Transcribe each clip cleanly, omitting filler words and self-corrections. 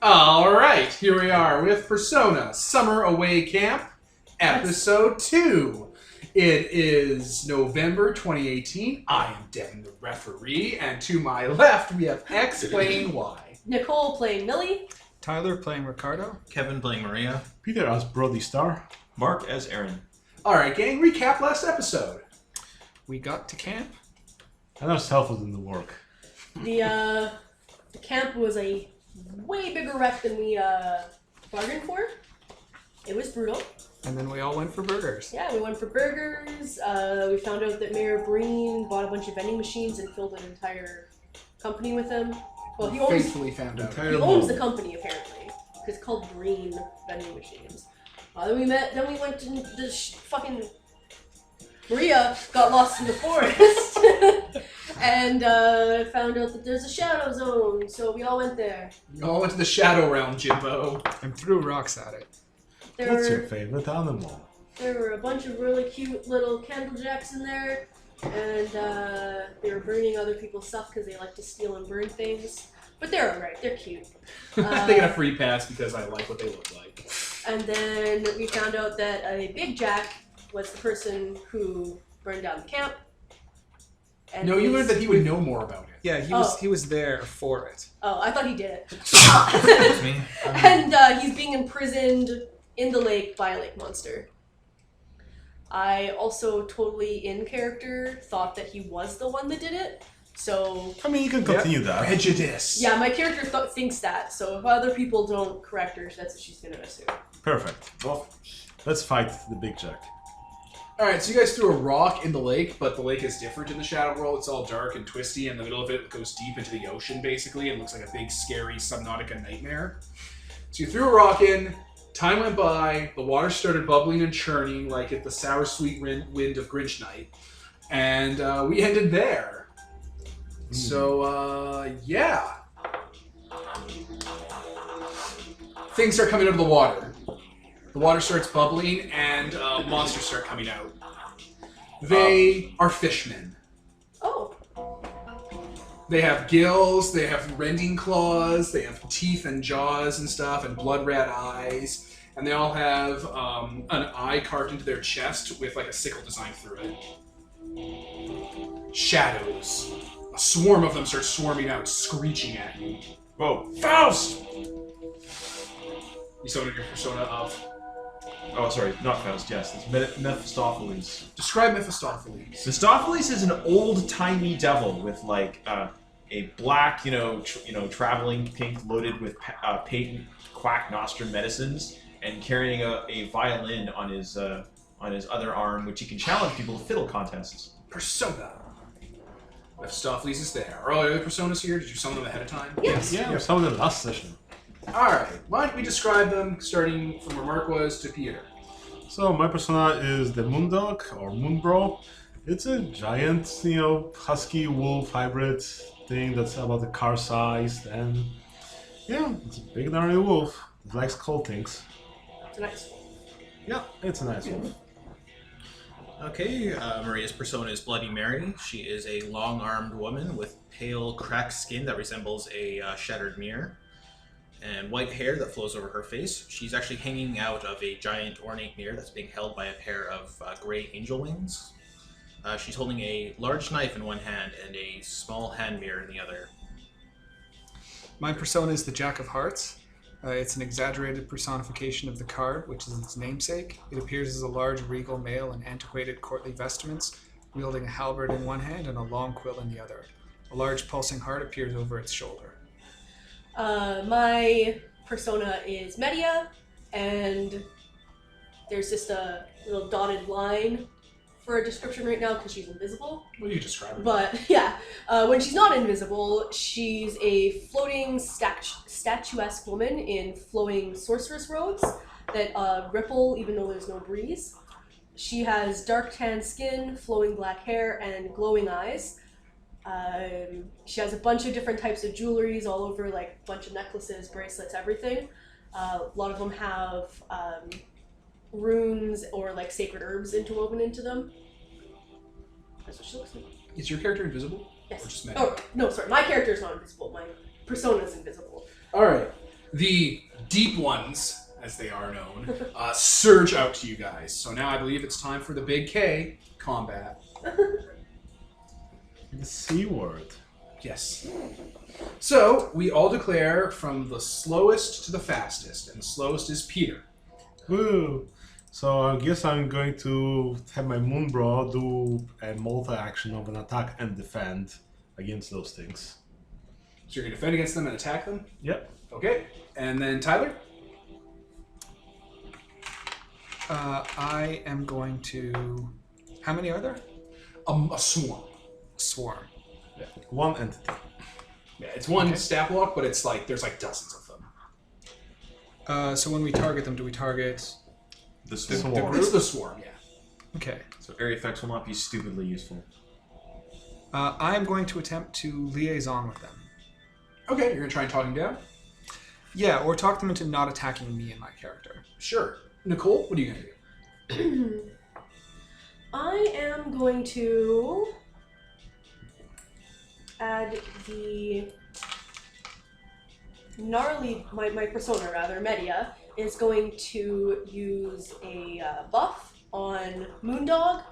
Alright, here we are with Persona Summer Away Camp, Episode 2. It is November 2018. I am Devin, the referee, and to my left we have X playing Y. Nicole playing Millie. Tyler playing Ricardo. Kevin playing Maria. Peter as Brody Star. Mark as Aaron. Alright, gang, recap last episode. We got to camp. And ourselves was in the work. The camp was a way bigger wreck than we bargained for. It was brutal. And then we all went for burgers. Yeah, we went for burgers. We found out that Mayor Breen bought a bunch of vending machines and filled an entire company with them. Well, he owns, Faithfully found out. he owns the company apparently. It's called Breen Vending Machines. Then we went to the fucking... Maria got lost in the forest and found out that there's a shadow zone, so we all went there. We all went to the Shadow Realm, Jimbo. And threw rocks at it. What's your favorite animal? There were a bunch of really cute little candle jacks in there, and they were burning other people's stuff because they like to steal and burn things. But they're alright, they're cute. They get a free pass because I like what they look like. And then we found out that a big jack was the person who burned down the camp. And No, you learned that he would know more about it. Yeah, he was there for it. Oh, I thought he did it. Excuse me. And he's being imprisoned in the lake by a lake monster. I also totally in character thought that he was the one that did it. So I mean, you can continue that. Prejudice. yeah, my character thinks that. So if other people don't correct her, that's what she's gonna assume. Perfect. Well, let's fight the big jack. Alright, so you guys threw a rock in the lake, but the lake is different in the Shadow World. It's all dark and twisty, and the middle of it goes deep into the ocean, basically, and looks like a big, scary Subnautica nightmare. So you threw a rock in, time went by, the water started bubbling and churning like at the sour, sweet wind of Grinch Night, and we ended there. So, yeah. Things start coming out of the water. The water starts bubbling, and monsters start coming out. They are fishmen. Oh. They have gills, they have rending claws, they have teeth and jaws and stuff, and blood red eyes, and they all have an eye carved into their chest with like a sickle design through it. Shadows. A swarm of them start swarming out, screeching at you. Whoa. Faust! You summoned your persona of... Oh, sorry, not Faust, yes. It's Mephistopheles. Describe Mephistopheles. Mephistopheles is an old-timey devil with, like, a black, traveling pink loaded with patent quack nostrum medicines, and carrying a violin on his other arm, which he can challenge people to fiddle contests. Persona. Mephistopheles is there. Are all the other personas here? Did you summon them ahead of time? Yes. Yeah, we saw the last session. Alright, why don't we describe them, starting from where Mark was to Peter. So my persona is the Moondog, or Moonbro. It's a giant, husky wolf hybrid thing that's about the car size, and yeah, it's a big gnarly wolf. It likes cold things. It's a nice one. Yeah, it's a nice wolf. Okay, Maria's persona is Bloody Mary. She is a long-armed woman with pale, cracked skin that resembles a shattered mirror, and white hair that flows over her face. She's actually hanging out of a giant ornate mirror that's being held by a pair of gray angel wings. She's holding a large knife in one hand and a small hand mirror in the other. My persona is the Jack of Hearts. It's an exaggerated personification of the card, which is its namesake. It appears as a large regal male in antiquated courtly vestments, wielding a halberd in one hand and a long quill in the other. A large pulsing heart appears over its shoulder. My persona is Media, and there's just a little dotted line for a description right now because she's invisible. What do you describe her? But yeah, when she's not invisible, she's a floating statuesque woman in flowing sorceress robes that ripple even though there's no breeze. She has dark tan skin, flowing black hair, and glowing eyes. She has a bunch of different types of jewelries all over, like a bunch of necklaces, bracelets, everything. A lot of them have runes or like sacred herbs interwoven into them. That's what she looks like. Is your character invisible? Yes. Or just magic? Oh, no, sorry. My character is not invisible. My persona is invisible. All right. The deep ones, as they are known, surge out to you guys. So now I believe it's time for the big K combat. The C word. Yes. So we all declare from the slowest to the fastest, and the slowest is Peter. Woo! So I guess I'm going to have my Moonbro do a multi-action of an attack and defend against those things. So you're going to defend against them and attack them? Yep. Okay. And then Tyler? I am going to... How many are there? A swarm. Swarm. Yeah. One entity. Yeah, it's one stat block, but it's like there's like dozens of them. So when we target them, do we target... The Swarm. swarm. It's the swarm, yeah. Okay. So area effects will not be stupidly useful. I am going to attempt to liaison with them. Okay, you're going to try and talk him down? Yeah, or talk them into not attacking me and my character. Sure. Nicole, what are you going to do? I am going to add the gnarly, my persona rather, Media, is going to use a buff on Moondog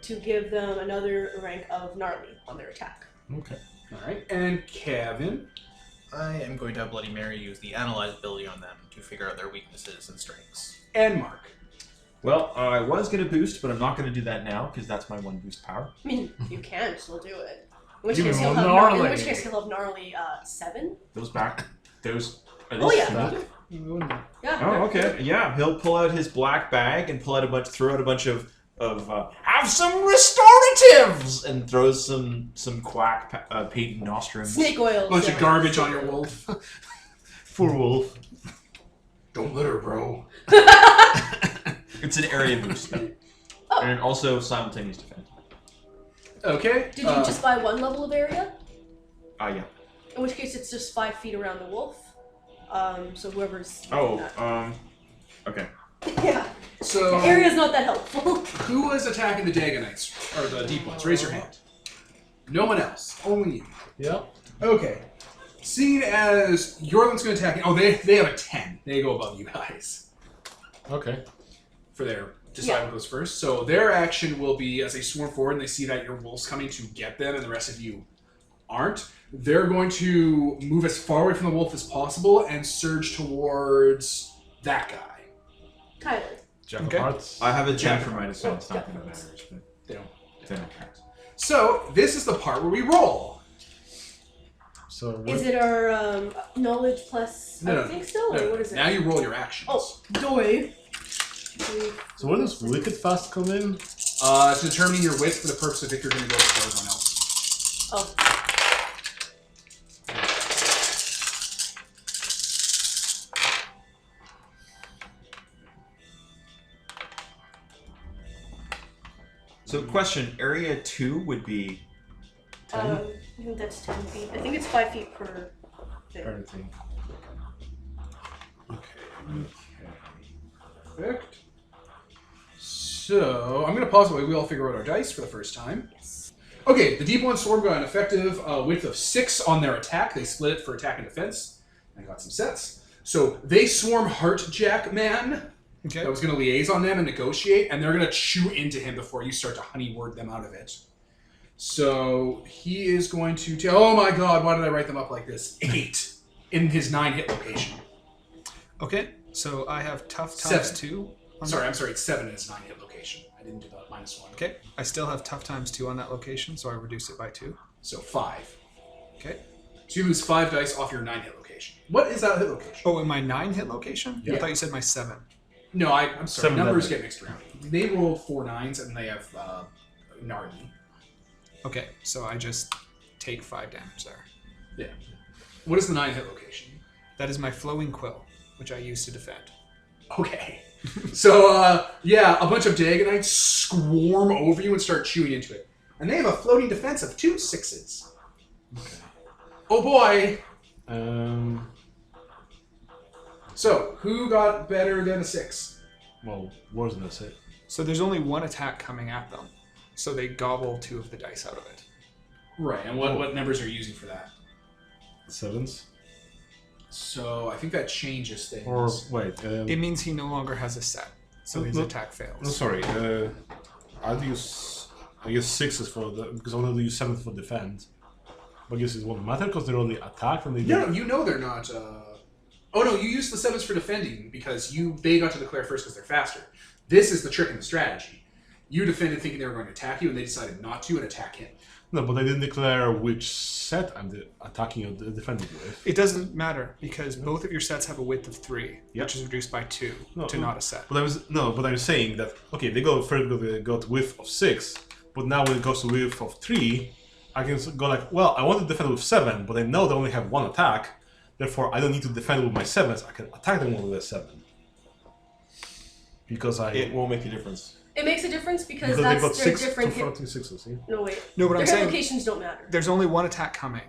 to give them another rank of gnarly on their attack. Okay. All right. And Kevin? I am going to have Bloody Mary use the Analyze ability on them to figure out their weaknesses and strengths. And Mark? Well, I was going to boost, but I'm not going to do that now because that's my one boost power. I mean, you can still do it. In which You case will he'll have gnarly. in which case he'll have gnarly 7. Those back. Those. Are Oh these yeah, that? yeah. Oh, okay. Yeah, he'll pull out his black bag and throw out a bunch of have some restoratives, and throws some quack patent nostrums. Snake oil. Bunch of so- garbage on your wolf. Poor wolf. Don't litter, bro. It's an area boost, Oh. and also simultaneous defense. Okay. Did you just buy one level of area? Yeah. In which case it's just 5 feet around the wolf. So whoever's Oh, that. okay. Yeah. So, Area's not that helpful. who was attacking the Dagonites? Or the deep ones? Raise your hand. No one else. Only you. Yep. Okay. Seeing as your one's going to attack... Oh, they have a 10. They go above you guys. Okay. For their... Decide what goes first. So their action will be, as they swarm forward and they see that your wolf's coming to get them and the rest of you aren't, they're going to move as far away from the wolf as possible and surge towards that guy. Tyler. Jack Okay. of Hearts. I have a 10 Jack. for my defense. It's not Jack. going to matter. But They don't. they don't count. So this is the part where we roll. So Is it our knowledge plus No, I think still? No, Or what is it? Now you roll your actions. Oh, doy. So where does Wicked Fast come in? It's determining your wits for the purpose of if you're going to go before everyone else. Oh. So, question: Area 2 would be 10? I think that's 10 feet. I think it's 5 feet per thing. Everything. Perfect. So I'm going to pause while we all figure out our dice for the first time. Yes. Okay, the deep one swarm got an effective width of 6 on their attack. They split it for attack and defense. I got some sets. So they swarm Heartjack Man. Okay. That was going to liaise on them and negotiate, and they're going to chew into him before you start to honey word them out of it. So he is going to tell. Oh my God! Why did I write them up like this? 8 in his 9 hit location. Okay, so I have tough times 7. 2. on Sorry, that. I'm sorry. It's 7 in his 9 hit location. I didn't do the -1. Okay, I still have tough times 2 on that location, so I reduce it by 2. So 5. Okay. So you lose 5 dice off your 9 hit location. What is that hit location? Oh, in my 9 hit location? Yeah. I thought you said my 7. No, I'm sorry. 7 Numbers damage. get mixed around. They rolled 4 9s and they have Gnarly. Okay, so I just take 5 damage there. Yeah. What is the 9 hit location? That is my flowing quill, which I use to defend. Okay. So, yeah, a bunch of Dagonites swarm over you and start chewing into it. And they have a floating defense of 2 6s. Okay. Oh boy! So, who got better than a 6? Well, worse than that's it. So there's only one attack coming at them. So they gobble 2 of the dice out of it. Right, and what numbers are you using for that? 7s? So, I think that changes things. Or, wait. It means he no longer has a set. So his attack fails. No, sorry. I'd use, I guess 6s for the, because I want to use 7 for defense. But I guess it won't matter because they're only attack and they No, you know they're not. Oh no, you use the 7s for defending because they got to declare first because they're faster. This is the trick in the strategy. You defended thinking they were going to attack you, and they decided not to and attack him. No, but I didn't declare which set I'm attacking or defending with. It doesn't matter because both of your sets have a width of 3, Yep. which is reduced by 2 to not a set. But I was saying that okay, they go first because they got width of 6, but now when it goes to width of 3, I can go like, well, I want to defend with 7, but I know they only have 1 attack, therefore I don't need to defend with my 7s. I can attack them with a 7 because It won't make a difference. It makes a difference because they that's got their 6 different to hit. 46, see? No wait. No, but Their I'm hit saying locations don't matter. there's only one attack coming.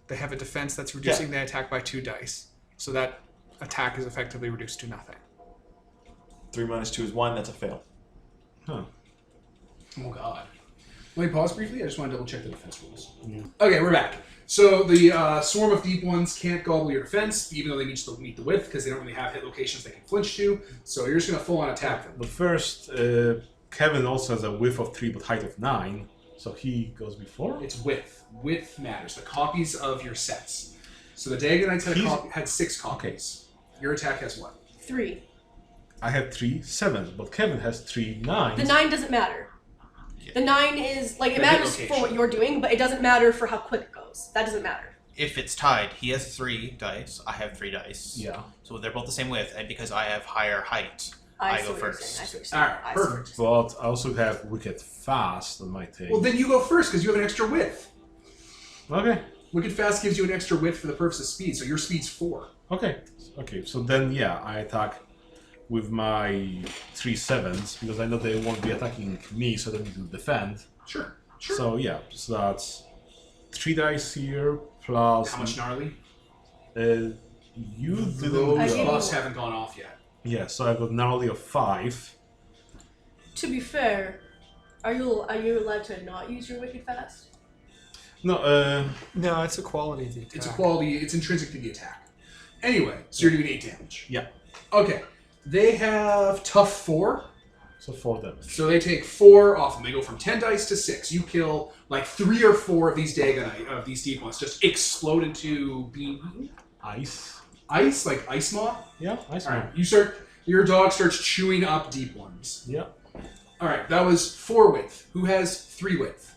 They have a defense that's reducing the attack by 2 dice. So that attack is effectively reduced to nothing. 3 minus 2 is 1. That's a fail. Huh. Oh god. Let me pause briefly. I just want to double check the defense rules. Yeah. Okay, we're back. So the swarm of deep ones can't gobble your defense, even though they meet the width, because they don't really have hit locations they can flinch to. So you're just going to full on attack them. But first, Kevin also has a width of 3 but height of 9, so he goes before? It's width. Width matters. The copies of your sets. So the Dagon Knights had 6 copies. Your attack has what? 3. I have 3 7s, but Kevin has 3 9s. The 9 doesn't matter. The 9 is like it The hit matters for location. what you're doing, but it doesn't matter for how quick it goes. That doesn't matter. If it's tied, he has 3 dice, I have 3 dice. Yeah. So they're both the same width, and because I have higher height, I see go what you're first. saying. I see what you're saying. Alright, I see what you're perfect. But I also have Wicked Fast on my take. Well, then you go first, because you have an extra width. Okay. Wicked Fast gives you an extra width for the purpose of speed, so your speed's 4. Okay. So then, yeah, I attack with my 3 7s, because I know they won't be attacking me, so they need to defend. Sure. So, yeah, so that's 3 dice here, plus... How much gnarly? You Those didn't... I gave buffs you- haven't gone off yet. Yeah, so I got gnarly of 5. To be fair, are you allowed to not use your wicked fast? No, No, it's a quality of the attack. It's a quality, it's intrinsic to the attack. Anyway, so you're doing 8 damage. Yeah. Okay. They have tough 4, so 4 damage. so they take 4 off them. They go from 10 dice to 6. You kill like 3 or 4 of these Dagonite, of these deep ones, just explode into being eaten. Ice. Ice, like ice moth. Yeah, ice. Alright, your dog starts chewing up deep ones. Yeah. Alright, that was 4 width. Who has 3 width?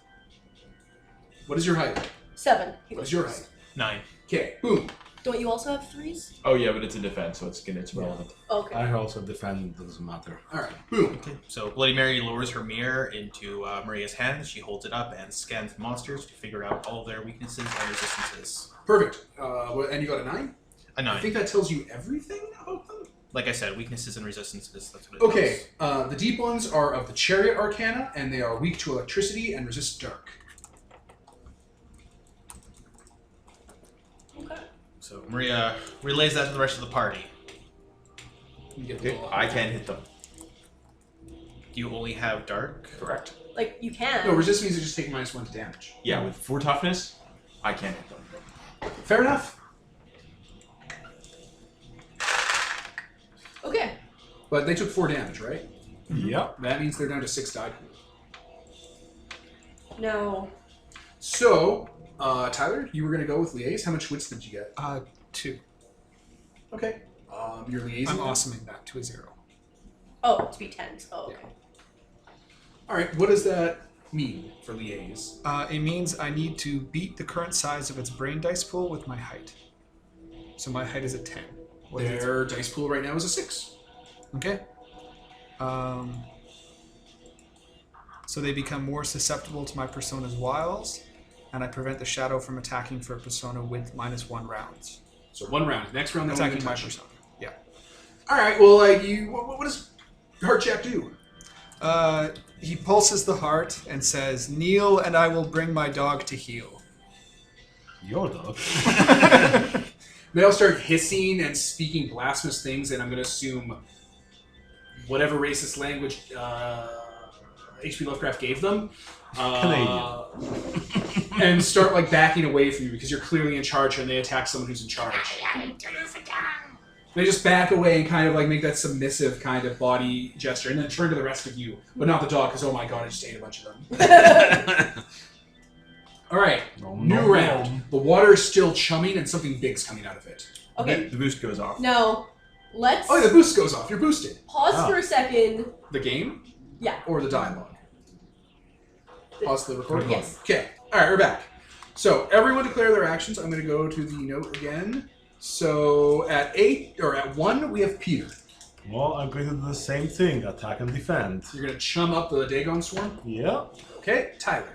What is your height? 7. What is your height? 9. Okay, boom. Don't you also have 3s? Oh yeah, but it's a defense, so it's relevant. Okay. I also defend, doesn't matter. Alright, boom. So Bloody Mary lowers her mirror into Maria's hands. She holds it up and scans the monsters to figure out all of their weaknesses and resistances. Perfect. And you got a 9? A 9. I think that tells you everything about them. Like I said, weaknesses and resistances. That's what it Okay, does. the deep ones are of the Chariot Arcana, and they are weak to electricity and resist dark. Okay. So Maria relays that to the rest of the party. You get Okay, I can't hit them. Do you only have dark? Correct. Like you can. No, resist means you just take -1 to damage. Yeah, with 4 toughness, I can't hit them. Fair enough. Okay. But they took 4 damage, right? Yeah. That means they're down to 6 die. Now, So, Tyler, you were going to go with liaise. How much wits did you get? 2. Okay. Your liaise. I'm awesoming that to a 0. oh, to be 10s. Oh, okay. All right. What does that mean for liaise? It means I need to beat the current size of its brain dice pool with my height. So my height is a 10. What is it? Their dice pool right now is a 6. Okay. So they become more susceptible to my persona's wiles, and I prevent the shadow from attacking for a persona with -1 rounds. So 1 round. Next round, they won't even Attacking my touch you. persona. Yeah. All right. Well, like you, what does Heartjack do? He pulses the heart and says, "Kneel, and I will bring my dog to heal." Your dog. They all start hissing and speaking blasphemous things, and I'm going to assume whatever racist language H.P. Lovecraft gave them. And start like backing away from you because you're clearly in charge, and they attack someone who's in charge. They just back away and kind of like make that submissive kind of body gesture, and then turn to the rest of you, but not the dog, because oh my god, I just ate a bunch of them. All right, new round. The water is still chumming, and something big's coming out of it. Okay. The boost goes off. Now, let's Oh, the boost goes off. You're boosted. pause for a second. The game? Yeah. Or the dialogue? Pause the recording? Yes. Okay. All right, we're back. So everyone declare their actions. I'm going to go to the note again. So at 1, we have Peter. Well, I'm going to do the same thing, attack and defend. You're going to chum up the Dagon Swarm. Yeah. Okay, Tyler.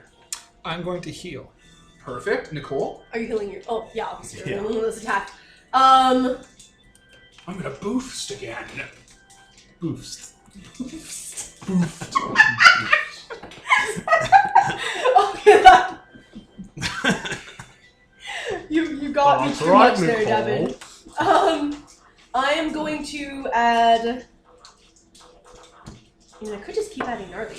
I'm going to heal. Perfect. Nicole. Are you healing your? Oh, yeah, obviously. Yeah. You're the one that's attacked. I'm going to boost again. Boost. Okay, that... you got me too much there, Devin. I am going to add. I mean, I could just keep adding gnarly.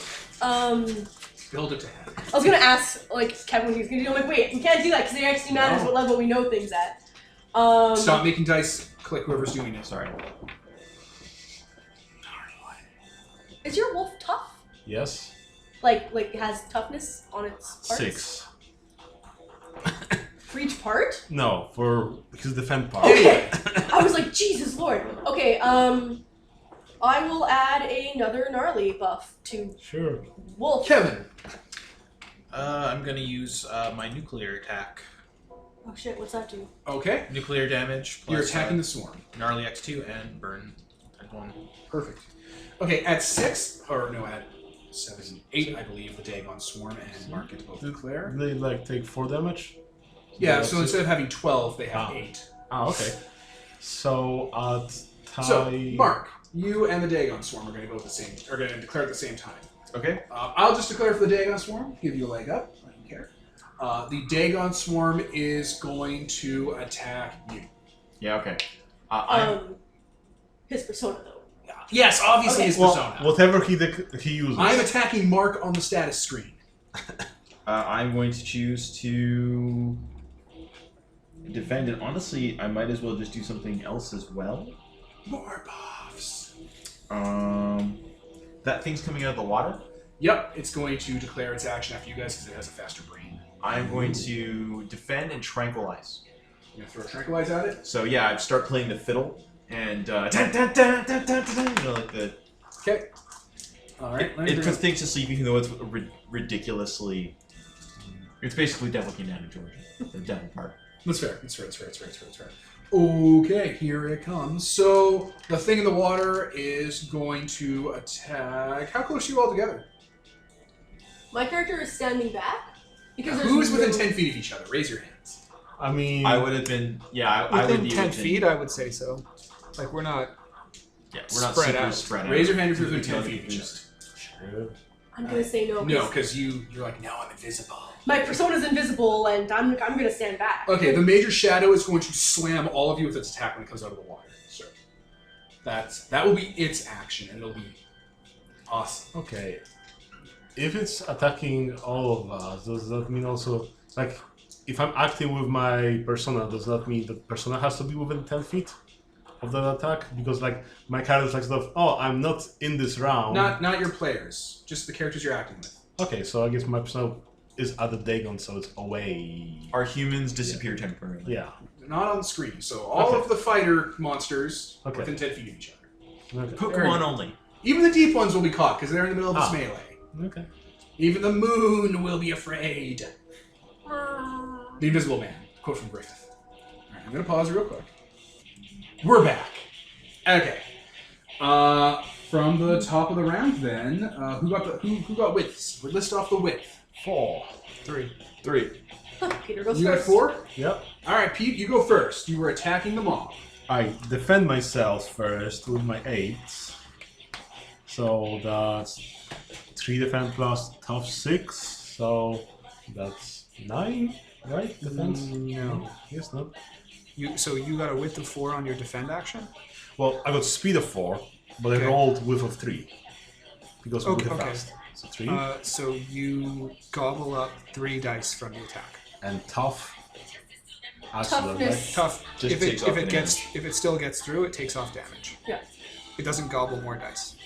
Build it to heaven. I was gonna ask like Kevin when he was gonna do. I'm like, wait, we can't do that because it actually matters what level we know things at. Stop making dice click whoever's doing it. Sorry. Is your wolf tough? Yes. Like it has toughness on its parts? 6. For each part? No, for his defend part. Okay. I was like, Jesus Lord. Okay, I will add another gnarly buff to Sure. wolf. Kevin. I'm gonna use my nuclear attack. Oh shit, what's that do? Okay. Nuclear damage. Plus, You're attacking the swarm. Gnarly X2 and burn at 1. Perfect. Okay, at 6, or no, at 7, 8, I believe, the Dagon Swarm and Mark get to both declare. They like take 4 damage? Yeah, so instead of having 12, they have Ah. 8. Ah, okay. So at So, Mark, you and the Dagon Swarm are going to go at the same, are going to declare at the same time. Okay. I'll just declare for the Dagon Swarm, give you a leg up. I don't care. The Dagon Swarm is going to attack you. Yeah. Okay. His persona though. Yes, obviously Okay. his well, persona. whatever he uses. I'm attacking Mark on the status screen. I'm going to choose to defend, and honestly, I might as well just do something else as well. More buffs. That thing's coming out of the water. Yep, it's going to declare its action after you guys because it has a faster brain. I'm going to defend and tranquilize. You're going to throw a tranquilize at it? So yeah, I start playing the fiddle and dun, dun, dun, dun, dun, dun, dun, you know, like the. Okay. Alright, It puts things to sleep, even though it's ridiculously. It's basically Devil King Down to Georgia, the devil part. That's fair. That's fair. Okay, here it comes. So the thing in the water is going to attack. How close are you all together? My character is standing back because there's Who's within no- 10 feet of each other? Raise your hands. I mean, I would have been, yeah, I would Within be 10 within- feet, I would say so. Like, we're not... Yeah, we're not Spread super out. spread out. Raise your hand if you're within Until 10 you feet of each boost. other. I'm gonna say no. No, because you're like, no, I'm invisible. My persona's invisible, and I'm gonna stand back. Okay, the major shadow is going to slam all of you with its attack when it comes out of the water. So that will be its action, and it'll be awesome. okay. If it's attacking all of us, does that mean also, like, if I'm acting with my persona, does that mean the persona has to be within 10 feet of that attack? Because, like, my character's like sort of, oh, I'm not in this round. Not your players, just the characters you're acting with. Okay, so I guess my persona is at the Dagon, so it's away. Our humans disappear temporarily. Yeah. Not on the screen. So all Okay. of the fighter monsters Okay. within 10 feet of each other. Okay. Pokemon only. Even the deep ones will be caught because they're in the middle of this melee. Okay. Even the moon will be afraid. The Invisible Man. Quote from Griffith. Alright, I'm going to pause real quick. We're back. Okay. From the top of the round then, who got widths? We list off the width. 4. 3. 3. Peter goes You got first. 4? Yep. Alright, Pete, you go first. You were attacking the mob. I defend myself first with my 8. So that's 3 defense plus tough 6. So that's 9, right? Defense? No. Yes, no. So you got a width of 4 on your defend action? Well, I got speed of 4, but Okay. I rolled width of 3. Because we Okay, hit okay. fast. So 3. So you gobble up 3 dice from the attack. And tough. Toughness. Tough. Just if takes it off if the it gets if it still gets through, it takes off damage. Yeah. It doesn't gobble more dice.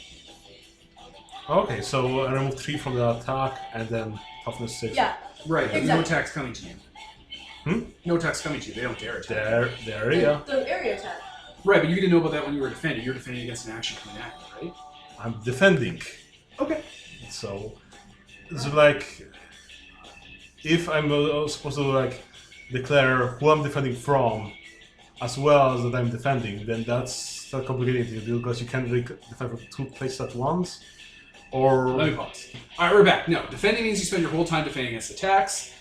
Okay, so I remove 3 from the attack and then toughness 6. Yeah. Right, but no Exactly. attack's coming to you. No attack's coming to you. They don't dare attack. There, yeah. The area attack. Right, but you didn't know about that when you were defending. You're defending against an action coming at you, right? I'm defending. Okay. So, it's like, if I'm supposed to like declare who I'm defending from, as well as that I'm defending, then that's a complicated thing to do because you can't really defend from 2 places at once. Or Let me pause. Alright, we're back. No, defending means you spend your whole time defending against attacks.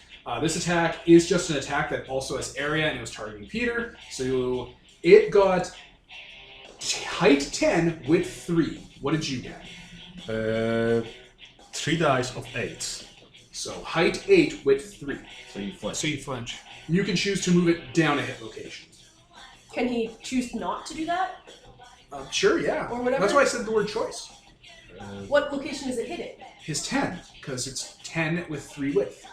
This attack is just an attack that also has area, and it was targeting Peter. So it got height 10 with 3. What did you get? 3 dice of 8. So height 8 with 3. So you flinch. So you flinch. You can choose to move it down a hit location. Can he choose not to do that? Sure, yeah. Or whatever. That's why I said the word choice. What location is it hitting? His 10, because it's 10 with 3 width.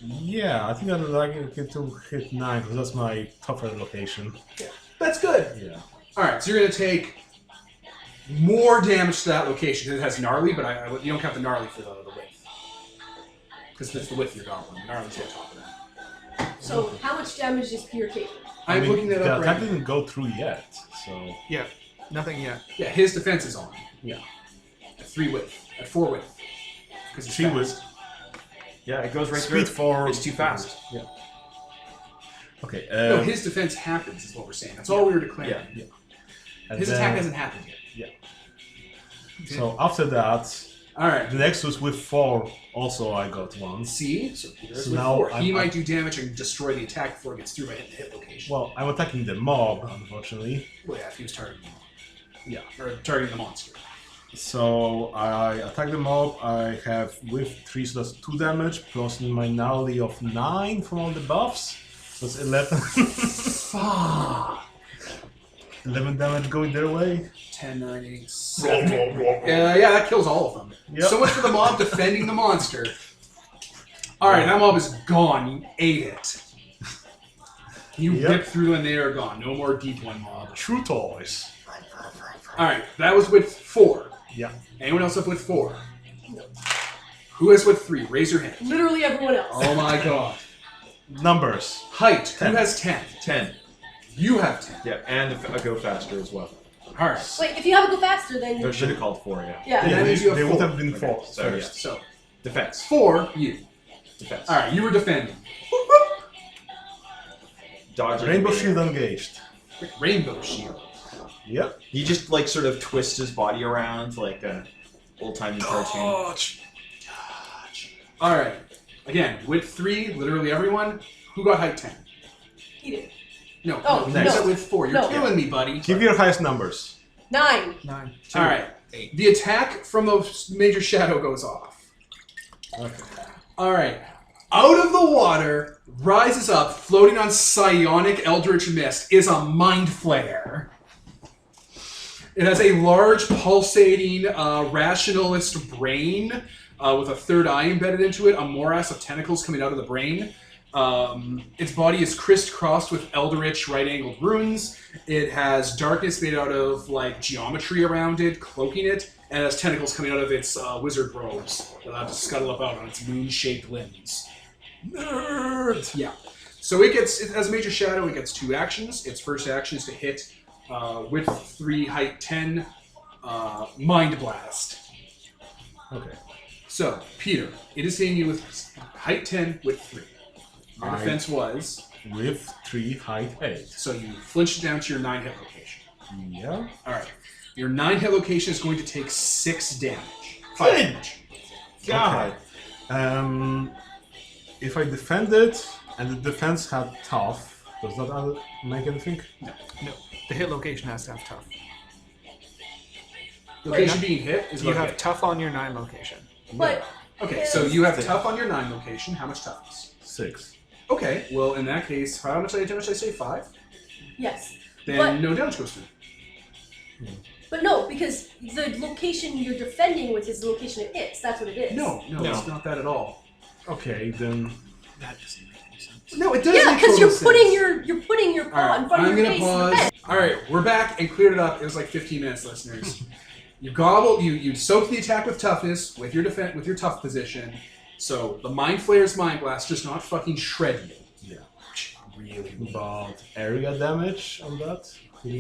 Yeah, I think I'd like it to hit 9 because that's my tougher location. That's good. Yeah. Alright, so you're going to take more damage to that location because it has gnarly, but you don't count the gnarly for the width. Because it's the width you're going. The gnarly's on top of that. So how much damage is Peter taking? I I'm mean, looking that the up attack right now. didn't go through yet, so Yeah. Nothing yet. Yeah, his defense is on. yeah. At 3 width. At 4 width. Because it's 3 fast. width. Yeah, it goes right Speed through. 4. It's too fast. Yeah. Okay. No, his defense happens, is what we're saying. That's all we were declaring. Yeah. and His then- attack hasn't happened yet. So after that, Alright. the next was with 4. Also, I got 1. See? So Peter's So with now 4. He I'm- might do damage and destroy the attack before it gets through by hitting the hit location. Well, I'm attacking the mob, unfortunately. Well, yeah, if he was targeting the mob. Yeah. Or targeting the monster. So I attack the mob. I have with 3, so that's 2 damage plus my gnarly of 9 from all the buffs. So that's 11. Fuck. 11 damage going their way. 10, 9, 8, 7. Yeah, that kills all of them. Yep. So much for the mob defending the monster. Alright, that mob is gone. You ate it. You Yep. rip through and they are gone. No more deep one mob. True toys. Alright, that was with 4. Yeah. Anyone else up with 4? Who has with 3? Raise your hand. Literally everyone else. Oh my god. Numbers. Height. 10. Who has 10? 10. You have 10. Yeah, and a go faster as well. Alright. Wait, if you have a go faster, then I should have called 4, yeah. yeah. that they means you have they would 4. have been 4 Okay, so, first. So, Defense. 4, you. Defense. Alright, you were defending. Dodging. Rainbow shield engaged. Rainbow shield. Yep. He just like sort of twists his body around like a old-timey cartoon. Dodge. Alright. Again, with 3, literally everyone. Who got height 10? He did. No. Oh, you no. said with 4. You're No. killing me, buddy. Give your highest numbers. 9. 9. Alright. 8. The attack from the major shadow goes off. Okay. Alright. Out of the water, rises up, floating on psionic eldritch mist, is a mind flare. It has a large, pulsating, rationalist brain with a third eye embedded into it, a morass of tentacles coming out of the brain. Its body is crisscrossed with eldritch right-angled runes. It has darkness made out of like geometry around it, cloaking it, and it has tentacles coming out of its wizard robes that have to scuttle about on its moon-shaped limbs. Nerd. Yeah. So as a major shadow, it gets 2 actions. Its first action is to hit with 3, height 10, Mind Blast. Okay. So, Peter, it is hitting you with height 10 with 3. Your I- defense was, With 3, height 8. so you flinched down to your 9 hit location. Yeah. Alright. Your 9 hit location is going to take 6 damage. 5 damage. God. Okay. If I defend it and the defense had tough, does that make anything? No. The hit location has to have tough. Location being hit is You what have hit. tough on your 9 location. But Okay, so you have tough on your 9 location. How much toughness? 6. Okay, well, in that case, how much did I say? 5? Yes. then But- no damage goes through. But no, because the location you're defending with is the location it hits. That's what it is. No, No. it's not that at all. Okay, then. That doesn't make any sense. No, it does. Yeah, make because total you're putting your All paw right, in front I'm of your gonna face. in the pause. vent. All right, we're back and cleared it up. It was like 15 minutes, listeners. You soak the attack with toughness with your with your tough position. So the Mind Flayer's Mind Blast does not fucking shred you. Yeah. Really. About area damage on that.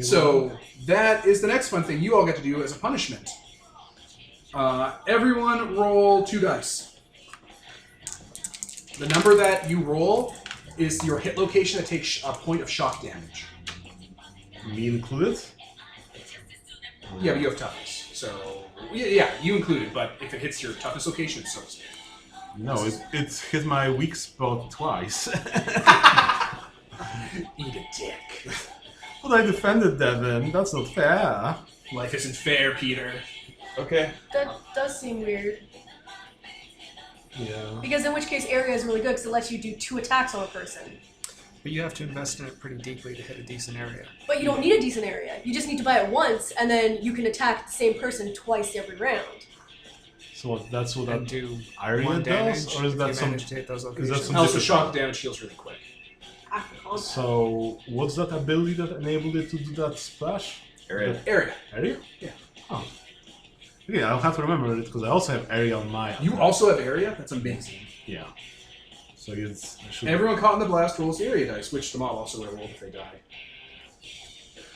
So that is the next fun thing you all get to do as a punishment. Everyone roll 2 dice. The number that you roll is your hit location that takes a point of shock damage. Me included? Yeah, but you have toughness. So, yeah, you include it, but if it hits your toughness location, it soaks it. No, it hit my weak spot twice. Eat a dick. But I defended that then. That's not fair. Life isn't fair, Peter. Okay. That does seem weird. Yeah. Because in which case, area is really good because it lets you do 2 attacks on a person. But you have to invest in it pretty deeply to hit a decent area. But you don't need a decent area. You just need to buy it once, and then you can attack the same person twice every round. So what, that's what And that do area 1 damage does? Or is if that you some... manage to hit those that locations. some- Also, shock damage heals really quick. After contact. So, what's that ability that enabled it to do that splash? Area. Area. Area? Yeah. Oh. Yeah, I'll have to remember it because I also have area on my... You also have area? That's amazing. Yeah. So it's... I should... Everyone caught in the blast rolls the area dice, which the mob also will roll if they die.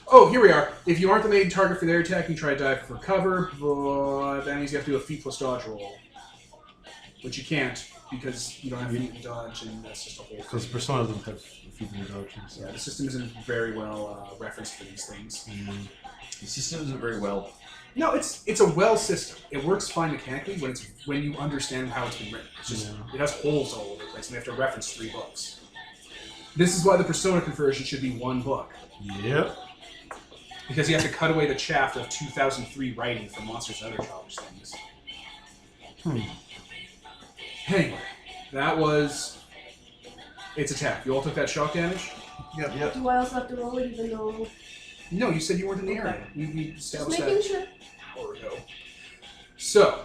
Oh, here we are. If you aren't the main target for their attack, you try to dive for cover, but that means you have to do a feet plus dodge roll. Which you can't, because you don't have feet and dodge, and that's just a whole Because thing. Persona doesn't have feet and dodges. Yeah, the system isn't very well referenced for these things. The system isn't very well. No, it's a well system. It works fine mechanically when you understand how it's been written. It's just it has holes all over the place, and we have to reference 3 books. This is why the Persona conversion should be 1 book, Yep. because you have to cut away the chaff of 2003 writing from monsters and other childish things. Anyway, that was its attack. You all took that shock damage? Yep. Do I also have to roll it even though... No, you said you weren't in the Okay. area. We Just established making that sure. an hour ago. So,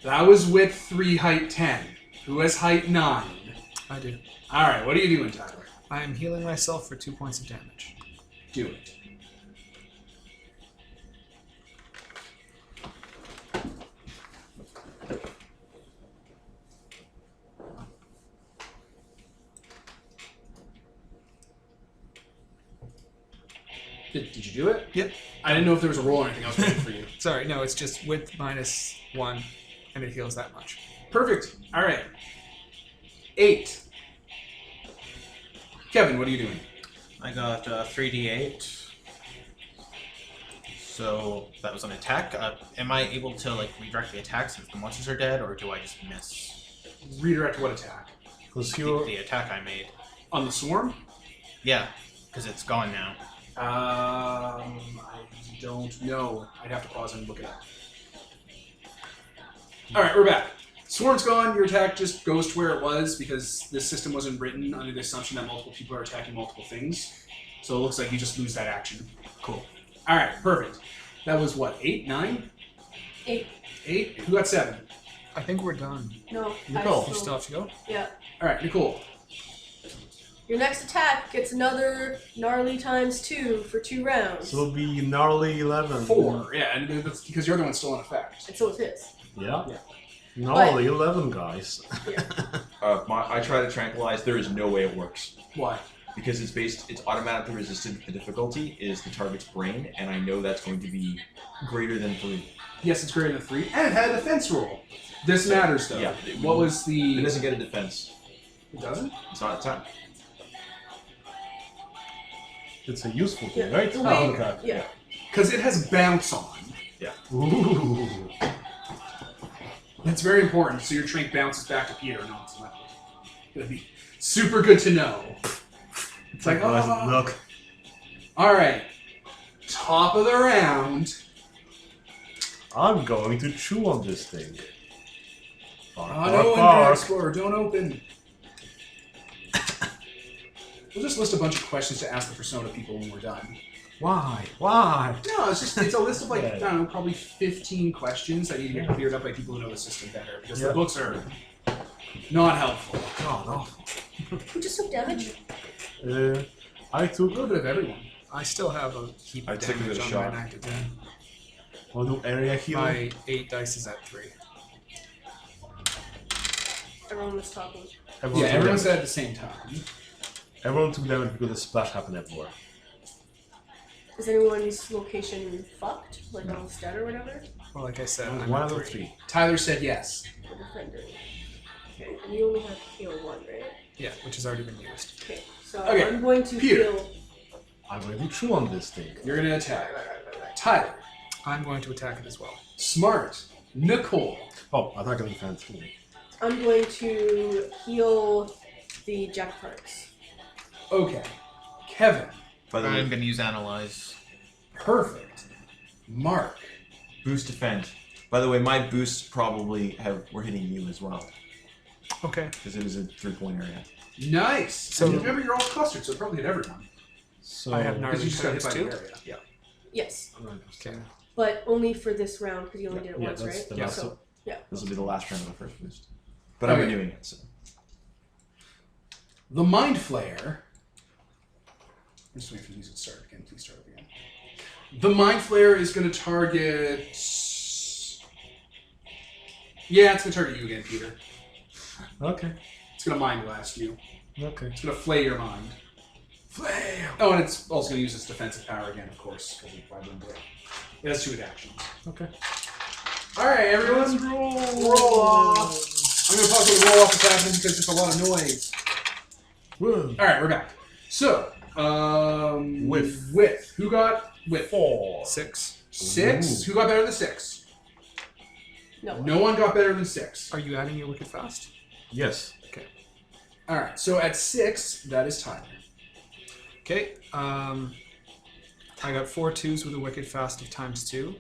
that was width 3, height 10. Who has height 9? I do. Alright, what are you doing, Tyler? I am healing myself for 2 points of damage. Do it. Did you do it? Yep. I didn't know if there was a roll or anything else waiting for you. Sorry, no, it's just width minus 1, and it heals that much. Perfect. Alright. 8. Kevin, what are you doing? I got 3d8. So that was an attack. Am I able to like redirect the attacks if the monsters are dead, or do I just miss Redirect what attack? Because the attack I made? On the swarm? Yeah, because it's gone now. I don't know. I'd have to pause and look it up. Alright, we're back. Swarm's gone. Your attack just goes to where it was because this system wasn't written under the assumption that multiple people are attacking multiple things. So it looks like you just lose that action. Cool. Alright, perfect. That was what, 8, 9? 8. 8? Who got 7? I think we're done. No. Nicole. You still have to go? Yeah. Alright, Nicole. Your next attack gets another gnarly times 2 for 2 rounds. So it'll be gnarly 11. 4. Yeah, and that's because your other one's still in effect. And so is his. Yeah? Yeah. Gnarly 11, guys. I try to tranquilize. There is no way it works Why? because it's automatically resistant to the difficulty is the target's brain, and I know that's going to be greater than 3. Yes, it's greater than 3, and it had a defense roll. This matters, though. Yeah. What was the... It doesn't get a defense. It doesn't? It's not attack. It's a useful thing, Yeah. right? The Oh, way- okay. Yeah. Because it has bounce on. Ooh. That's very important, so your trinket bounces back to Peter. No, it's not. It'll be super good to know. It's like, oh. Look. Alright. Top of the round. I'm going to chew on this thing. Bark, Oh, bark, no, Invader bark. Explorer, don't open. We'll just list a bunch of questions to ask the persona people when we're done. Why? Why? No, it's a list of I don't know, probably 15 questions that need to get cleared up by people who know the system better because the books are not helpful. Oh Who just took damage? no. I A took. little bit of everyone. I still have a heap I of took a damage bit of on shot. my inactive. Want to do area heal? My 8 dice is at 3. Everyone was talking. Everyone Yeah, took everyone damage. said at the same time. Everyone took damage because the splash happened everywhere. Is anyone's location fucked? Like almost dead or whatever? Well, like I said, It was I'm one at out of 3. 3. Tyler said yes. The defender. Okay, and you only have heal 1, right? Yeah, which has already been used. Okay, so Okay, I'm going to Peter. heal. I'm going to be true on this thing. You're gonna attack. Tyler, I'm going to attack it as well. Smart, Nicole, Oh, attack and defense. I'm going to heal the Jack of Hearts. okay, Kevin, By the way, I'm going to use Analyze. perfect, Mark, boost defend. By the way, my boosts probably were hitting you as well Okay. because it was a 3-point area. nice. So- So remember, you're all clustered, so it probably hit everyone So I have because gnarly you just got hit by too. the area. Yeah. Yes, Okay. but only for this round because you only did it Yeah, once, that's right? the Yeah, last. So, This will be the last round of the first boost. But I've been Okay. doing it. So. The Mind Flayer. I'm just waiting for the music to start again. Please start up again. The Mind Flayer is going to target. Yeah, it's going to target you again, Peter. Okay. It's going to mind blast you. Okay. It's going to flay your mind. Flay! Oh, and it's also going to use its defensive power again, of course, because it probably wouldn't do it. It has 2 actions. Okay. Alright, everyone. Roll off. I'm going to pause the roll off what's happening because there's a lot of noise. Woo. Alright, we're back. So, Width. Who got width? 4. 6. 6? Ooh. Who got better than 6? no. No one got better than 6. Are you adding your wicked fast? Yes. Okay. Alright, so at 6, that is Tyler. Okay. I got 4 2s with a wicked fast of ×2.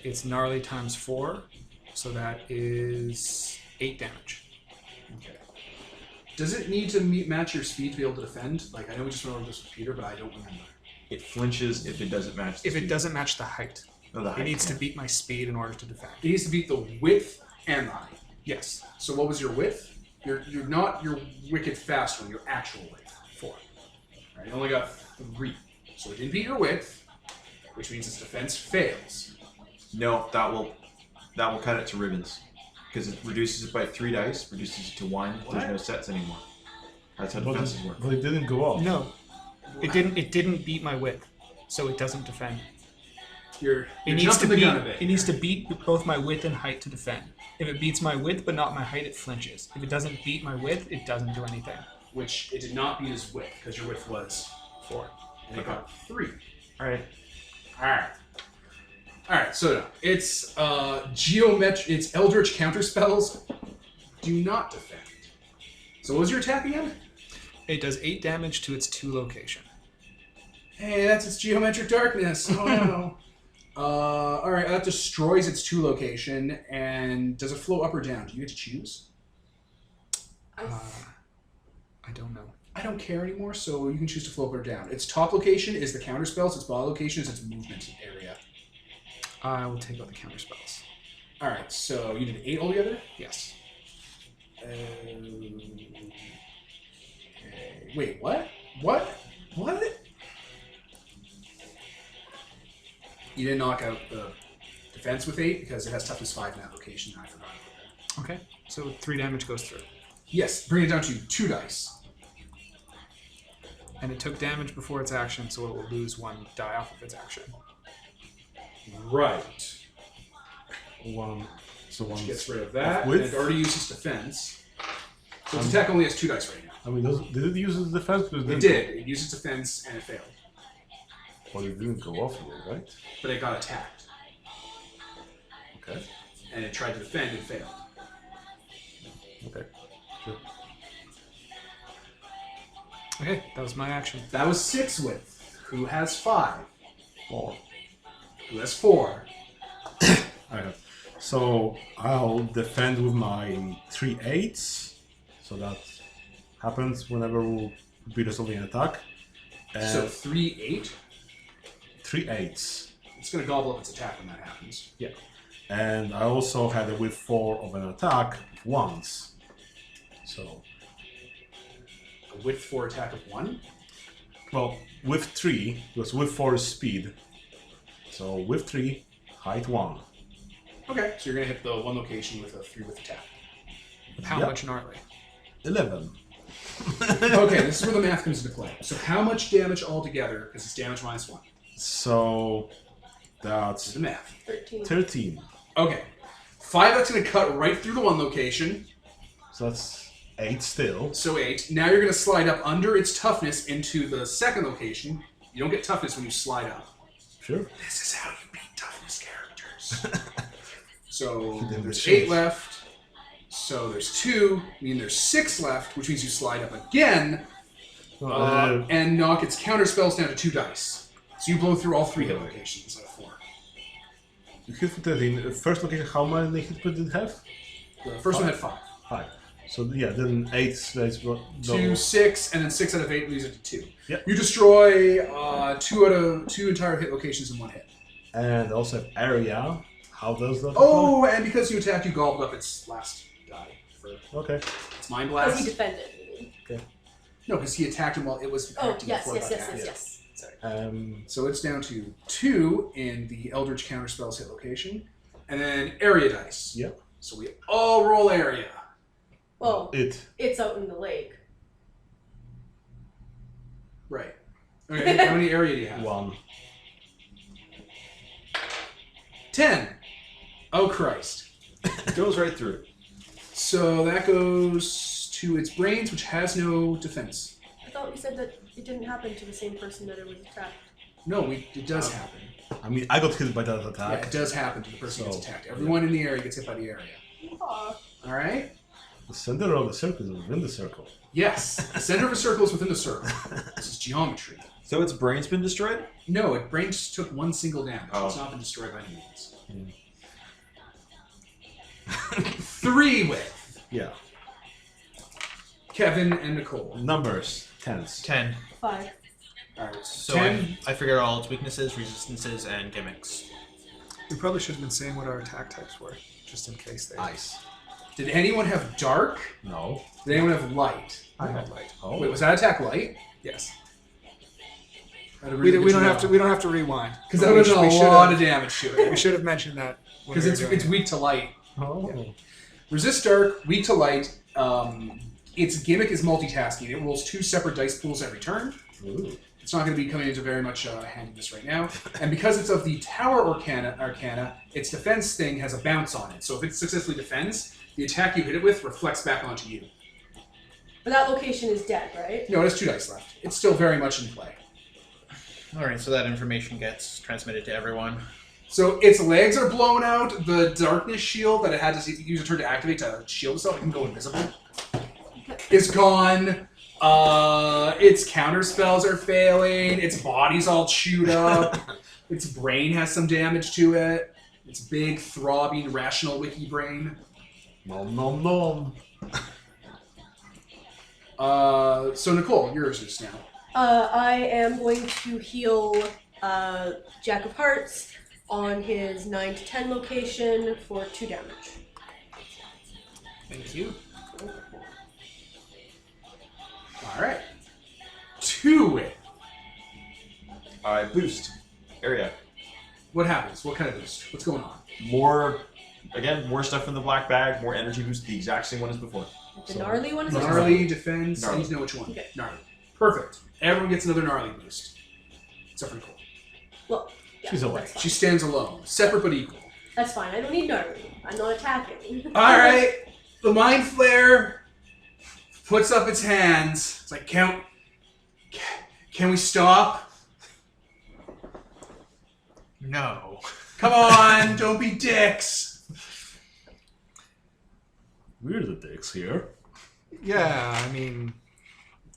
It's gnarly ×4, so that is 8 damage. Okay. Does it need to match your speed to be able to defend? Like, I know we just went over this with Peter, but I don't remember. It flinches if it doesn't match. The If it speed. doesn't match the height, No, the it height. needs to beat my speed in order to defend. It needs to beat the width and the height. Yes. So what was your width? You're not your wicked fast one, your actual width. 4. Alright, you only got 3. So it didn't beat your width, which means its defense fails. No, that will cut it to ribbons because it reduces it by 3 dice, reduces it to 1. There's no sets anymore. That's how defenses work. But it didn't go off. No. It didn't beat my width, so it doesn't defend. You're It needs to jumping the beat. gun a bit. It needs to beat both my width and height to defend. If it beats my width but not my height, it flinches. If it doesn't beat my width, it doesn't do anything. Which it did not beat his width, because your width was 4. And it got 3. All right. Alright, so no. It's it's Eldritch counterspells do not defend. So what was your attack again? It does 8 damage to its 2 location. Hey, that's its geometric darkness. Oh no. Alright, that destroys its 2 location, and does it flow up or down? Do you get to choose? I don't know. I don't care anymore, so you can choose to flow up or down. Its top location is the counterspells, its bottom location is its movement area. I will take out the counter spells. Alright, so you did 8 altogether? Yes. Okay. Wait, what? What? You didn't knock out the defense with 8 because it has toughness 5 in that location. I forgot. Okay. So 3 damage goes through. Yes, bring it down to 2 dice. And it took damage before its action, so it will lose 1 die off of its action. Right. 1. So 1. Which gets rid of that. With- And it already used its defense. So its attack only has 2 dice right now. I mean, did it use its defense? Because It did. It used its defense and it failed. Well, it didn't go off yet, right? But it got attacked. Okay. And it tried to defend and failed. Okay. Sure. Okay, that was my action. That was 6 width. Who has 5? 4. Who has 4? I have. So I'll defend with my 3 8s. So that happens whenever repeaters of an attack. And So 3/8. 3 8s. It's going to gobble up its attack when that happens. Yeah. And I also had a with 4 of an attack once. So, A width 4 attack of 1. well, with 3, because with 4 is speed. So with 3, height 1. Okay, so you're going to hit the one location with a 3 with attack. How Yep. much gnarly? 11. Okay, this is where the math comes into play. So how much damage altogether? Because it's damage minus 1. So This that's is the math. 13. 13. Okay. 5, that's going to cut right through the one location. So that's 8 still. So 8. Now you're going to slide up under its toughness into the second location. You don't get toughness when you slide up. Sure. This is how you beat toughness characters. So Then there's the 8 left. So there's 2. I mean, there's 6 left, which means you slide up again and knock its counter spells down to 2 dice. So you blow through all 3 hit locations instead of 4. You hit for 13. The first location, how many hit points did it have? The first one had 5. 5. So yeah, then 8 stays. 2, 6, and then 6 out of 8 leaves it to 2. Yep. You destroy 2 entire hit locations in 1 hit. And also have area. How does that? Oh, and because you attacked, you gobbled up its last die for Okay. its mind Because blast. he defended. No, because he attacked him while it was Oh, acting yes, before yes, it yes, got yes, attacked. yes. Sorry. So it's down to 2 in the Eldritch Counterspells hit location, and then area dice. Yep. So we all roll area. Well, It's out in the lake. Right. Okay, how many area do you have? 1. 10. Oh, Christ. Goes right through. So that goes to its brains, which has no defense. I thought you said that it didn't happen to the same person that it was attacked. No, it does happen. I mean, I got hit by that Yeah, attack. it does happen to the person who So, gets attacked. Everyone in the area gets hit by the area. Aw. All right? The center of the circle is within the circle. Yes. The center of a circle is within the circle. This is geometry. So its brain's been destroyed? No, it brain just took 1 single damage. Oh. It's not been destroyed by any means. 3 with Yeah. Kevin and Nicole. Numbers. Tens. 10. 5. All right. So 10. I figured out all its weaknesses, resistances, and gimmicks. We probably should have been saying what our attack types were, just in case they. Ice. Did anyone have dark? No. Did anyone have light? I had light. Oh. Wait, was that attack light? Yes. We We don't have to. We don't have to rewind. Because that would have done a lot of damage to We it. should have mentioned that. when Because we were it's doing it. weak to light. Oh. Resist dark, weak to light. Its gimmick is multitasking. It rolls 2 separate dice pools every turn. Ooh. It's not going to be coming into very much handiness right now. And because it's of the Tower Arcana, its defense thing has a bounce on it. So if it successfully defends, the attack you hit it with reflects back onto you. But that location is dead, right? No, it has 2 dice left. It's still very much in play. Alright, so that information gets transmitted to everyone. So its legs are blown out. The darkness shield that it had to use a turn to activate to shield itself, it can go invisible, is gone. Its counter spells are failing. Its body's all chewed up. Its brain has some damage to it. Its big, throbbing, rational wiki brain. Nom nom nom. So Nicole, yours is now. I am going to heal Jack of Hearts on his 9 to 10 location for 2 damage. Thank you. All right. 2 it. I boost. Area. What happens? What kind of boost? What's going on? More, again, more stuff from the black bag, more energy boost, the exact same one as before. The So, gnarly one is Gnarly, defense, I Gnarly. need to know which one. Okay. Gnarly. Perfect. Everyone gets another gnarly boost. Except for Nicole. Well, yeah, She's away. that's fine. She stands alone, separate but equal. That's fine. I don't need gnarly. I'm not attacking. Alright. The Mind Flare puts up its hands. It's like, can we stop? No. Come on, don't be dicks. We're the dicks here. Yeah, I mean,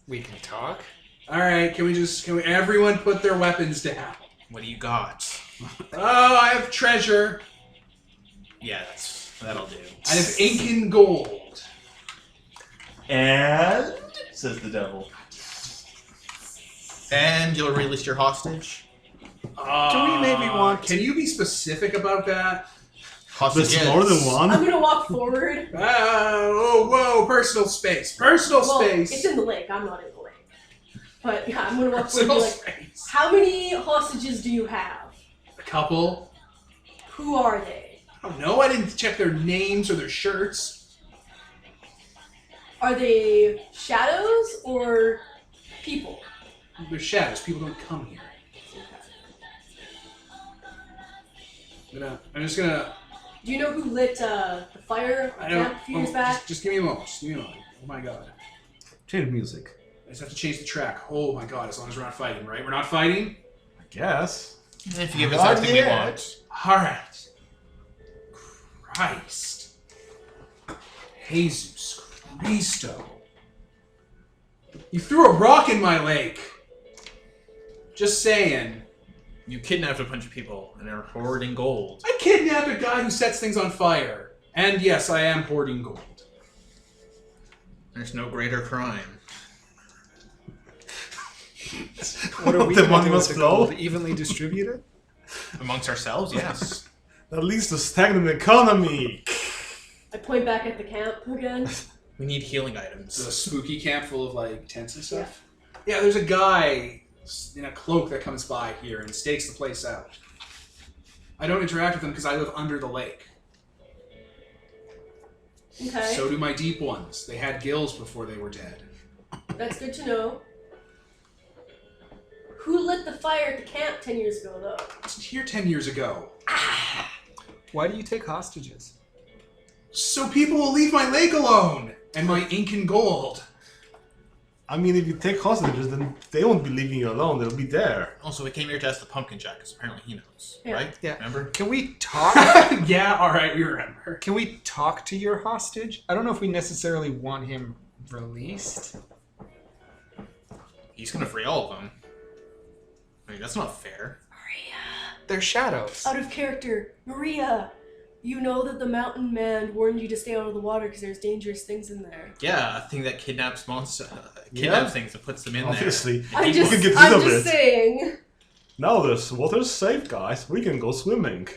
we can talk. Alright, can we everyone put their weapons down? What do you got? Oh, I have treasure. Yeah, that'll do. I have ink and gold. And says the devil. And you'll release your hostage? Can we maybe Can you be specific about that? Hostage There's more than I'm one? gonna walk forward. Whoa, personal space. Personal Well, space. it's in the lake. I'm not in the lake. But yeah, I'm gonna walk forward and Personal be like, space. how many hostages do you have? A couple. Who are they? I don't know. I didn't check their names or their shirts. Are they shadows or people? They're shadows. People don't come here. I'm just gonna. Do you know who lit the fire I don't. camp a few years back? Just give me a moment. Just give me a moment. Oh my god. Change music. I just have to change the track. Oh my god. As long as we're not fighting, right? We're not fighting. I guess. If you give us everything we want. All right. Christ. Jesus Christo. You threw a rock in my lake. Just saying. You kidnapped a bunch of people and are hoarding gold. I kidnapped a guy who sets things on fire. And yes, I am hoarding gold. There's no greater crime. What are we The gonna money do must with the flow. gold? Evenly distributed? Amongst ourselves, yes. That leads to stagnant economy. I point back at the camp again. We need healing It's a items. spooky camp full of like tents and stuff. Yeah, there's a guy in a cloak that comes by here and stakes the place out. I don't interact with him because I live under the lake. Okay, So do my deep ones. They had gills before they were dead. that's good to know. Who lit the fire at the camp 10 years ago, though? I was here 10 years ago. Why do you take hostages? So people will leave my lake alone! And my ink and gold. I mean, if you take hostages, then they won't be leaving you alone. They'll be there. Also, we came here to ask the pumpkin jack, because apparently he knows. Yeah. Right? Yeah. Remember? Can we talk? Yeah, alright, we remember. Can we talk to your hostage? I don't know if we necessarily want him released. He's gonna free all of them. I mean, that's not fair. They're shadows. Out of character, Maria. You know that the mountain man warned you to stay out of the water because there's dangerous things in there. Yeah, a thing that kidnaps monsters, Yeah. things and puts them in Obviously. I'm We just, can get rid I'm of just it. saying. Now this water's safe, guys. We can go swimming.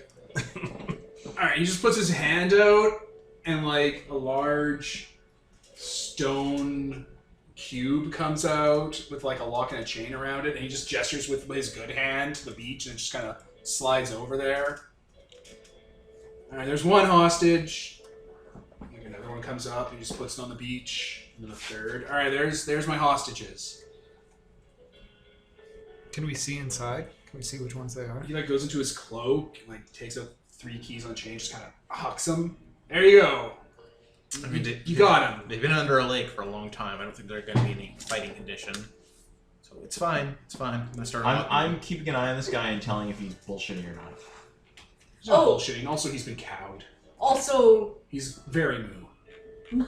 Alright, he just puts his hand out and like a large stone cube comes out with like a lock and a chain around it, and he just gestures with his good hand to the beach and it just kind of slides over there. Alright, there's one hostage. Like another one comes up, he just puts it on the beach. And then a third. Alright, there's my hostages. Can we see inside? Can we see which ones they are? He like goes into his cloak, and, like takes out 3 keys on chain, just kind of hucks them. There you go. I mean, You got him. They've been under a lake for a long time. I don't think they're going to be in any fighting condition. So it's fine. It's fine. I'm going to start I'm keeping an eye on this guy and telling if he's bullshitting or not. He's not Oh. bullshitting. Also, he's been cowed. Also, He's very moo.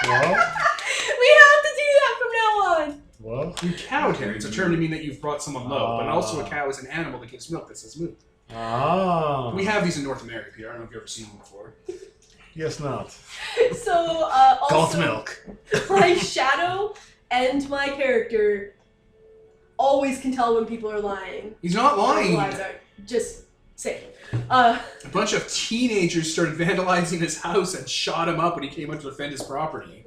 Well, we have to do that from now on. well. You cowed him. It's a term to mean that you've brought someone low, but also a cow is an animal that gives milk that says moo. Ah. We have these in North America, Peter. I don't know if you've ever seen them before. Yes, not. So, Goat also, milk. my shadow and my character always can tell when people are lying. He's not lying. Lies are just saying. A bunch of teenagers started vandalizing his house and shot him up when he came out to defend his property.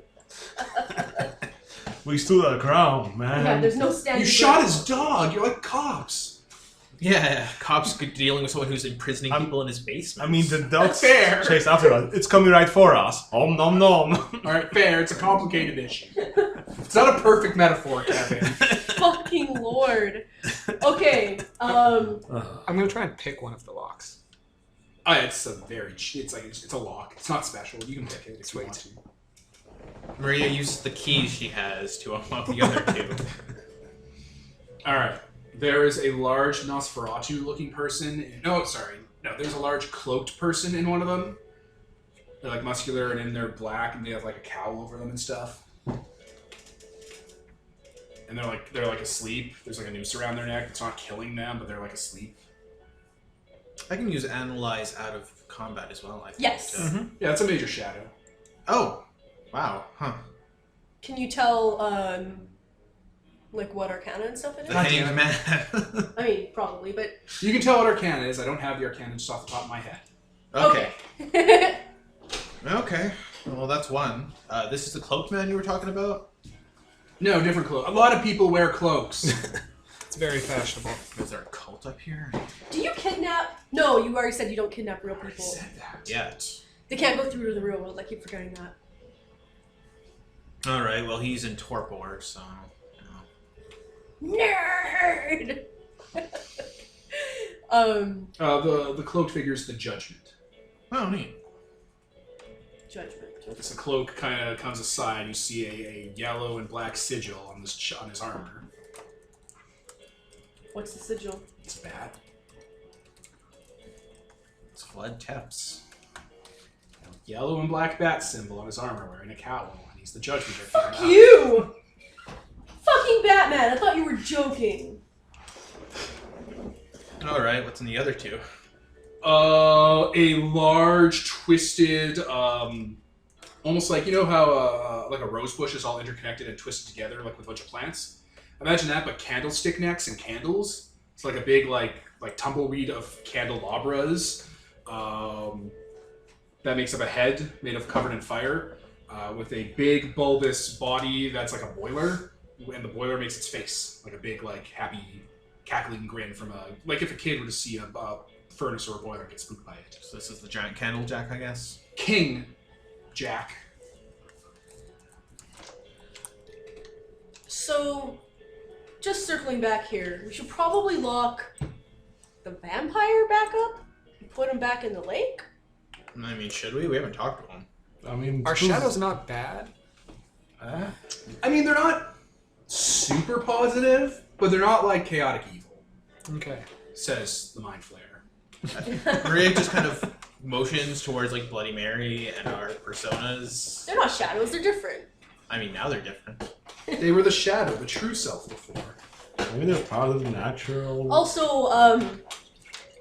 We stood our ground, man. Yeah, there's no standing. You shot his dog. You're like cops. Yeah, cops dealing with someone who's imprisoning I'm- people in his basement. I mean, the dogs Fair. chased after us. It's coming right for us. Om nom nom. All right, fair. It's a complicated issue. It's not a perfect metaphor, Kevin. Fucking lord. Okay. I'm gonna try and pick one of the locks. It's a very. It's a lock. It's not special. You can pick it if you want to. Maria uses the keys she has to unlock the other two. All right. There is a large Nosferatu-looking person. No, there's a large cloaked person in one of them. They're like muscular and in they're black, and they have like a cowl over them and stuff. And they're like asleep. There's like a noose around their neck. It's not killing them, but they're like asleep. I can use Analyze out of combat as well, I think. Yes. Yeah, that's a major shadow. Oh! Wow. Huh. Can you tell Like what Arcana and stuff it is? The Hanged Man. I mean, probably, but... You can tell what Arcana is. I don't have the Arcana just off the top of my head. Okay. Okay. Okay. Well, that's one. This is the cloaked man you were talking about? No, different cloak. A lot of people wear cloaks. It's very fashionable. Is there a cult up here? Do you kidnap... No, you already said you don't kidnap real I people. said that. Yeah. They can't go through to the real world. I keep forgetting that. Alright, well, he's in torpor, so... Nerd! The cloaked figure is the Judgment. Oh, neat. Judgment. As the cloak kind of comes aside, you see a yellow and black sigil on on his armor. What's the sigil? It's bad. It's Flood Teps. Yellow and black bat symbol on his armor, wearing a cowl, and he's the Judgment. Fuck you! Fucking Batman! I thought you were joking. Alright, what's in the other two? A large, twisted, almost like, you know how like a rose bush is all interconnected and twisted together, like with a bunch of plants? Imagine that, but candlestick necks and candles. It's like a big, like tumbleweed of candelabras. That makes up a head made of covered in fire, with a big bulbous body that's like a boiler, and the boiler makes its face like a big, like happy, cackling grin from like if a kid were to see a furnace or a boiler get spooked by it. So this is the giant candle jack, I guess? King Jack. So, just circling back here, we should probably lock the vampire back up and put him back in the lake? I mean, should we? We haven't talked to him. I mean, Are shadows not bad? I mean, they're not super positive, but they're not like chaotic evil, Okay. says the Mind Flayer. Maria just kind of motions towards like Bloody Mary and our personas. They're not shadows, they're different. I mean, now they're different. They were the shadow, the true self before. maybe they're part of the natural. Also,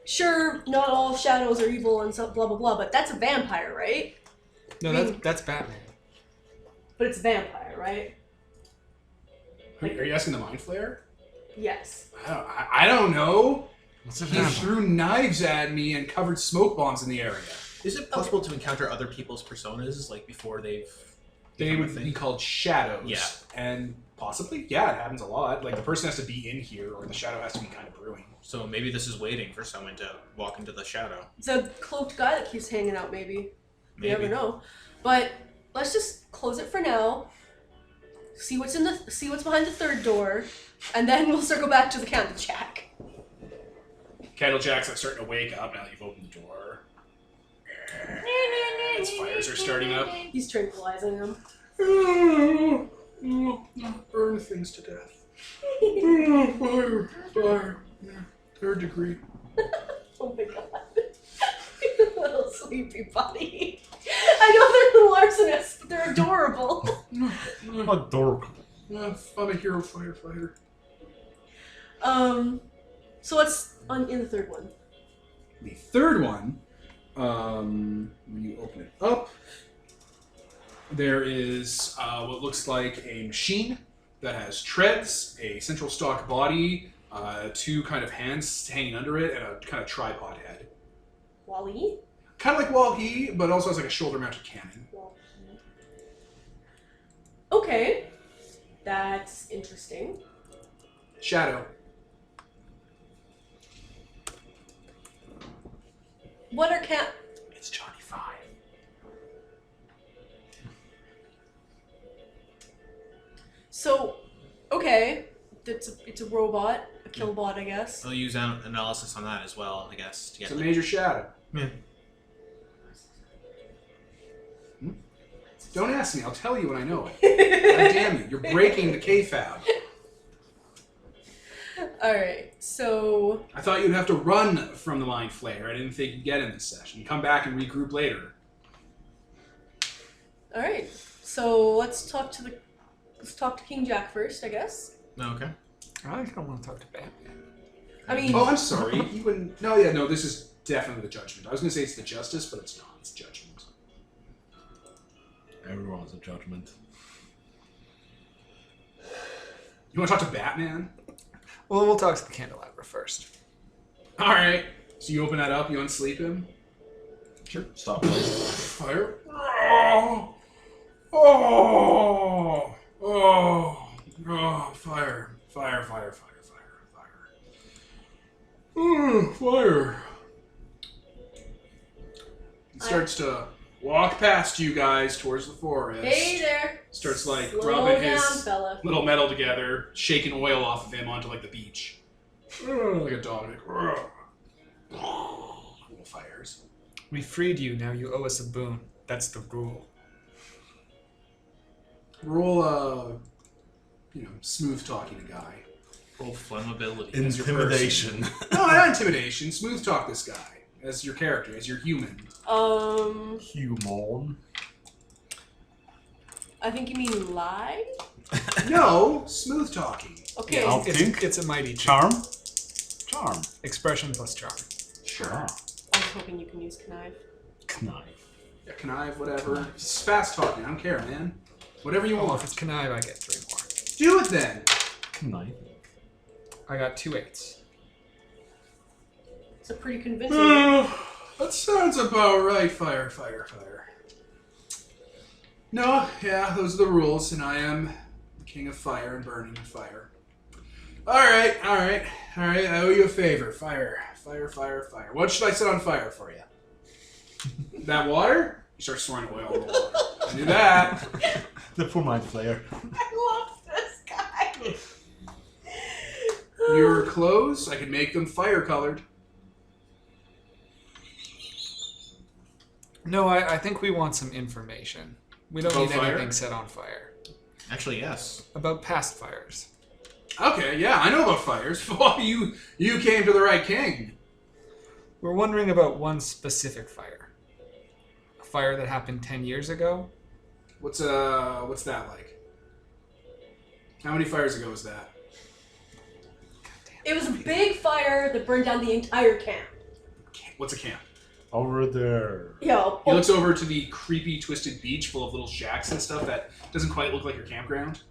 sure, not all shadows are evil and so blah blah blah, but that's a vampire, right? No, that's Batman. But it's a vampire, right? Are you asking the Mind Flayer? Yes. I don't know. What's a He vampire? threw knives at me and covered smoke bombs in the area. Is it possible to encounter other people's personas like before they've? They become a would thing? be called shadows. Yeah. And possibly, yeah, it happens a lot. Like the person has to be in here, or the shadow has to be kind of brewing. So maybe this is waiting for someone to walk into the shadow. It's a cloaked guy that keeps hanging out, maybe. Maybe. You never know. But let's just close it for now. See what's behind the third door, and then we'll circle back to the candle jack. Candlejack's like starting to wake up now that you've opened the door. Its fires are starting up. He's tranquilizing him. Burn things to death. Fire. Yeah. 3rd degree. Oh my god. Little sleepy buddy. I know they're larcenists, but they're adorable. Adorable. I'm a hero firefighter. So what's in the third one? The third one, when you open it up, there is what looks like a machine that has treads, a central stock body, 2 kind of hands hanging under it, and a kind of tripod head. Wally? Kind of like Wall-E, but also has like a shoulder-mounted cannon. Okay. That's interesting. Shadow. What are It's Johnny 5. So, okay. It's a robot, a killbot, I guess. I'll use analysis on that as well, I guess. To get It's a major shadow. Yeah. Don't ask me, I'll tell you when I know it. God damn you, you're breaking the K-Fab. Alright, so... I thought you'd have to run from the Mind Flayer. I didn't think you'd get in this session. Come back and regroup later. Alright, so let's talk to King Jack first, I guess. Okay. I don't want to talk to Batman. I mean... Oh, I'm sorry. You wouldn't... No, this is definitely the Judgment. I was going to say it's the Justice, but it's not. It's Judgment. Everyone's a judgment. You want to talk to Batman? Well, we'll talk to the candelabra first. All right. So you open that up. You unsleep him. Sure. Stop playing. Fire. Oh. Oh. Oh. Oh. Fire. Fire. Fire. Fire. Fire. Fire. Fire. He starts to walk past you guys towards the forest. Hey there. Starts like Slow rubbing down, his fella. little metal together, shaking oil off of him onto like the beach. Like a dog. Like, little fires. We freed you, now you owe us a boon. That's the rule. Roll smooth talking guy. Roll flammability. As your Intimidation. No, not intimidation. Smooth talk this guy as your character, as your human. Human. I think you mean lie? No, smooth talking. Okay. Yeah. Think? It's a mighty charm. Charm. Expression plus charm. Sure. I was hoping you can use connive. Knife. Yeah, connive, whatever. Just fast talking. I don't care, man. Whatever you Oh, want. if it's connive, I get 3 more. Do it then. Knife. I got 2 8s. It's a pretty convincing. That sounds about right. Fire, fire, fire. No, yeah, those are the rules, and I am the king of fire and burning and fire. All right. I owe you a favor. Fire, fire, fire, fire. What should I set on fire for you? That water? You start pouring oil in the water. I knew that. The poor mind flayer. I love this guy. Your clothes, I can make them fire colored. No, I think we want some information. We don't About need fire? anything set on fire. Actually, yes. About past fires. Okay, yeah, I know about fires. you came to the right king. We're wondering about one specific fire. A fire that happened 10 years ago. What's that like? How many fires ago was that? It was a big fire that burned down the entire camp. What's a camp? Over there. Yo. He looks over to the creepy, twisted beach full of little shacks and stuff that doesn't quite look like your campground.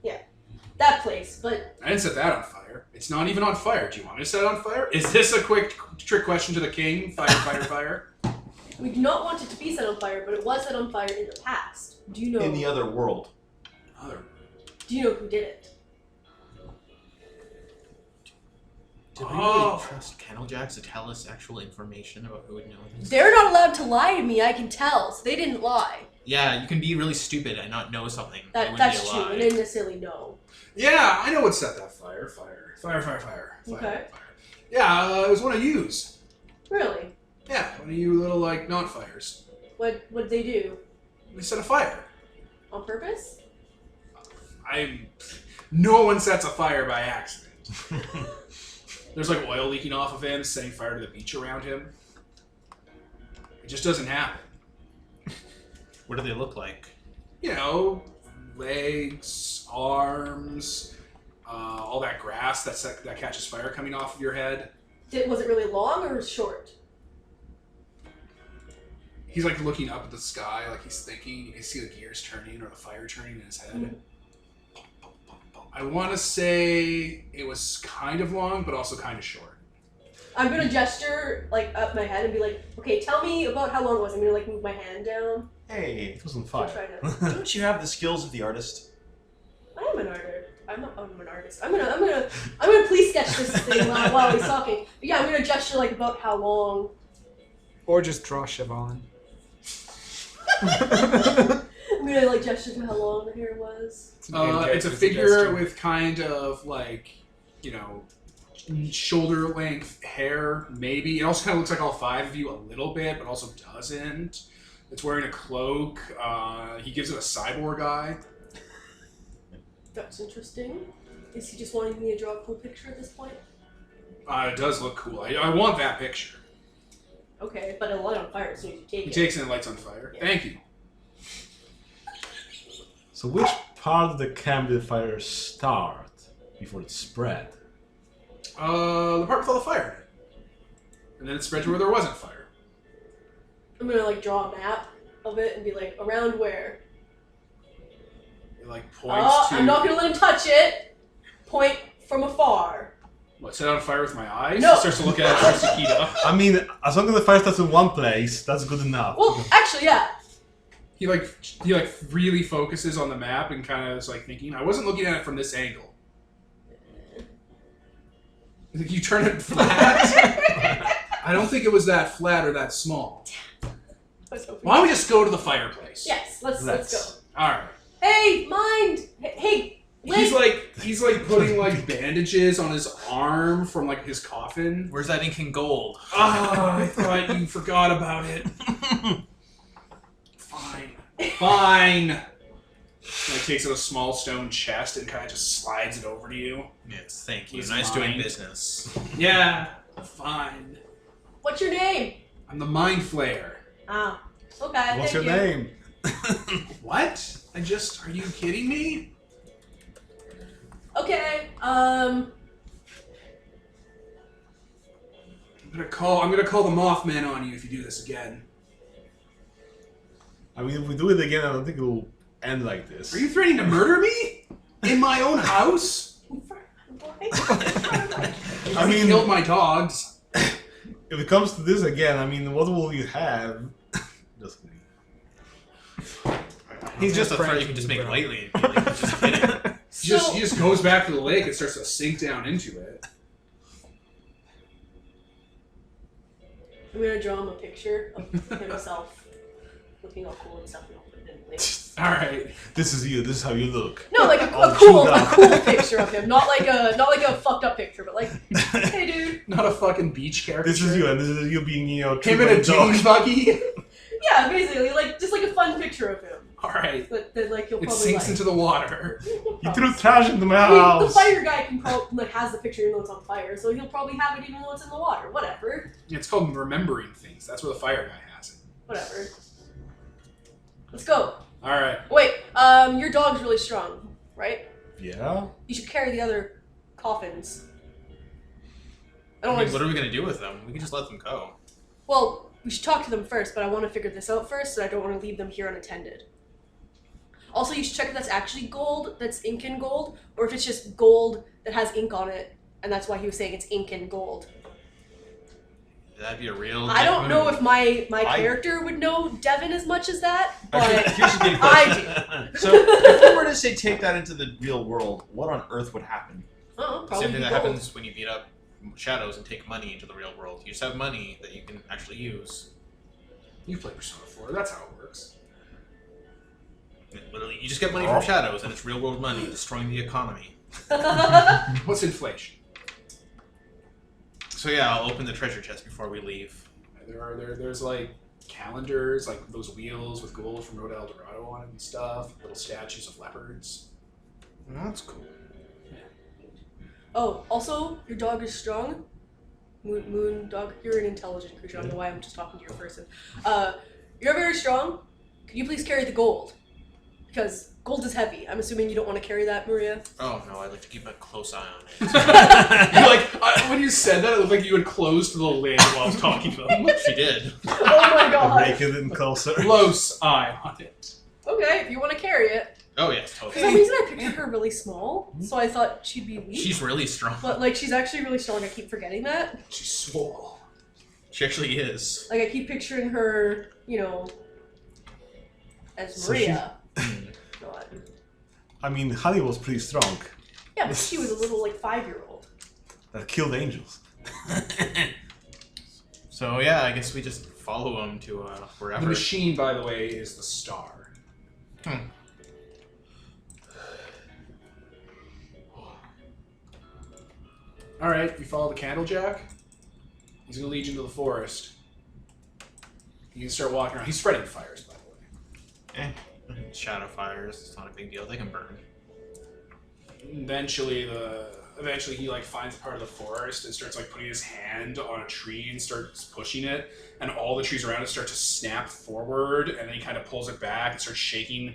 That place, but I didn't set that on fire. It's not even on fire. Do you want me to set it on fire? Is this a quick trick question to the king? Fire, fire, fire. we do not want it to be set on fire, but it was set on fire in the past. Do you know? In the other world. Do you know who did it? Did we really trust Kennel Jacks to tell us actual information about who would know this? They're not allowed to lie to me. I can tell, so they didn't lie. Yeah, you can be really stupid and not know something. It wouldn't That's be a true. lie. I didn't necessarily know. Yeah, I know what set that fire. Fire, fire, fire, fire. Fire, Okay. fire. Yeah, it was one of yous. Really? Yeah, one of you little not fires. What did they do? We set a fire. On purpose? No one sets a fire by accident. There's like oil leaking off of him, setting fire to the beach around him. It just doesn't happen. What do they look like? You know, legs, arms, all that grass that catches fire coming off of your head. Was it really long or short? He's like looking up at the sky, like he's thinking. You can see the gears turning or the fire turning in his head. Mhm. I want to say it was kind of long, but also kind of short. I'm gonna gesture up my head and be like, okay, tell me about how long it was. I'm gonna move my hand down. Hey, It was on And fire. try to. don't you have the skills of the artist? I am an artist. I'm an artist. I'm gonna please sketch this thing while he's talking. But yeah, I'm gonna gesture about how long. Or just draw Siobhan. I'm gonna gesture to how long the hair was. It's a figure with kind of shoulder length hair, maybe. It also kind of looks like all 5 of you a little bit, but also doesn't. It's wearing a cloak. He gives it a cyborg eye. That's interesting. Is he just wanting me to draw a cool picture at this point? It does look cool. I want that picture. Okay, but it'll light on fire as soon as you take He it. takes it and lights on fire. Yeah. Thank you. So which part of the camp did fire start before it spread? The part with all the fire in it. And then it spread to where there wasn't fire. I'm gonna draw a map of it and be like, around where? It points Oh, to... I'm not gonna let him touch it. point from afar. What, set out a fire with my eyes? No. He starts to look at it, starts to heat up. I mean, as long as the fire starts in one place, that's good enough. Well, actually, yeah. He really focuses on the map and kind of is like thinking, I wasn't looking at it from this angle. You turn it flat? I don't think it was that flat or that small. Why don't we just go to the fireplace? Yes, let's go. Alright. Hey, mind! Hey, He's like putting like bandages on his arm from like his coffin. Where's that ink and gold? Ah, I thought you forgot about it. Fine. And he takes out a small stone chest and kind of just slides it over to you. Yes, thank you. It's Nice mine. doing business. Yeah, fine. What's your name? I'm the Mind Flayer. Ah, okay. What's thank your you. name? What? Are you kidding me? Okay. I'm gonna call the Mothman on you if you do this again. I mean, if we do it again, I don't think it will end like this. Are you threatening to murder me? In my own house? I mean, killed my dogs. if it comes to this again, I mean, what will you have? Just kidding. He's just a threat friend you can just with make Brown. lightly. And be like, just kidding. He just goes back to the lake and starts to sink down into it. I'm gonna draw him a picture of himself looking all cool and stuff and I'll put it in the link. Alright. This is you. This is how you look. No, like a Oh, cool shoot a up. cool picture of him. Not like a fucked up picture, but like, hey dude. Not a fucking beach character. This is you, and this is you being, Him in a treated by dune buggy. Yeah, basically, like just like a fun picture of him. Alright. That like you'll It probably sinks like. into the water. You threw trash into my I mean, the house. fire guy can probably like has the picture even though it's on fire, so he'll probably have it even though it's in the water. Whatever. It's called remembering things. That's where the fire guy has it. Whatever. Let's go. Alright. Wait, your dog's really strong, right? Yeah. You should carry the other coffins. I I don't mean, want what to. are we gonna do with them? We can just let them go. Well, we should talk to them first, but I want to figure this out first, so I don't want to leave them here unattended. Also, you should check if that's actually gold, that's ink and gold, or if it's just gold that has ink on it, and that's why he was saying it's ink and gold. That'd be a real. I don't know move. if my I- character would know Devin as much as that, Actually, but here's a good I question. So, if we were to say take that into the real world, what on earth would happen? oh, The probably same thing that gold. happens when you beat up shadows and take money into the real world. You just have money that you can actually use. You play Persona 4. That's how it works. Literally, you just get money from shadows, and it's real world money, destroying the economy. What's inflation? So yeah, I'll open the treasure chest before we leave. There's like calendars, like those wheels with gold from Road El Dorado on it and stuff. Little statues of leopards. That's cool. Oh, also, your dog is strong. Moon dog, you're an intelligent creature. I don't know why I'm just talking to your person. You're very strong. Could you please carry the gold? Because gold is heavy. I'm assuming you don't want to carry that, Maria. Oh no, I'd like to keep a close eye on it. When you said that, it looked like you had closed the lid while I was talking to them. She did. Oh my god. Make it in closer. Close eye on it. Okay, if you want to carry it. Oh yes, For totally. some reason, I pictured her really small, so I thought she'd be weak. She's really strong. But like, she's actually really strong. I keep forgetting that. She's swole. She actually is. Like, I keep picturing her, as So Maria. Not- I mean, Honey was pretty strong. Yeah, but she was a little like 5-year-old. That killed angels. So yeah, I guess we just follow him to The wherever. machine, by the way, is the star. Alright, you follow the Candlejack. He's going to lead you into the forest. You can start walking around. He's spreading fires, by the way. Shadow fires. It's not a big deal. They can burn. Eventually he like finds part of the forest and starts like putting his hand on a tree and starts pushing it, and all the trees around it start to snap forward, and then he kind of pulls it back and starts shaking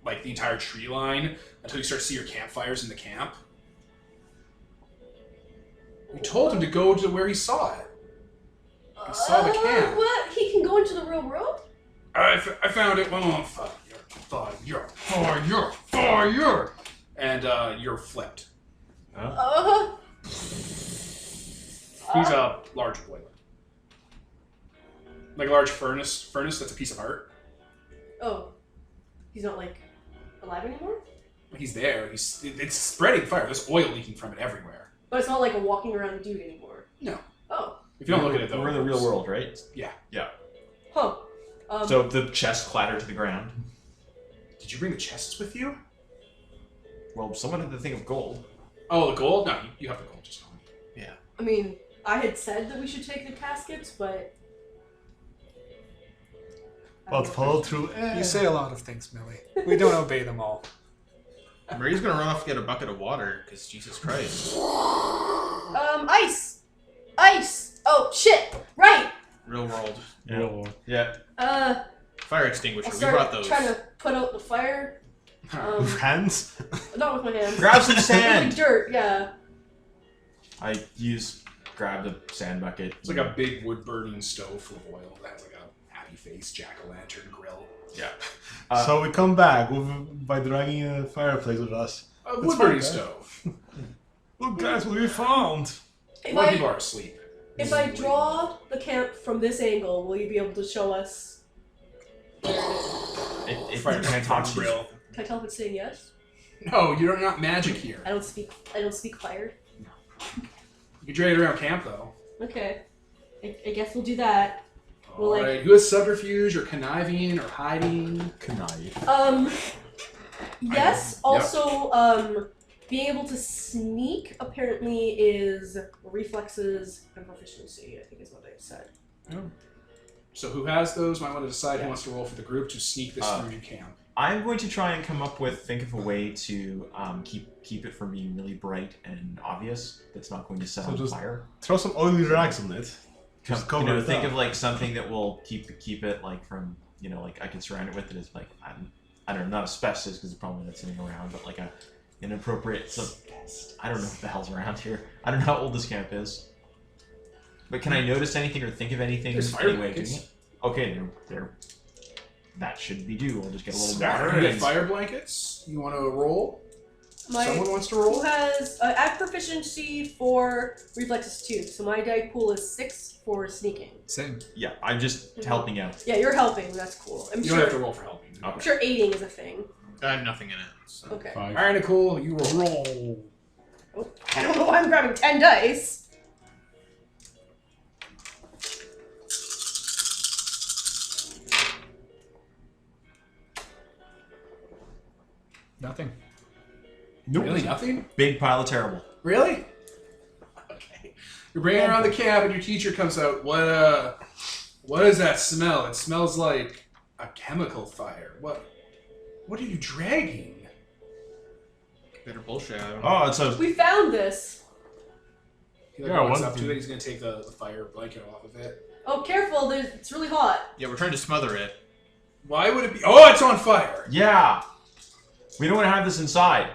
like the entire tree line until you start to see your campfires in the camp. You told him to go to where he saw it. I saw the camp. What? He can go into the real world? I found it. Oh, fire. And you're flipped. He's a large boiler. Like a large furnace that's a piece of art. Oh. He's not, like, alive anymore? He's there. It's spreading fire. There's oil leaking from it everywhere. But it's not like a walking around dude anymore. No. Oh. If you don't look at it, though. We're in the real world, right? Yeah. Yeah. Huh. So the chest clattered to the ground. Did you bring the chests with you? Well, someone had to think of gold. Oh, the gold? No, you have the gold just on. Yeah. I mean, I had said that we should take the caskets, but... But follow through. You say a lot of things, Millie. We don't obey them all. Marie's gonna run off and get a bucket of water, because Jesus Christ. Ice! Ice! Oh, shit! Right! Real world. Yeah. Fire extinguisher. I'll We brought start those. trying to put out the fire. With hands? Not with my hands. Grab some With sand! dirt, yeah. I grab the sand bucket. It's like a big wood-burning stove full of oil that has like a happy face jack-o'-lantern grill. Yeah. So we come back by dragging a fireplace with us. A That's wood-burning fine, stove. Look, guys, what we found. When people are asleep. If I draw the camp from this angle, will you be able to show us where it is? If I can talk to you. grill. Can I tell if it's saying yes? No, you're not magic here. I don't speak fire. You can drag it around camp, though. Okay. I guess we'll do that. Well, like- Alright, who has subterfuge or conniving or hiding? Connive. Yes. Yep. Also, being able to sneak apparently is reflexes and proficiency, I think is what I said. So who has those? Might want to decide who wants to roll for the group to sneak this through your camp. I'm going to try and think of a way to keep it from being really bright and obvious. That's not going to set So on just fire. Throw some oily rags on it. Just cover it Think up. of like something that will keep it like from like I can surround it with it as like I don't know, not asbestos because it's probably not sitting around, but like an appropriate I don't know what the hell's around here. I don't know how old this camp is. But can I notice anything or think of anything? There's fire any way of doing blankets. it? Okay, they're that should be due. I'll just get a little Alright, water. you get fire blankets. You want to roll? Someone wants to Who roll? has I have proficiency for reflexes too, so my die pool is 6 for sneaking. Same. Yeah, I'm just helping out. Yeah, you're helping. That's cool. I'm You sure. don't have to roll for helping. I'm sure aiding is a thing. I have nothing in it. So. Okay. 5. Alright, Nicole, you will roll. Oh, I don't know why I'm grabbing 10 dice. Nothing. Nope. Really nothing? Big pile of terrible. Really? Okay. You're bringing around the camp, and your teacher comes out. What is that smell? It smells like a chemical fire. What are you dragging? Better bullshit. I don't know. Oh, it's a We found this. He Yeah, walks one up to thing. it. He's gonna take the fire blanket off of it. Oh, careful! It's really hot. Yeah, we're trying to smother it. Why would it be? Oh, it's on fire! yeah. We don't want to have this inside.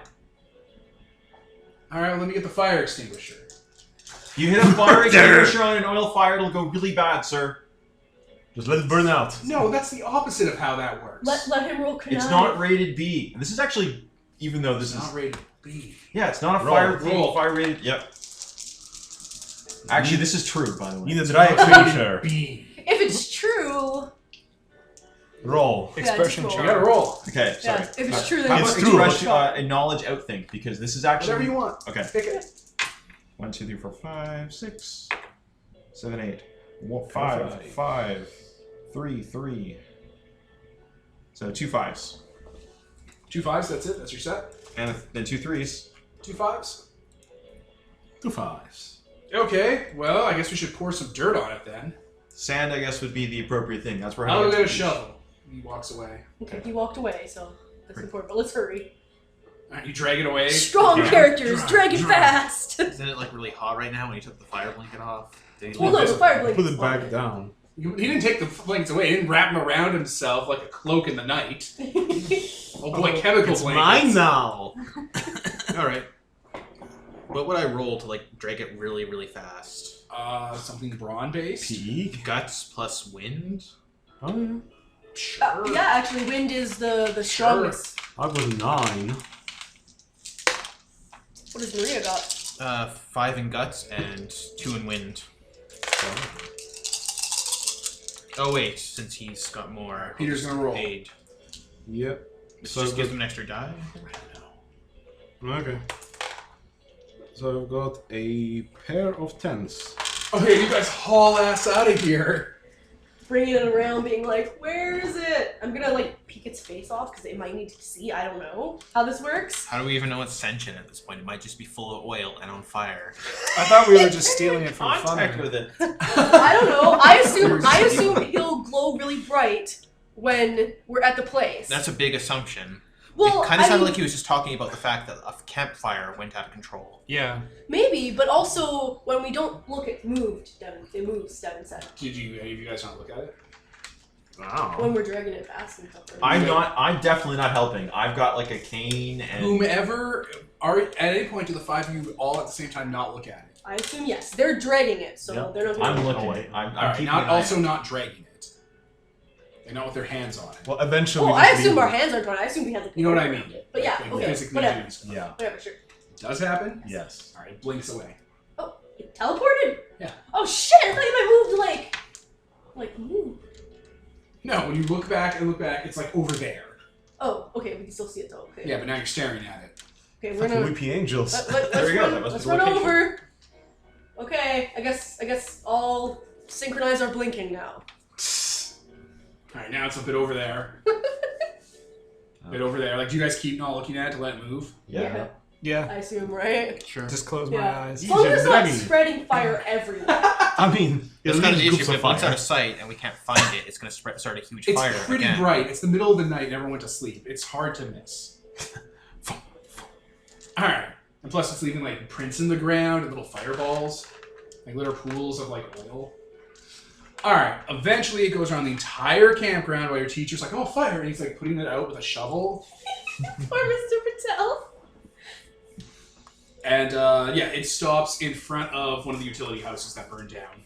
All right, let me get the fire extinguisher. You hit a fire extinguisher on an oil fire, it'll go really bad, sir. Just let it burn out. No, that's the opposite of how that works. Let him roll connive. It's not rated B. This is actually, even though this It's is not rated B. yeah, it's not a Roll. fire rated. Yep. Actually, this is true, by the way. Need a dry extinguisher. B. If it's true, Roll. Yeah, Expression just You roll. gotta roll. Okay, sorry. yeah. If it's true, How then It's about true. express a knowledge outthink because this is actually Whatever you want. okay. Pick it. 1, 2, 3, 4, 5, 6, 7, 8. 5, Five. 5, 3, 3. So 2 5s 2 5s. That's it. That's your set. and then 2 3s. 2 5s. 2 5s. Okay. Well, I guess we should pour some dirt on it then. Sand, I guess, would be the appropriate thing. That's where I'll get a expertise. shovel. He walks away. okay, he walked away, so that's important. But let's hurry. All right, you drag it away. Strong Yeah. characters, drag it fast. Isn't it like really hot right now when he took the fire blanket off? Did he Well, leave no, it? the fire blanket's Put it back fine. down. He didn't take the blankets away. He didn't wrap them around himself like a cloak in the night. Oh boy, chemical It's blankets. mine now. All right. What would I roll to like drag it really, really fast? Something brawn based. P. Guts plus wind. Oh yeah. Sure. Yeah, actually, wind is the strongest. I'll go to 9. What does Maria got? 5 in guts and 2 in wind. Oh wait, since he's got more, Peter's gonna roll. Aid. Yep. This So just I've gives got- him an extra die. Okay. So I've got a pair of 10s. Okay, you guys haul ass out of here. Bringing it around, being like, where is it? I'm gonna like peek its face off because it might need to see. I don't know how this works. How do we even know it's sentient at this point? It might just be full of oil and on fire. I thought we were just stealing it from Contact fun. with it. I don't know. I assume he'll glow really bright when we're at the place. That's a big assumption. well, It kind of I sounded mean, like he was just talking about the fact that a campfire went out of control. Yeah. maybe, but also when we don't look at Devin, it moves. Devin said Did you? Any of you guys not look at it? Wow. when we're dragging it fast and stuff. I'm definitely not helping. I've got like a cane and Whomever are at any point do the 5 of you all at the same time not look at it? I assume yes. They're dragging it, so Yep. they're not. I'm Gonna looking. wait. I'm All right, keeping not an eye also out. not dragging it. They're not with their hands on it. Well, eventually. Oh, we I just assume leave our it. hands aren't going. I assume we have the. You know what I mean? But yeah, Like, okay, physically whatever. doing stuff. Yeah. Whatever, sure. Does happen? Yes. All right, blinks away. Oh, it teleported? Yeah. Oh shit! I thought you might move like move. No, when you look back and look back, it's like over there. Oh, okay. We can still see it though. Okay. Yeah, but now you're staring at it. Okay, we're Fucking gonna. Weepy Angels. There we go, that must Let's be the run location. over. Okay, I guess I'll synchronize our blinking now. All right, now it's a bit over there. Bit over there. Like, do you guys keep not looking at it to let it move? Yeah. Yeah. I assume, right? Sure. Just close my Yeah. eyes. As long as it's not Dragging. spreading fire everywhere. I mean, That's it kind of the leaves issue. groups If of it blocks out fire. of sight and we can't find it, it's going to start a huge It's fire pretty again. bright. It's the middle of the night and everyone went to sleep. It's hard to miss. All right. And plus, it's leaving like prints in the ground and little fireballs, like little pools of like oil. All right. Eventually, it goes around the entire campground while your teacher's like, "Oh, fire!" and he's like putting it out with a shovel. Poor Mr. Patel. And yeah, it stops in front of one of the utility houses that burned down.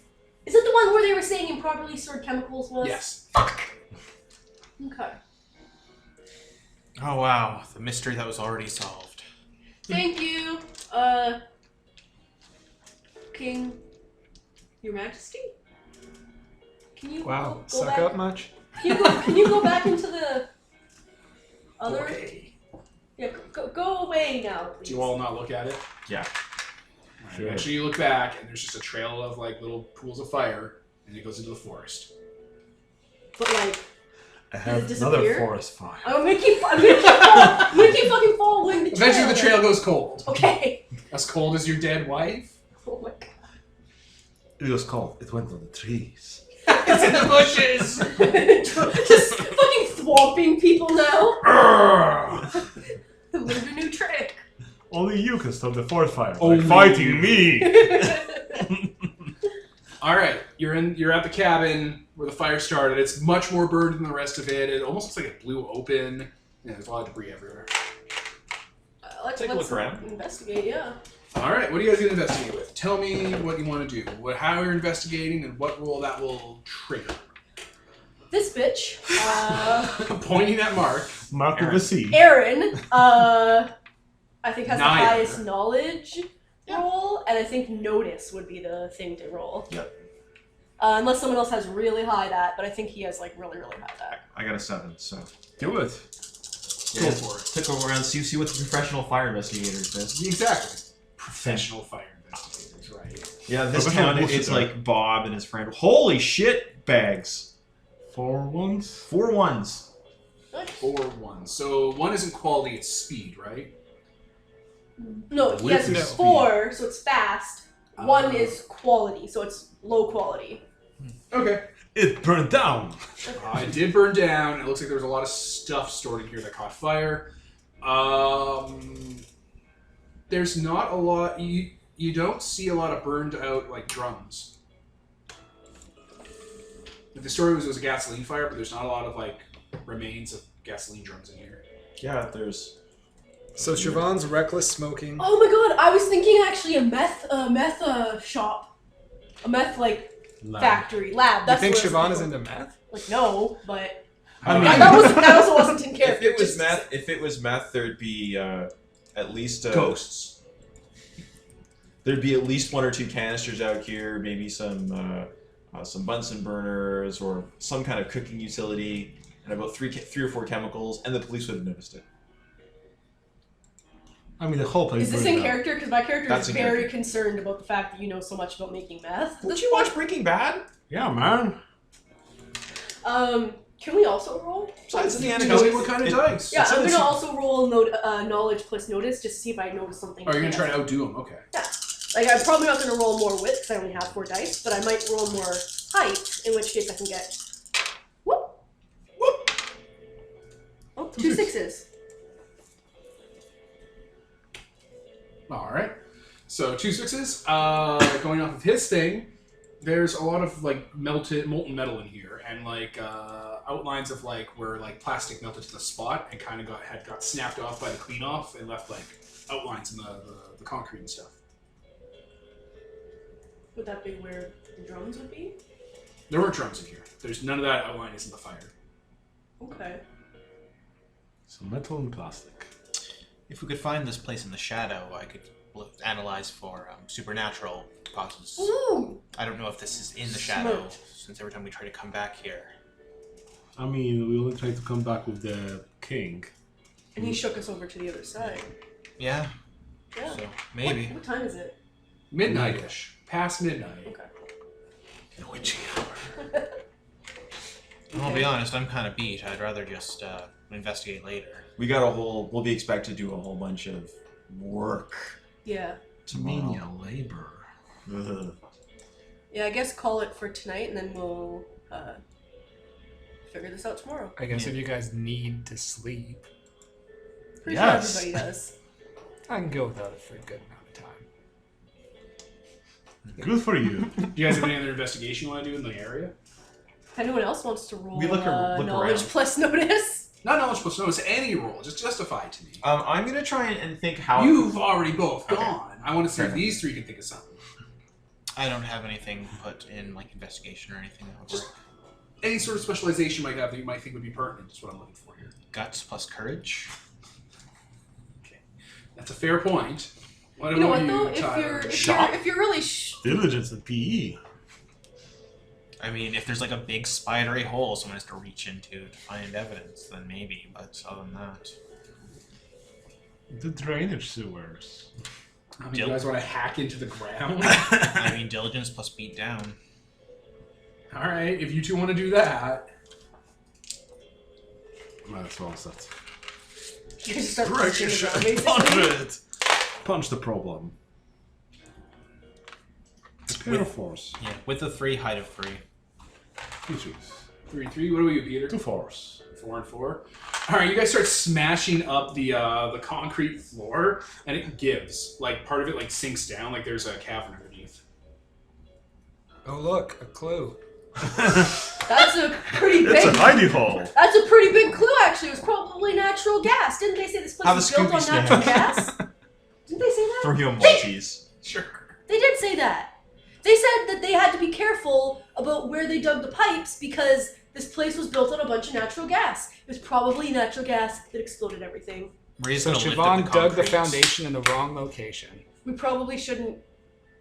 Is it the one where they were saying improperly stored chemicals was? Yes. Okay. Oh wow, the mystery that was already solved. Thank you, King, Your Majesty. Can you Wow. go Suck back? up much? Can you go back into the other? Okay. Yeah, go away now, please. Do you all not look at it? Yeah. All right, Sure. Eventually, you look back and there's just a trail of like little pools of fire, and it goes into the forest. But like, I Does have it another disappear? forest fire. I'm gonna keep fucking following the trail. Eventually, the trail goes cold. Okay. As cold as your dead wife. Oh my god. It was cold. It went on the trees. It's in the bushes. Just fucking swamping people now. Urgh. Learned a new trick. Only you can stop the forest fire. Only By fighting you. me. All right, you're at the cabin where the fire started. It's much more burned than the rest of it. It almost looks like it blew open. Yeah, there's a lot of debris everywhere. Let's Take a look around. Investigate, yeah. All right, what are you guys gonna investigate with? Tell me what you want to do, how you're investigating, and what role that will trigger. This bitch, Pointing at Mark. Mark with a C. Aaron, I think has the Neither. highest knowledge roll, and I think notice would be the thing to roll. Yep. Unless someone else has really high that, but I think he has like really, really high that. I got a 7, so. Do it. Go for it. Took over around see what the professional fire investigators did. Exactly. Professional fire investigators, right? Yeah, this Professional town it's bullshitter. like Bob and his friend. Holy shit, bags. 4 ones. 4 ones. 4-1. So 1 isn't quality, it's speed, right? No, he With has no 4, so it's fast. 1 Ah. is quality, so it's low quality. Okay. It burned down. It did burn down. It looks like there was a lot of stuff stored in here that caught fire. There's not a lot. You don't see a lot of burned out like drums. The story was it was a gasoline fire, but there's not a lot of like remains of gasoline drums in here. Yeah, there's. So Siobhan's reckless smoking. Oh my god, I was thinking actually a meth shop. A meth factory, lab. You That's think what I was Siobhan is thinking. into meth? Like no, but I mean, that also wasn't in character. If it was meth, there'd be at least Ghosts. there'd be at least 1 or 2 canisters out here, maybe some Bunsen burners or some kind of cooking utility, and about 3 or 4 chemicals, and the police would have noticed it. I mean, the whole place. Is this burned in down. character? Because my character That's is in very character. concerned about the fact that you know so much about making meth. Did you watch Breaking Bad? Yeah, man. Can we also roll? Besides the Tell me anecdote, what kind of dice. Yeah, It said I'm it's- gonna also roll knowledge plus notice just to see if I notice something. Oh, you're gonna try to outdo him? Okay. Like, I'm probably not gonna roll more wit because I only have 4 dice, but I might roll more height, in which case I can get. Whoop! Whoop. Oh, 2 sixes. All right. So 2 6s. Going off of his thing, there's a lot of like molten metal in here, and like outlines of like where like plastic melted to the spot and kind of got snapped off by the clean off and left like outlines in the concrete and stuff. Would that be where the drums would be? There weren't drums in here. There's none of that outline is in the fire. Okay. So metal and plastic. If we could find this place in the shadow, I could analyze for supernatural causes. Ooh! I don't know if this is in the shadow, Smart. since every time we try to come back here. I mean, we only tried to come back with the king. And he shook us over to the other side. Yeah, Yeah. so maybe. What time is it? Midnight-ish. Past midnight. Okay. Witchy hour. I'll be honest, I'm kind of beat. I'd rather just investigate later. We'll be expected to do a whole bunch of work. Yeah. To mania labor. Ugh. Yeah, I guess call it for tonight, and then we'll figure this out tomorrow. I guess if you guys need to sleep, Pretty Yes. sure everybody does. I can go without it for a good amount of time. Good for you. Do you guys have any other investigation you want to do in the area? If anyone else wants to roll We look knowledge around. plus notice. Not knowledge plus notice. Any roll. Just justify it to me. I'm gonna try and think how. You've already both Okay. gone. I want to see Fair if enough. these 3 can think of something. I don't have anything put in like investigation or anything that would Just- work. Any sort of specialization you might have that you might think would be pertinent is what I'm looking for here. Guts plus courage. That's a fair point. What You know what about though? Tyler? If you're really Diligence and PE. I mean, if there's like a big spidery hole someone has to reach into to find evidence, then maybe. But other than that, The drainage sewers. I mean, you guys want to hack into the ground? I mean, diligence plus beat down. All right, if you two want to do that. That's all set. you just start Break pushing your the shit. ground, Punch basically. it. Punch the problem. Pair of 4s. Yeah, with the 3, height of 3. 2 3s. 3 3. What are you, Peter? 2 4s. 4 and 4. All right, you guys start smashing up the concrete floor, and it gives. Like part of it like sinks down, like there's a cavern underneath. Oh look, a clue. That's a pretty It's big. a hidey hole. That's a pretty big clue, actually. It was probably natural gas. Didn't they say this place Have a was built Scooby on snack. natural gas? Didn't they say that? Throw you a Maltese. Sure. They did say that. They said that they had to be careful about where they dug the pipes because this place was built on a bunch of natural gas. It was probably natural gas that exploded everything. Maria's So gonna lift Siobhan up dug the concrete. foundation in the wrong location. We probably shouldn't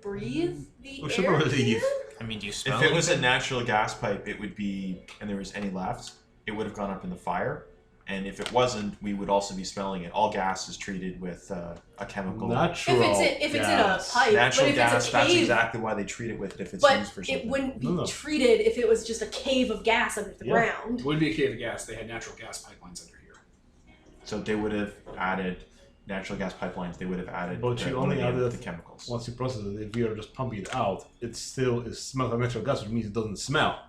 breathe the We should air. probably leave. here. I mean, do you smell If it was a anything? natural gas pipe, it would be, and there was any left, it would have gone up in the fire. And if it wasn't, we would also be smelling it. All gas is treated with a chemical. Natural. If it's in a gas. pipe, Natural but if gas, it's a that's cave, exactly why they treat it with it if it's but used for it something. wouldn't be No. treated if it was just a cave of gas under the Yeah. ground. It wouldn't be a cave of gas. They had natural gas pipelines under here. So they would have added natural gas pipelines, they would have added But you only added added the chemicals. Once you process it, if you're just pumping it out, it smells like natural gas, which means it doesn't smell.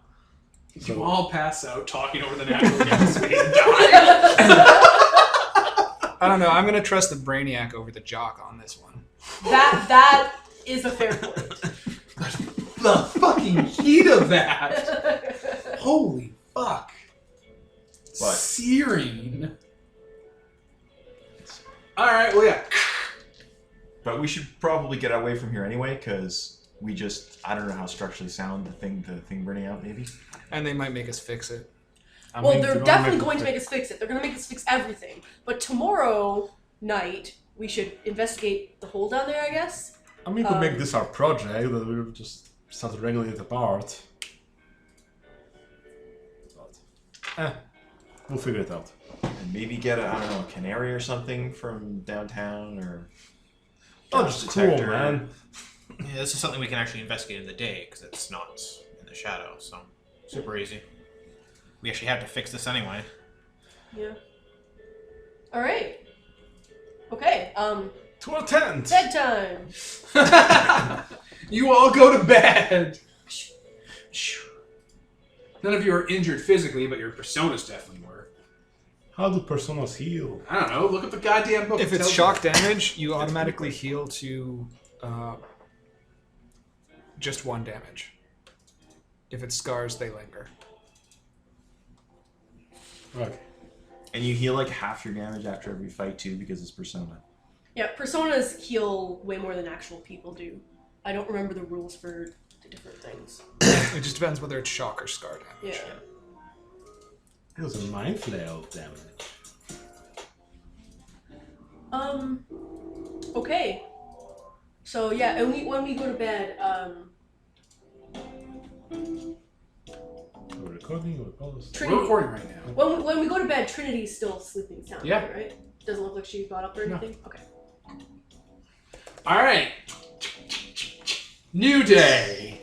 You all pass out talking over the natural gas main and die. I don't know. I'm gonna trust the brainiac over the jock on this one. That is a fair point. The fucking heat of that! Holy fuck! But- Searing. All right. Well, yeah. But we should probably get away from here anyway, because we just, I don't know how structurally sound the thing burning out maybe. And they might make us fix it. I Well, mean, they're gonna definitely make going it to make us fix it. They're going to make us fix everything. But tomorrow night, we should investigate the hole down there, I guess. I mean, we could make this our project, that we'll just start wrangling it apart. But, we'll figure it out. And maybe get a, I don't know, a canary or something from downtown, or... Oh, gas just cool, detector. man. Yeah, this is something we can actually investigate in the day, because it's not in the shadow, so super easy. We actually have to fix this anyway. Yeah. All right. Okay. To our tent! Bedtime. You all go to bed. None of you are injured physically, but your personas definitely were. How do personas heal? I don't know. Look at the goddamn book. If It it's tells shock you. damage, you automatically heal to just 1 damage. If it's scars, they linger. Okay. And you heal like half your damage after every fight too, because it's persona. Yeah, personas heal way more than actual people do. I don't remember the rules for the different things. It just depends whether it's shock or scar damage. Yeah. It was a mind flail damage. Okay. So yeah, and when we go to bed, We're recording, we're paused. We're Trinity. recording right now. When we go to bed, Trinity's still sleeping soundly, Yeah. right? Doesn't look like she got up or No. anything. Okay. All right. New day.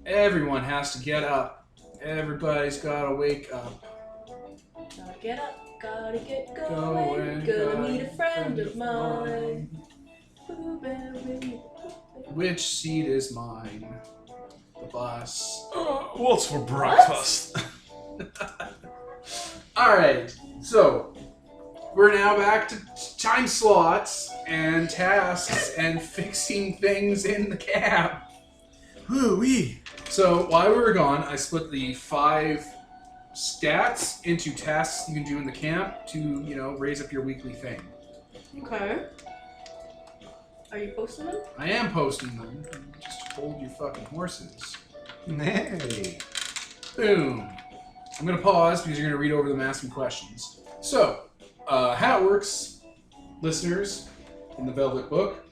Everyone has to get up. Everybody's gotta wake up. Gotta get up. Gotta get Going, going. Gonna gotta meet a friend of mine. Blueberry. Which seat is mine? The bus. What's for breakfast? Alright, so we're now back to time slots and tasks and fixing things in the cab. Woo-wee! So while we were gone, I split the 5 stats into tasks you can do in the camp to, you know, raise up your weekly thing. Okay. Are you posting them? I am posting them. Just hold your fucking horses. Nay. Boom. I'm going to pause because you're going to read over them and ask me questions. So, how it works, listeners, in the Velvet Book,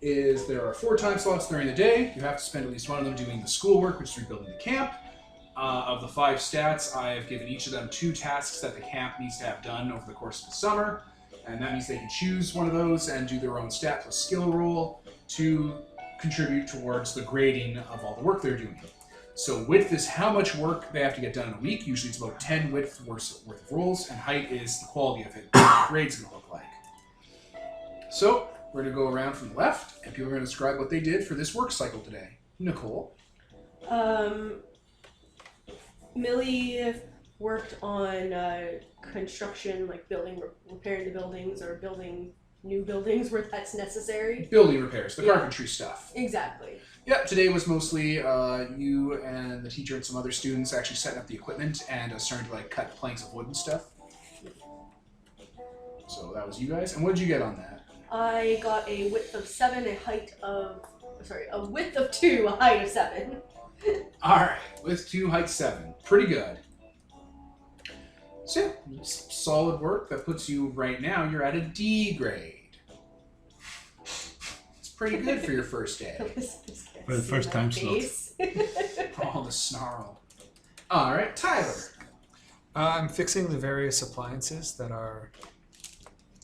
is there are 4 time slots during the day. You have to spend at least one of them doing the schoolwork, which is rebuilding the camp. Of the 5 stats, I have given each of them 2 tasks that the camp needs to have done over the course of the summer. And that means they can choose one of those and do their own stat plus skill roll to contribute towards the grading of all the work they're doing. So width is how much work they have to get done in a week. Usually it's about 10 width worth of rolls, and height is the quality of it, what the grade's going to look like. So we're going to go around from the left, and people are going to describe what they did for this work cycle today. Nicole. Millie worked on construction, like repairing the buildings or building new buildings where that's necessary. Building repairs, the carpentry stuff. Exactly. Yeah, today was mostly you and the teacher and some other students actually setting up the equipment and starting to like cut planks of wood and stuff. So that was you guys. And what did you get on that? I got a width of 7, a width of 2, a height of 7. All right, with 2, height 7. Pretty good. So yeah, solid work. That puts you right now, you're at a D grade. It's pretty good for your first day. For the first time slot. Oh, the snarl. All right, Tyler. I'm fixing the various appliances that are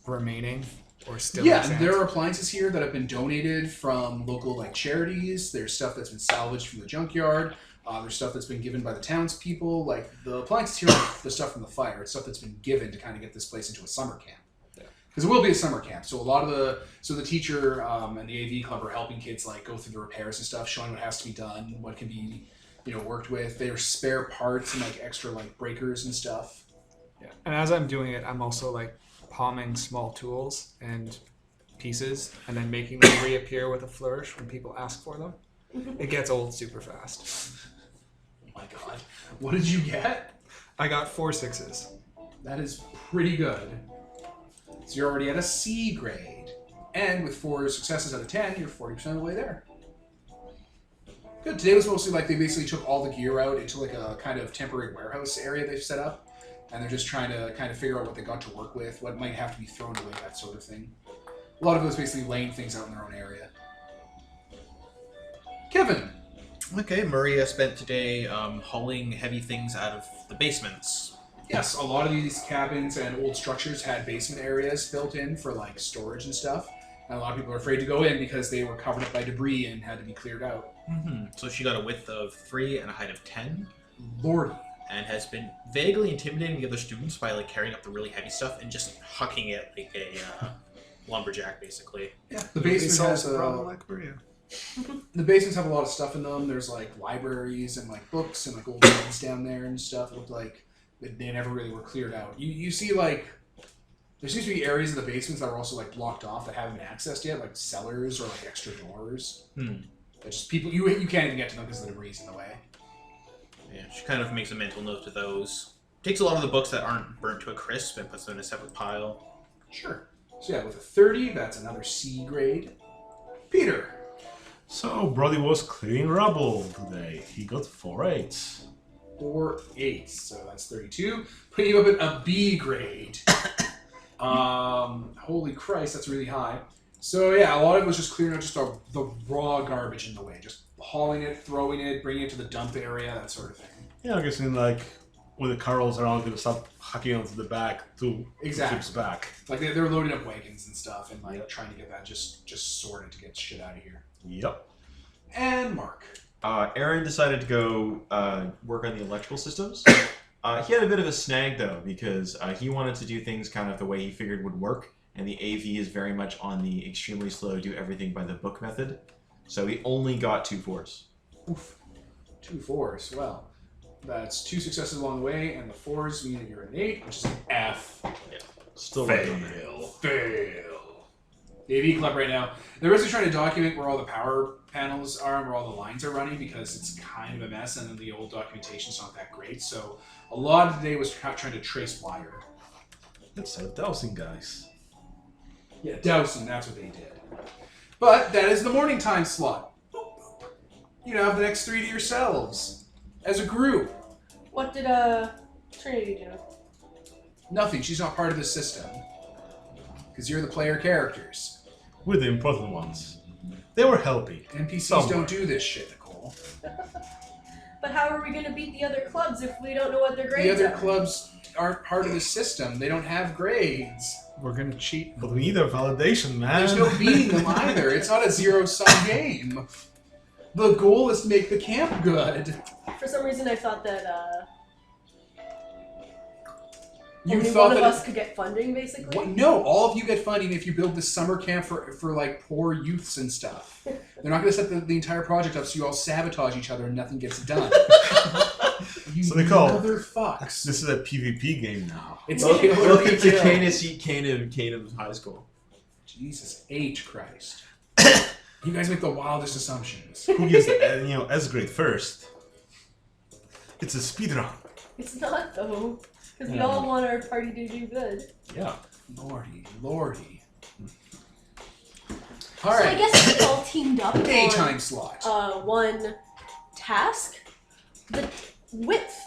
remaining or still Yeah, exempt. there are appliances here that have been donated from local like charities. There's stuff that's been salvaged from the junkyard. There's stuff that's been given by the townspeople. Like the appliances here aren't the stuff from the fire. It's stuff that's been given to kind of get this place into a summer camp. Because it will be a summer camp. So a lot of the teacher and the AV club are helping kids like go through the repairs and stuff, showing what has to be done, what can be, worked with. There's spare parts and like extra like breakers and stuff. Yeah. And as I'm doing it, I'm also like palming small tools and pieces and then making them reappear with a flourish when people ask for them. It gets old super fast. Oh my god. What did you get? I got 4 6s. That is pretty good. So you're already at a C grade. And with 4 successes out of 10, you're 40% of the way there. Good. Today was mostly like they basically took all the gear out into like a kind of temporary warehouse area they've set up. And they're just trying to kind of figure out what they got to work with, what might have to be thrown away, that sort of thing. A lot of it was basically laying things out in their own area. Kevin. Okay, Maria spent today hauling heavy things out of the basements. Yes, a lot of these cabins and old structures had basement areas built in for like storage and stuff. And a lot of people are afraid to go in because they were covered up by debris and had to be cleared out. So she got a width of 3 and a height of 10. Lordy. And has been vaguely intimidating the other students by like carrying up the really heavy stuff and just hucking it like a lumberjack, basically. Yeah, the basement has a problem like Maria. The basements have a lot of stuff in them. There's like libraries and like books and like old beds down there and stuff. It looked like they never really were cleared out. You see like there seems to be areas in the basements that were also like blocked off that haven't been accessed yet, like cellars or like extra doors. That just people you can't even get to them because the debris in the way. Yeah, she kind of makes a mental note of those. Takes a lot of the books that aren't burnt to a crisp and puts them in a separate pile. Sure. So yeah, with a 30, that's another C grade. Peter. So Brody was clearing rubble today. He got 4 8s. 4 8s, so that's 32. Putting you up at a B grade. Holy Christ, that's really high. So yeah, a lot of it was just clearing out just the raw garbage in the way. Just hauling it, throwing it, bringing it to the dump area, that sort of thing. Yeah, I guess in like when the car rolls around, they'll stop hacking onto the back to keeps back. Like they're loading up wagons and stuff and like trying to get that just sorted to get shit out of here. Yep. And Mark. Aaron decided to go work on the electrical systems. He had a bit of a snag though because he wanted to do things kind of the way he figured would work, and the AV is very much on the extremely slow do everything by the book method. So he only got 2 4s. Oof. 2 4s. Well, that's 2 successes along the way, and the 4s mean that you're an 8, which is an F. Yeah. Still Fail. The AV club right now. They're basically trying to document where all the power panels are and where all the lines are running because it's kind of a mess, and then the old documentation's not that great. So a lot of the day was trying to trace wire. Let's start dowsing, guys. Yeah, dousing, that's what they did. But that is the morning time slot. You have the next 3 to yourselves as a group. What did Trinity do? Nothing. She's not part of the system. Because you're the player characters. We're the important ones. They were helping. NPCs don't do this shit, Nicole. But how are we going to beat the other clubs if we don't know what their grades The are? other clubs aren't part of the system. They don't have grades. We're gonna cheat. But we need their validation, man. There's no beating them either. It's not a zero-sum game. The goal is to make the camp good. For some reason, I thought that You only thought one of that us could get funding, basically. What? No, all of you get funding if you build this summer camp for like poor youths and stuff. They're not going to set the entire project up so you all sabotage each other and nothing gets done. You So they call- motherfucks. This is a PvP game now. It's Welcome Kill or to Be Killed. Canis High School. Jesus H Christ. You guys make the wildest assumptions. Who gets the S grade first? It's a speedrun. It's not, though. Because we all want our party to do good. Yeah. Lordy. All So I right. guess if we all teamed up Daytime on slot. one task, the width,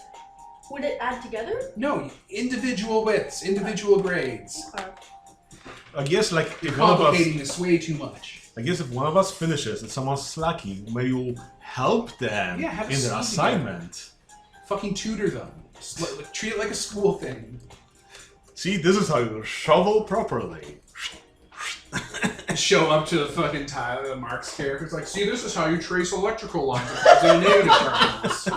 would it add together? No, individual widths, individual grades. I guess like You're if one of us, complicating this way too much. I guess if one of us finishes and someone's slacking, maybe we'll help them Yeah, have a in their seat assignment. Fucking tutor them. Treat it like a school thing. See, this is how you shovel properly. Show up to the fucking Tyler, Mark's character. It's like, see, this is how you trace electrical lines across the negative terminals.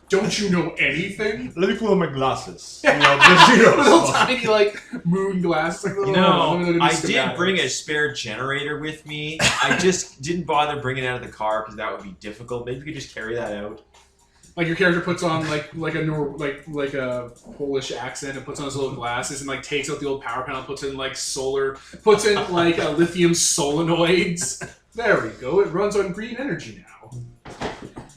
Don't you know anything? Let me put on my glasses. The zero Little spot. tiny, like, moon glasses. Like, You little, know, I schematics. did bring a spare generator with me. I just didn't bother bringing it out of the car because that would be difficult. Maybe we could just carry that out. Like your character puts on like a Polish accent and puts on his little glasses and like takes out the old power panel, puts in like lithium solenoids. There we go. It runs on green energy now.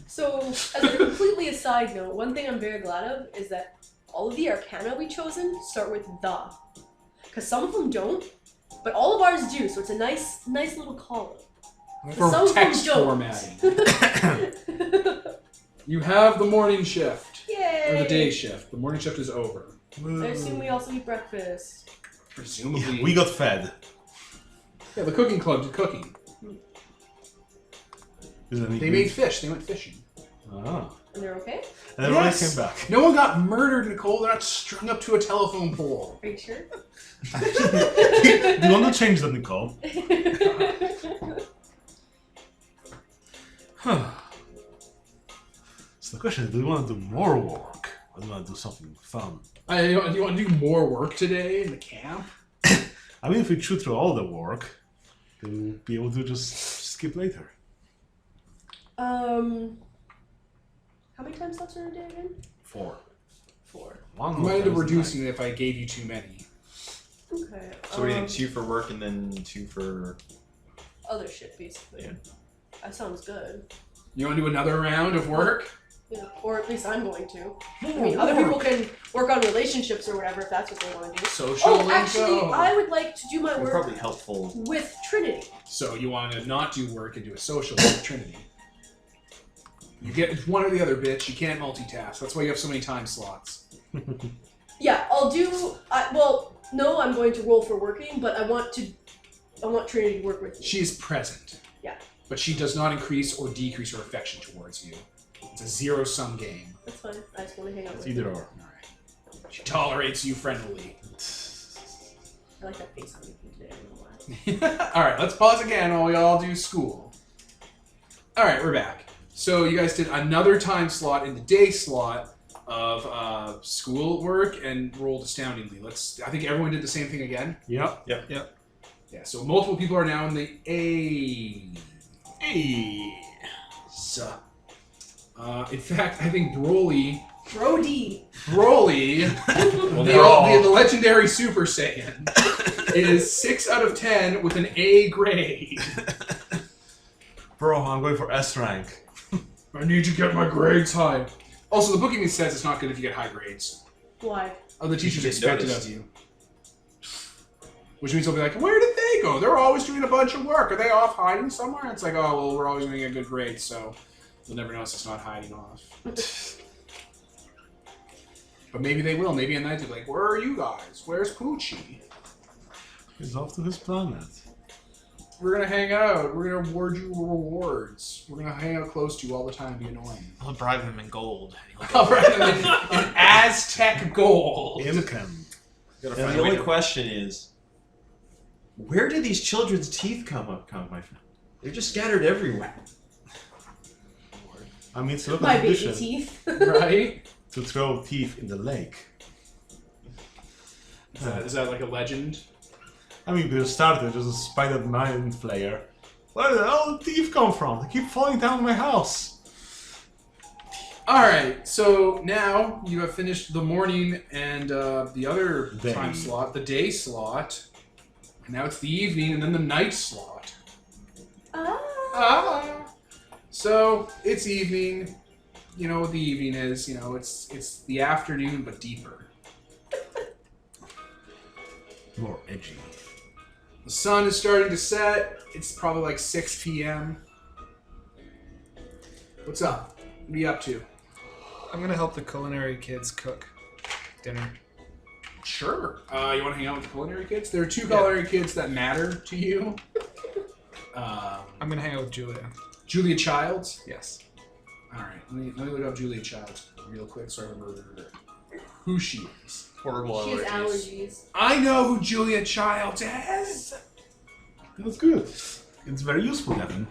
So, as a completely aside note, one thing I'm very glad of is that all of the arcana we've chosen start with the. Because some of them don't, but all of ours do, so it's a nice little column. For some of them text don't. formatting. You have the morning shift. Yay! Or the day shift. The morning shift is over. I assume we also eat breakfast. Presumably. We got fed. Yeah, the cooking club did cooking. Is it any They good? made fish. They went fishing. Ah. And they're okay? And everybody Yes. came back. No one got murdered, Nicole. They're not strung up to a telephone pole. Are you sure? Do you want to change that, Nicole? So the question is, do you want to do more work? Or do you want to do something fun? Do you want to do more work today in the camp? I mean, if we chew through all the work, then we'll be able to just skip later. How many time slots are in a day again? 4. 4. One You more might end up time is reducing it if I gave you too many. Okay. So what do you think? 2 for work and then 2 for... Other shit, basically. Yeah. That sounds good. You want to do another round of work? Yeah. Or at least I'm going to. I mean, other people can work on relationships or whatever if that's what they want to do. Social Oh, lingo. actually, I would like to do my It's work probably helpful. with Trinity. So you want to not do work and do a social with Trinity. You get one or the other, bitch. You can't multitask. That's why you have so many time slots. Yeah, I'll do. Well, no, I'm going to roll for working, but I want Trinity to work with me. She is present. Yeah. But she does not increase or decrease her affection towards you. It's a zero-sum game. That's fine. I just want to hang out It's with either you. or. Alright. She tolerates you friendly. I like that face I'm making today. I don't know why. Alright, let's pause again while we all do school. Alright, we're back. So you guys did another time slot in the day slot of school work and rolled astoundingly. I think everyone did the same thing again. Yep. Yeah, so multiple people are now in the A. So, in fact, I think Broly, Brody. the legendary Super Saiyan, is 6 out of 10 with an A grade. Bro, I'm going for S rank. I need to get my grades high. Also, the book even says it's not good if you get high grades. Why? Oh, the teachers get expect it noticed. of you. Which means they'll be like, where did they go? They're always doing a bunch of work. Are they off hiding somewhere? It's like, oh, well, we're always going to get good grades, so you'll never notice it's not hiding off. But maybe they will. Maybe at night they'll be like, where are you guys? Where's Poochie? He's off to his planet. We're going to hang out. We're going to award you rewards. We're going to hang out close to you all the time and be annoying. I'll bribe him in gold. All right, in Aztec gold. Income. Gotta And find the a way only to- question is, where did these children's teeth come from, my friend? They're just scattered everywhere. I mean, it's not My a baby tradition teeth. Right? to throw teeth in the lake. Is that like a legend? I mean, they started just a spider mind flayer. Where did all the teeth come from? They keep falling down my house. Alright, so now you have finished the morning and the other Day. time slot, the day slot. And now it's the evening and then the night slot. So it's evening. You know what the evening is. You know, it's the afternoon but deeper. More edgy. The sun is starting to set. It's probably like 6 p.m. What's up? What are you up to? I'm gonna help the culinary kids cook dinner. Sure. You want to hang out with the culinary kids? There are 2 culinary kids that matter to you. I'm gonna hang out with Julia. Julia Childs. Yes. All right. Let me look up Julia Childs real quick so I remember who she is. Horrible She has allergies. allergies. I know who Julia Childs is. That's good. It's very useful, Devin.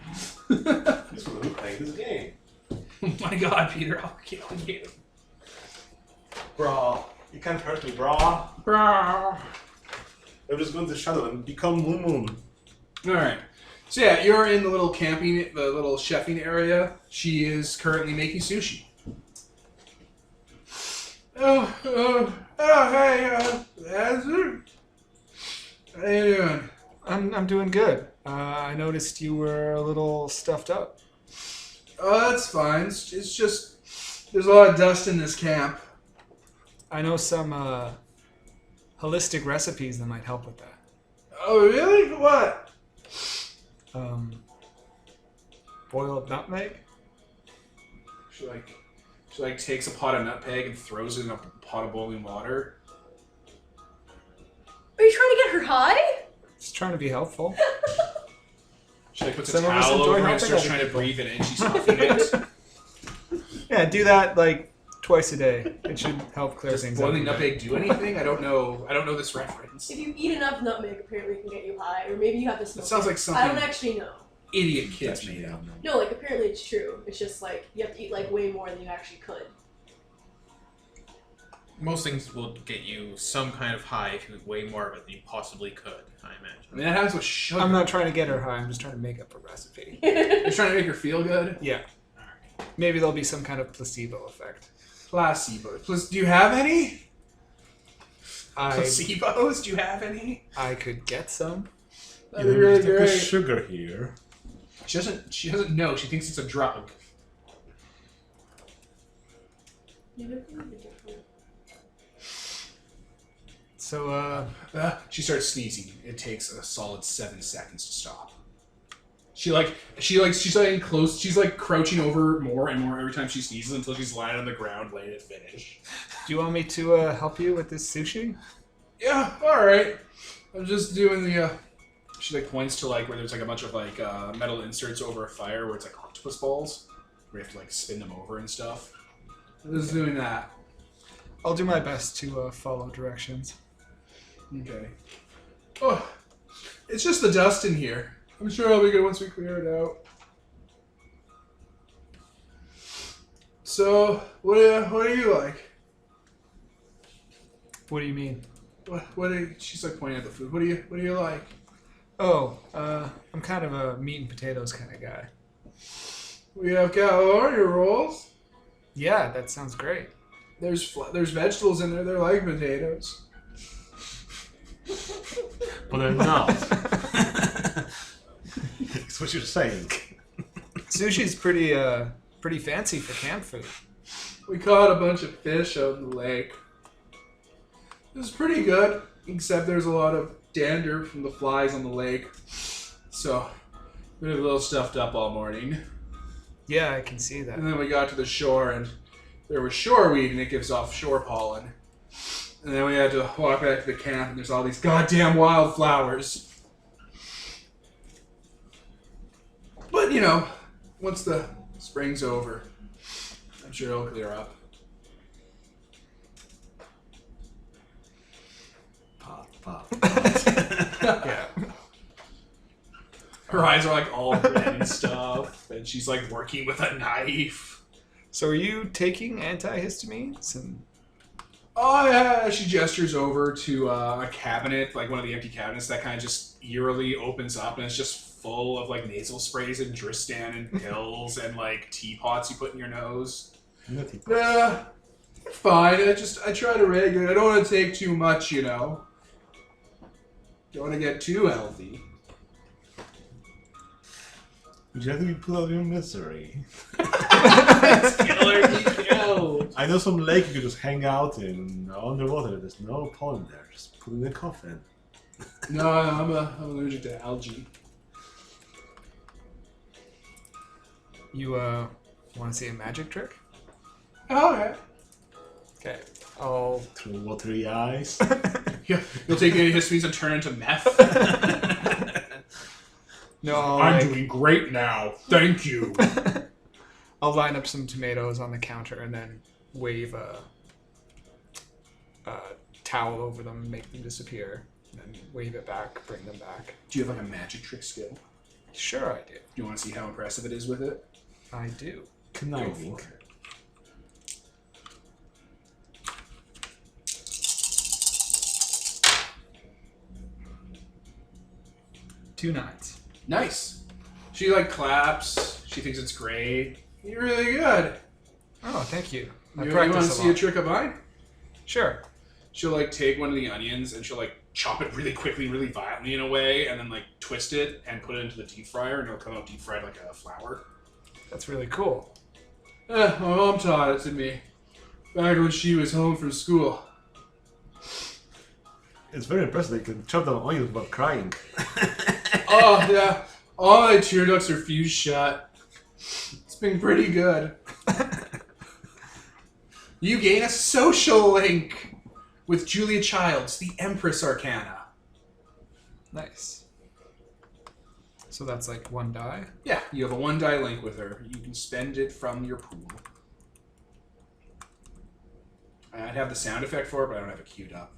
Useful to play this game. Oh my God, Peter! I'll kill you. Bro, you can't hurt me, bro. Bro. I'm just going to shadow and become Moon Moon. All right. So yeah, you're in the little the little chefing area. She is currently making sushi. Hey, Azur. How you doing? I'm doing good. I noticed you were a little stuffed up. Oh, that's fine. It's just there's a lot of dust in this camp. I know some holistic recipes that might help with that. Oh, really? What? Boiled nutmeg? She takes a pot of nutmeg and throws it in a pot of boiling water. Are you trying to get her high? Just trying to be helpful. She like puts a Some of us towel enjoy over and helping starts other trying to people. breathe it in. She's huffing it. Yeah, do that like twice a day. It should help clear Does things boiling up. a bit. nutmeg do anything? I don't know. I don't know this reference. If you eat enough nutmeg, apparently it can get you high, or maybe you have to smoke. It sounds like I something don't actually know. idiot kids made up. No, like apparently it's true. It's just like you have to eat like way more than you actually could. Most things will get you some kind of high if you eat way more of it than you possibly could, I imagine. I mean, that happens with sugar. I'm not trying to get her high. I'm just trying to make up a recipe. You're trying to make her feel good. Yeah. Maybe there'll be some kind of placebo effect. Placebos. Do you have any? I Placebos? Do you have any? could get some. That'd be really There's the great. sugar here. She doesn't know. She thinks it's a drug. So, She starts sneezing. It takes a solid 7 seconds to stop. She's like close. She's like crouching over more and more every time she sneezes until she's lying on the ground, letting it finish. do you want me to help you with this sushi? Yeah, all right. I'm just doing the. She like points to like where there's like a bunch of like metal inserts over a fire where it's like octopus balls. Where you have to like spin them over and stuff. I'm just doing that. I'll do my best to follow directions. Okay. Oh, it's just the dust in here. I'm sure it'll be good once we clear it out. So, what do you like? What do you mean? She's like pointing at the food. What do you like? Oh, I'm kind of a meat and potatoes kind of guy. We have California rolls. Yeah, that sounds great. There's vegetables in there. They're like potatoes. But they're not. That's what you're saying. Sushi's pretty fancy for camp food. We caught a bunch of fish out in the lake. It was pretty good, except there's a lot of dander from the flies on the lake. So, we were a little stuffed up all morning. Yeah, I can see that. And then we got to the shore, and there was shoreweed, and it gives off shore pollen. And then we had to walk back to the camp, and there's all these goddamn wildflowers. But, you know, once the spring's over, I'm sure it'll clear up. Pop. Yeah. Her eyes are like all red and stuff, and she's like working with a knife. So are you taking antihistamines? And Oh yeah, she gestures over to a cabinet, like one of the empty cabinets that kind of just eerily opens up, and it's just full of like nasal sprays and Dristan and pills and like teapots you put in your nose. Fine. I try to regulate. I don't want to take too much, you know. Don't want to get too healthy. Would you have to be put out of your misery? It's killer. Be killed. I know some lake you could just hang out in underwater. There's no pollen there. Just put it in a coffin. No, I'm allergic to algae. you want to see a magic trick? All right. Okay. I'll Through watery eyes. You'll take antihistamines and turn into meth. no. I'm doing great now. Thank you. I'll line up some tomatoes on the counter and then wave a towel over them, make them disappear, and then wave it back, bring them back. Do you have like a magic trick skill? Sure, I do. Do you want to see how impressive it is with it? I do. Conniving. 2 9s. Nice. She like claps. She thinks it's great. You're really good. Oh, thank you. I You want to practice a see a lot. trick of mine? Sure. She'll like take one of the onions and she'll like chop it really quickly, really violently in a way, and then like twist it and put it into the deep fryer, and it'll come out deep fried like a flower. That's really cool. My mom taught it to me back when she was home from school. It's very impressive. They can chop down onions without crying. Oh yeah, all my tear ducts are fused shut. It's been pretty good. You gain a social link with Julia Childs, the Empress Arcana. Nice. So that's like 1 die. Yeah, you have a 1 die link with her. You can spend it from your pool. I'd have the sound effect for it, but I don't have it queued up.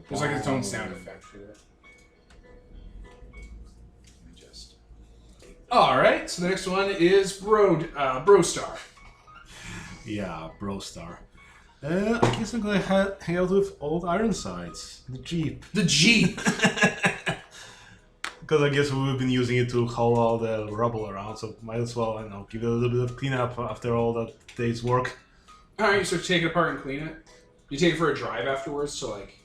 There's like its own sound effect for it. Alright, so the next one is Brostar. Yeah, Brostar. I guess I'm gonna hang out with Old Ironsides, the Jeep. The Jeep! Because I guess we've been using it to haul all the rubble around, so might as well, I don't know, give it a little bit of cleanup after all that day's work. Alright, you start to take it apart and clean it. You take it for a drive afterwards to like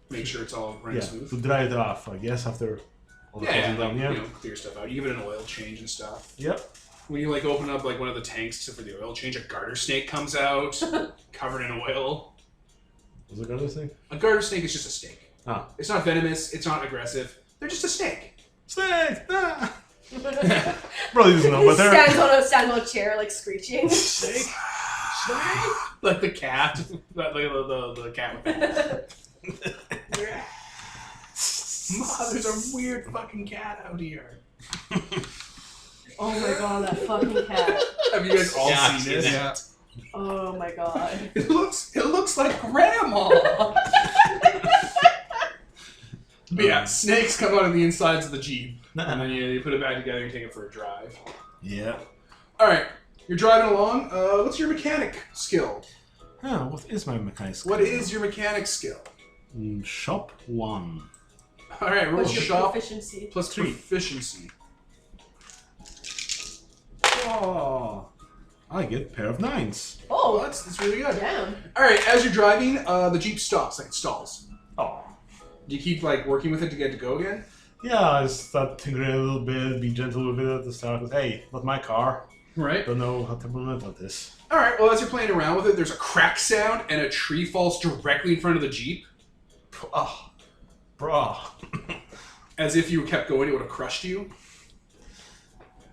make sure it's all running smooth. To dry it off, I guess, after all the closing down, you know, clear stuff out. You give it an oil change and stuff. Yep. When you like open up like one of the tanks for the oil change, a garter snake comes out covered in oil. What's a garter snake? A garter snake is just a snake. Ah. It's not venomous. It's not aggressive. They're just a snake. Snake! Ah! Probably doesn't know, He but they're... stands on a chair, like screeching. Snake? Like the cat. Like the cat with the... Mom, there's a weird fucking cat out here. Oh my god, that fucking cat. Have you guys all seen this? Yeah. Oh my god. It looks like grandma. But yeah, snakes come out of the insides of the Jeep, and then you put it back together and take it for a drive. Yeah. All right, you're driving along. What's your mechanic skill? Huh, what is my mechanic skill? What is your mechanic skill? Shop 1. All right, roll What's your shop proficiency? plus 3. proficiency. Oh, I get a pair of 9s. Oh, That's really good. damn. All right, as you're driving, the Jeep stops, like it stalls. Oh. Do you keep like working with it to get it to go again? Yeah, I start tinkering a little bit, be gentle with it at the start. But hey, not my car. Right. Don't know how temperamental it is. All right. Well, as you're playing around with it, there's a crack sound, and a tree falls directly in front of the Jeep. Oh, bro. As if you kept going, it would have crushed you.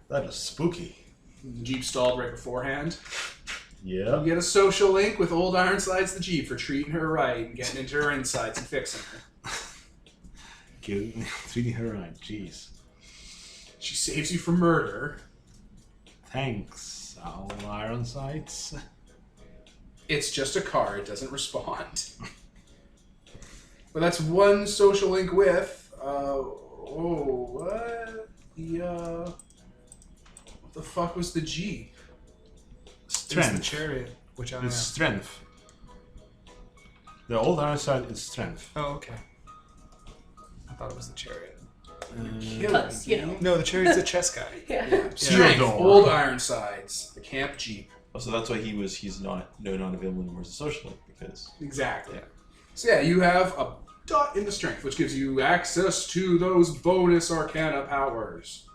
That is spooky. The Jeep stalled right beforehand. Yeah. You get a social link with Old Ironsides the Jeep for treating her right and getting into her insides and fixing her. Treating her right, jeez. She saves you from murder. Thanks, Owl Ironsides. It's just a car. It doesn't respond. But that's one social link with. What? What the fuck was the Jeep? It's Strength. the chariot, which I It's am. strength. The Old Ironside is strength. Oh, okay. I thought it was the chariot. Because, you know. No, the chariot's the chess guy. Yeah. Strength. Theodore. Old Ironsides. The camp Jeep. Oh, so that's why he's not available anymore as a social link, because Exactly. Yeah. So yeah, you have a dot in the strength, which gives you access to those bonus Arcana powers.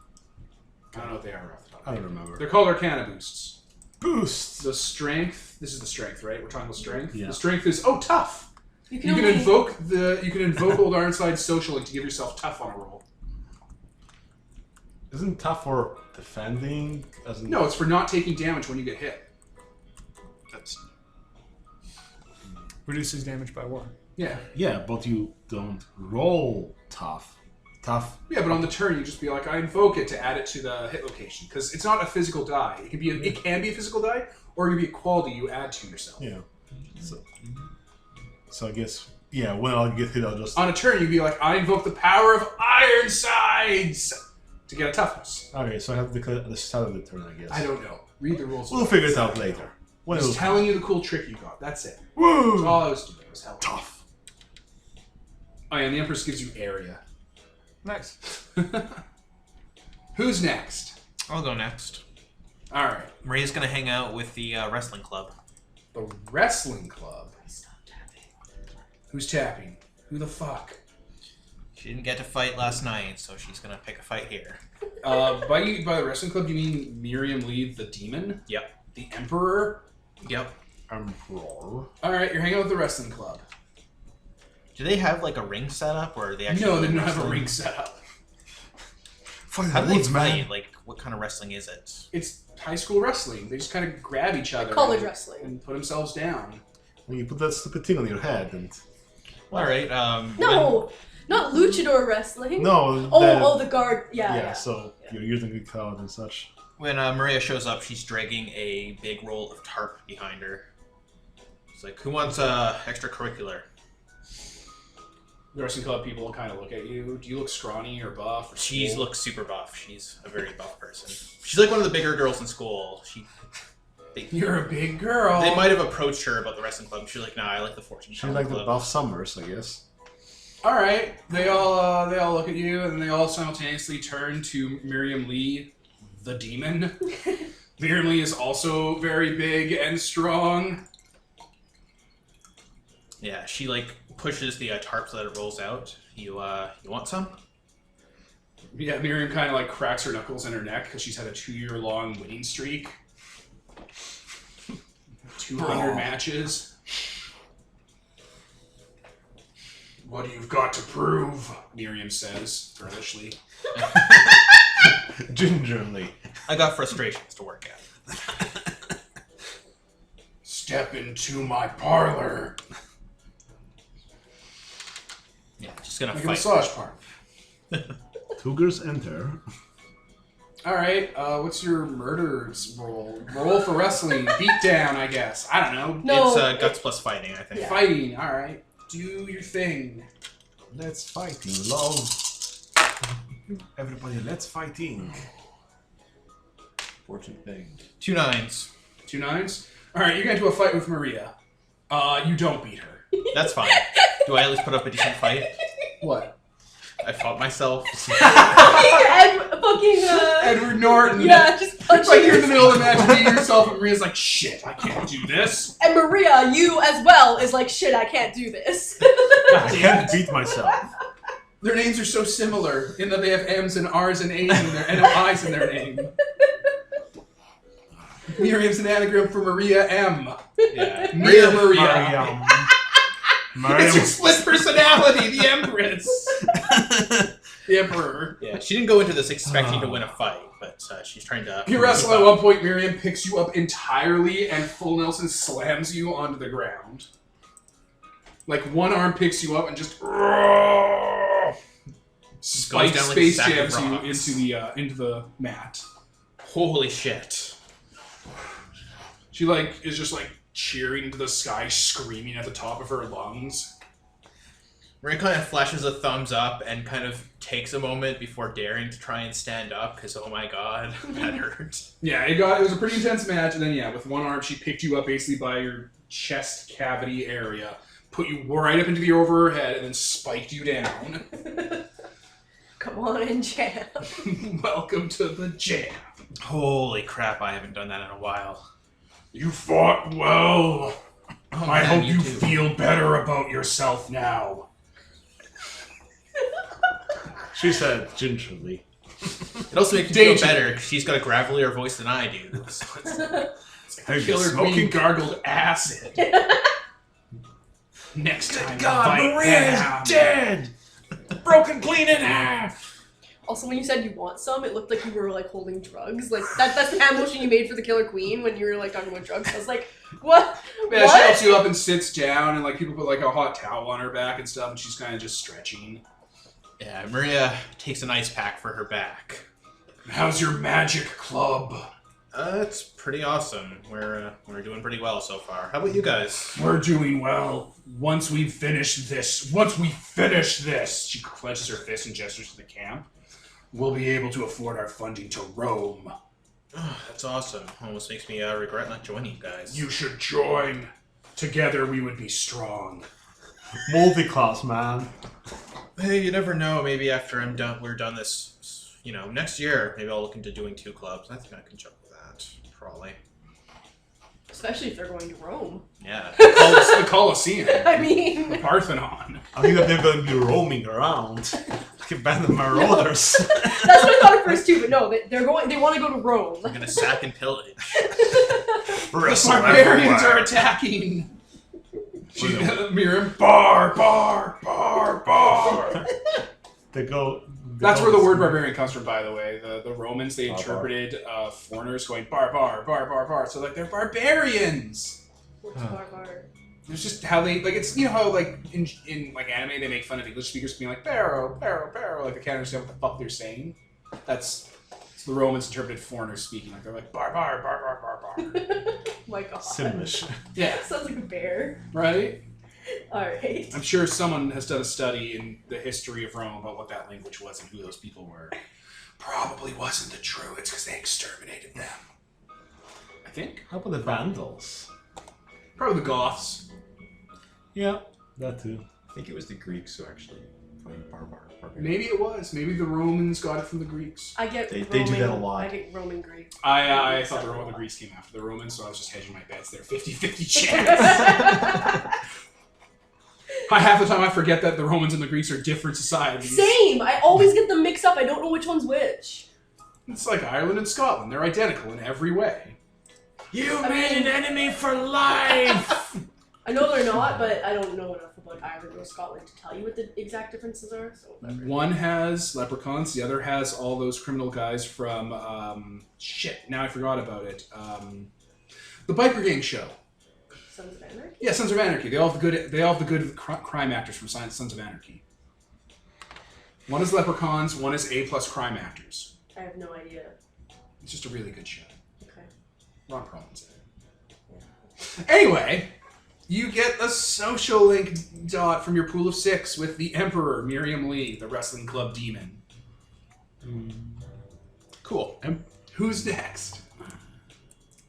I don't know what they are off the top. I don't remember. They're called Arcana boosts. Boost! The strength. This is the strength, right? We're talking about strength. Yeah. The strength is tough. You You can only- invoke Old Ironside's social link to give yourself tough on a roll. Isn't tough for defending? As in... No, it's for not taking damage when you get hit. that's Reduces damage by 1. Yeah. Yeah, but you don't roll tough. Tough. Yeah, but on the turn you just be like, I invoke it to add it to the hit location because it's not a physical die. It can be a physical die, or it can be a quality you add to yourself. Yeah. So I guess, yeah, when I'll get hit, I'll just... On a turn, you'd be like, I invoke the power of Ironsides to get a toughness. Okay, so I have to declare at the start of the turn, I guess. I don't know. Read the rules. We'll figure it out later. When I was it'll telling you the cool trick you got. That's it. Woo! That's all I was doing. I was telling you. Tough. Oh, yeah, and the Empress gives you area. Nice. Who's next? I'll go next. All right. Maria's gonna hang out with the wrestling club. The wrestling club. Who's tapping? Who the fuck? She didn't get to fight last night, so she's gonna pick a fight here. By the wrestling club, you mean Miriam Lee the demon? Yep. The Emperor? Yep. Emperor. All right, you're hanging out with the wrestling club. Do they have like a ring set up, or are they actually? No, they don't have a wrestling? ring set up. Fuck How that do they woods, man. fight? Like, what kind of wrestling is it? It's high school wrestling. They just kind of grab each other. College and- wrestling. And put themselves down. When you put that stupid thing on your head and... All right. No, not luchador wrestling. No. Oh, the guard. Yeah. So you're using the cloud and such. When Maria shows up, she's dragging a big roll of tarp behind her. It's like, who wants extracurricular? The wrestling club people will kind of look at you. Do you look scrawny or buff? Or She swole? looks super buff. She's a very buff person. She's like one of the bigger girls in school. You're a big girl. They might have approached her about the wrestling club. She's like, nah, I like the Fortune She's Telling like the Club. buff Summers, I guess. All right. They all look at you, and then they all simultaneously turn to Miriam Lee, the demon. Miriam Lee is also very big and strong. Yeah, she like pushes the tarp so that it rolls out. You want some? Yeah, Miriam kind of like cracks her knuckles in her neck because she's had a 2-year-long winning streak. 200 matches. What you've got to prove, Miriam says, girlishly. Gingerly. I got frustrations to work at. Step into my parlor. Yeah, just gonna Like a fight. massage parlor. Cougars enter. Alright, what's your murders roll? Roll for wrestling. Beatdown, I guess. I don't know. No. It's guts plus fighting, I think. Yeah. Fighting, alright. Do your thing. Let's fighting, love. Everybody, let's fighting. Fortune thing. 2 9s. 2 9s? Alright, you get into a fight with Maria. You don't beat her. That's fine. Do I at least put up a decent fight? What? I fought myself. Edward Norton. Yeah, just punching. It's like you're in the middle of the match, beating yourself, and Maria's like, shit, I can't do this. And Maria, you as well, is like, shit, I can't do this. I can't beat myself. Their names are so similar in that they have M's and R's and A's in their, and I's in their name. Miriam's an anagram for Maria M. Yeah. Maria. It's your split personality, the Empress. The Emperor. Yeah, she didn't go into this expecting to win a fight, but she's trying to... You wrestle at one point, Miriam picks you up entirely, and full Nelson slams you onto the ground. Like, one arm picks you up and just... Spike down like a space sack of jams you rocks. into the mat. Holy shit. She, like, is just, like, cheering into the sky, screaming at the top of her lungs. Maria kind of flashes a thumbs up and kind of takes a moment before daring to try and stand up, because, oh my god, that hurt. Yeah, it was a pretty intense match, and then, yeah, with one arm, she picked you up basically by your chest cavity area, put you right up into the over her head, and then spiked you down. Come on and jam. Welcome to the jam. Holy crap, I haven't done that in a while. You fought well. Oh, I man, hope you too. feel better about yourself now. She said gingerly. It also makes me Danger. feel better, because she's got a gravelier voice than I do. So it's Hey, Killer smoking Queen gargled acid. Next time, dead! Broken clean in half! Also, when you said you want some, it looked like you were like holding drugs. Like that's the hand motion you made for the Killer Queen when you were like talking about drugs. I was like, what? Yeah, What? she helps you up and sits down, and like people put like a hot towel on her back and stuff, and she's kind of just stretching. yeah, Maria takes an ice pack for her back. How's your magic club? It's pretty awesome. We're doing pretty well so far. How about you guys? We're doing well. Once we finish this, she clenches her fist and gestures to the camp. We'll be able to afford our funding to Rome. That's awesome. Almost makes me regret not joining you guys. You should join. Together we would be strong. Multi-class, man. Hey, you never know. Maybe after we're done this, next year, maybe I'll look into doing 2 clubs. I think I can jump with that, probably. Especially if they're going to Rome. Yeah. The Colosseum. I mean, The Parthenon. I think that they're going to be roaming around. Like a band of marauders. that's what I thought at first too. But no, they want to go to Rome. I'm gonna sack and pillage. The barbarians are attacking. Miriam, bar. They go. That's where the word barbarian comes from, by the way. The Romans, they interpreted foreigners going bar. So like, they're barbarians. What's barbar? There's just how they like it's how like in like anime they make fun of English speakers being like barrow, barrow, barrow, like they can't understand what the fuck they're saying. That's the Romans interpreted foreigners speaking like they're like bar bar bar bar bar bar. My God. Simlish. Yeah. Sounds like a bear. Right? Alright. I'm sure someone has done a study in the history of Rome about what that language was and who those people were. Probably wasn't the Druids because they exterminated them. I think. How about the Vandals? Probably the Goths. Yeah, that too. I think it was the Greeks who actually claimed barbarian. Maybe it was. Maybe the Romans got it from the Greeks. I get They Roman, do that a lot. I get Roman Greek. I thought the Greeks came after the Romans, so I was just hedging my bets there. 50-50 chance. Half the time I forget that the Romans and the Greeks are different societies. Same! I always get them mixed up. I don't know which one's which. It's like Ireland and Scotland. They're identical in every way. You made an enemy for life! I know they're not, but I don't know enough about Ireland or Scotland to tell you what the exact differences are. So whatever. One has leprechauns, the other has all those criminal guys from, now I forgot about it. The Biker Gang show. Sons of Anarchy? Yeah, Sons of Anarchy. They all have the good crime actors from Sons of Anarchy. One is leprechauns, one is A+ crime actors. I have no idea. It's just a really good show. Okay. Ron Perlman's in it. Anyway, you get a social link dot from your pool of 6 with the Emperor, Miriam Lee, the wrestling club demon. Cool. Who's next?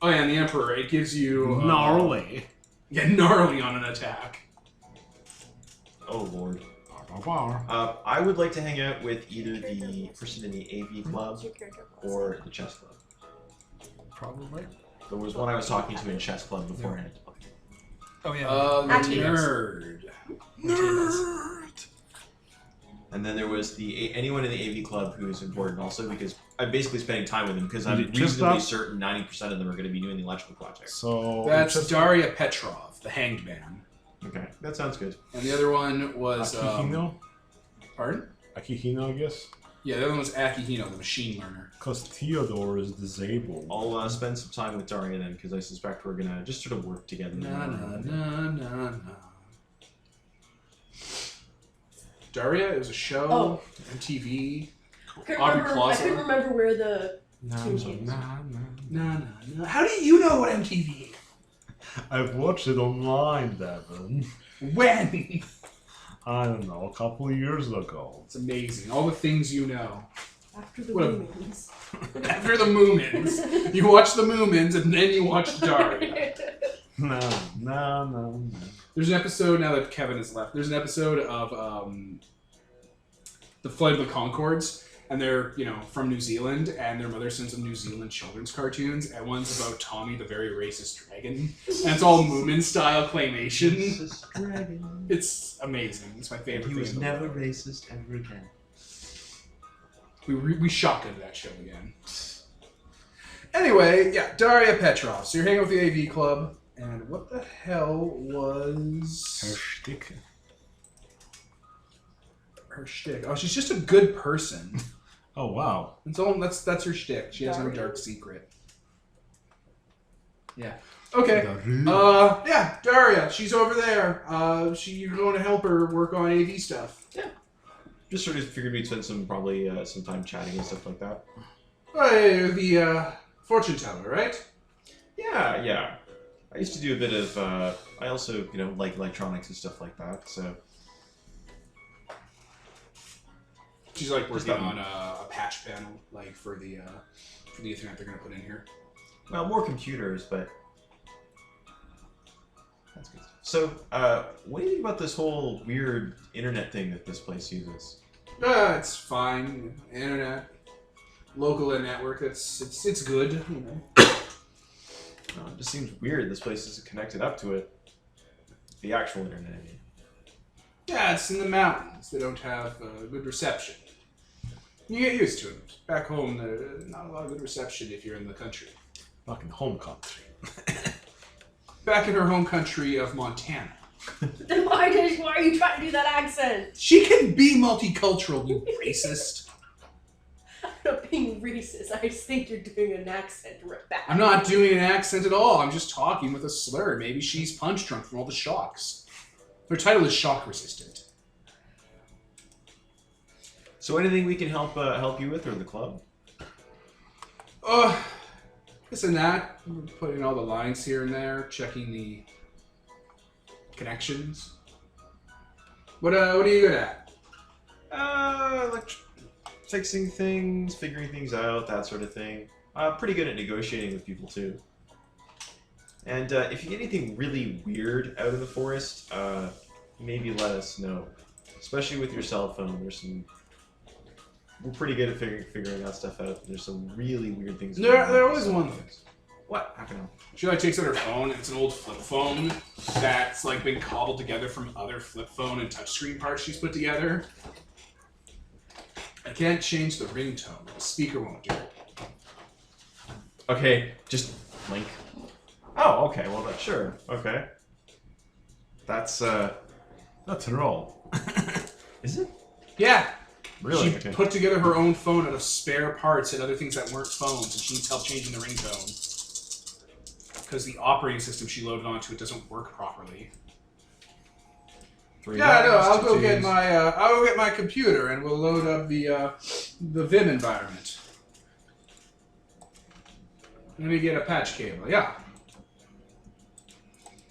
Oh yeah, and the Emperor, it gives you... Gnarly. Yeah, gnarly on an attack. Oh lord. Bar. I would like to hang out with either the person in the AV club or the chess club. Probably. There was one I was talking to in chess club beforehand. Oh yeah. The Actually, nerd. Nerd. And then there was anyone in the AV club who is important also because I'm basically spending time with them because I'm Just reasonably that- certain 90% of them are going to be doing the electrical project. So That's Daria Petrov, the Hanged Man. Okay, that sounds good. And the other one was... Akihino? Pardon? Akihino, I guess. Yeah, the other one was Akihino, the machine learner. Because Theodore is disabled. I'll spend some time with Daria then because I suspect we're going to just sort of work together. Na. Daria, it was a show, Oh. MTV. I couldn't Aubrey remember, Plaza. where the Na. How do you know what MTV is? I've watched it online, Devin. When? I don't know, a couple of years ago. It's amazing. All the things you know. after the What a- Moomins. After the Moomins. You watch the Moomins and then you watch Daria. No. There's an episode, now that Kevin has left, there's an episode of The Flight of the Conchords, and they're, from New Zealand, and their mother sends them New Zealand children's cartoons, and one's about Tommy, the very racist dragon, and it's all Moomin-style claymation. Dragon. It's amazing. It's my favorite He thing. was in the never world. racist ever again. We shotgunned that show again. Anyway, yeah, Daria Petrov. So you're hanging out with the AV club, and what the hell was... Her shtick. her shtick? Oh, she's just a good person. Oh, wow. That's her shtick. She has no Daria? dark secret. Yeah. Okay. Daria. Yeah, Daria. She's over there. You're going to help her work on AV stuff. Just sort of figured we'd spend some time chatting and stuff like that. Hey, the fortune teller, right? Yeah. I used to do a bit of. I also, like electronics and stuff like that. So She's like Just working that on a patch panel, like for the Ethernet they're gonna put in here. well, more computers, but that's good. So, what do you think about this whole weird internet thing that this place uses? It's fine. Internet, local network. It's good. It just seems weird. This place isn't connected up to it. The actual internet. I mean. Yeah, it's in the mountains. They don't have good reception. You get used to it. Back home, there's not a lot of good reception if you're in the country. Fucking home country. Back in her home country of Montana. Then why are you trying to do that accent? She can be multicultural, you racist. not being racist. I just think you're doing an accent back. I'm not doing an accent at all. I'm just talking with a slur. Maybe she's punch drunk from all the shocks. Her title is shock resistant. So anything we can help you with, or the club? This and that. We're putting all the lines here and there, checking the connections. What are you good at? Fixing things, figuring things out, that sort of thing. Pretty good at negotiating with people too. And if you get anything really weird out in the forest, maybe let us know. Especially with your cell phone, we're pretty good at figuring that stuff out. There's some really weird things. There always one thing. What? How can I? She takes out her phone, and it's an old flip phone that's been cobbled together from other flip phone and touchscreen parts she's put together. I can't change the ringtone. The speaker won't do it. Okay, just blink. Oh, okay. Well, sure. Okay. That's a roll. Is it? Yeah. Really? She Okay. put together her own phone out of spare parts and other things that weren't phones, and she needs help changing the ringtone. Because the operating system she loaded onto it doesn't work properly. I'll go get my computer and we'll load up the Vim environment. Let me get a patch cable. Yeah.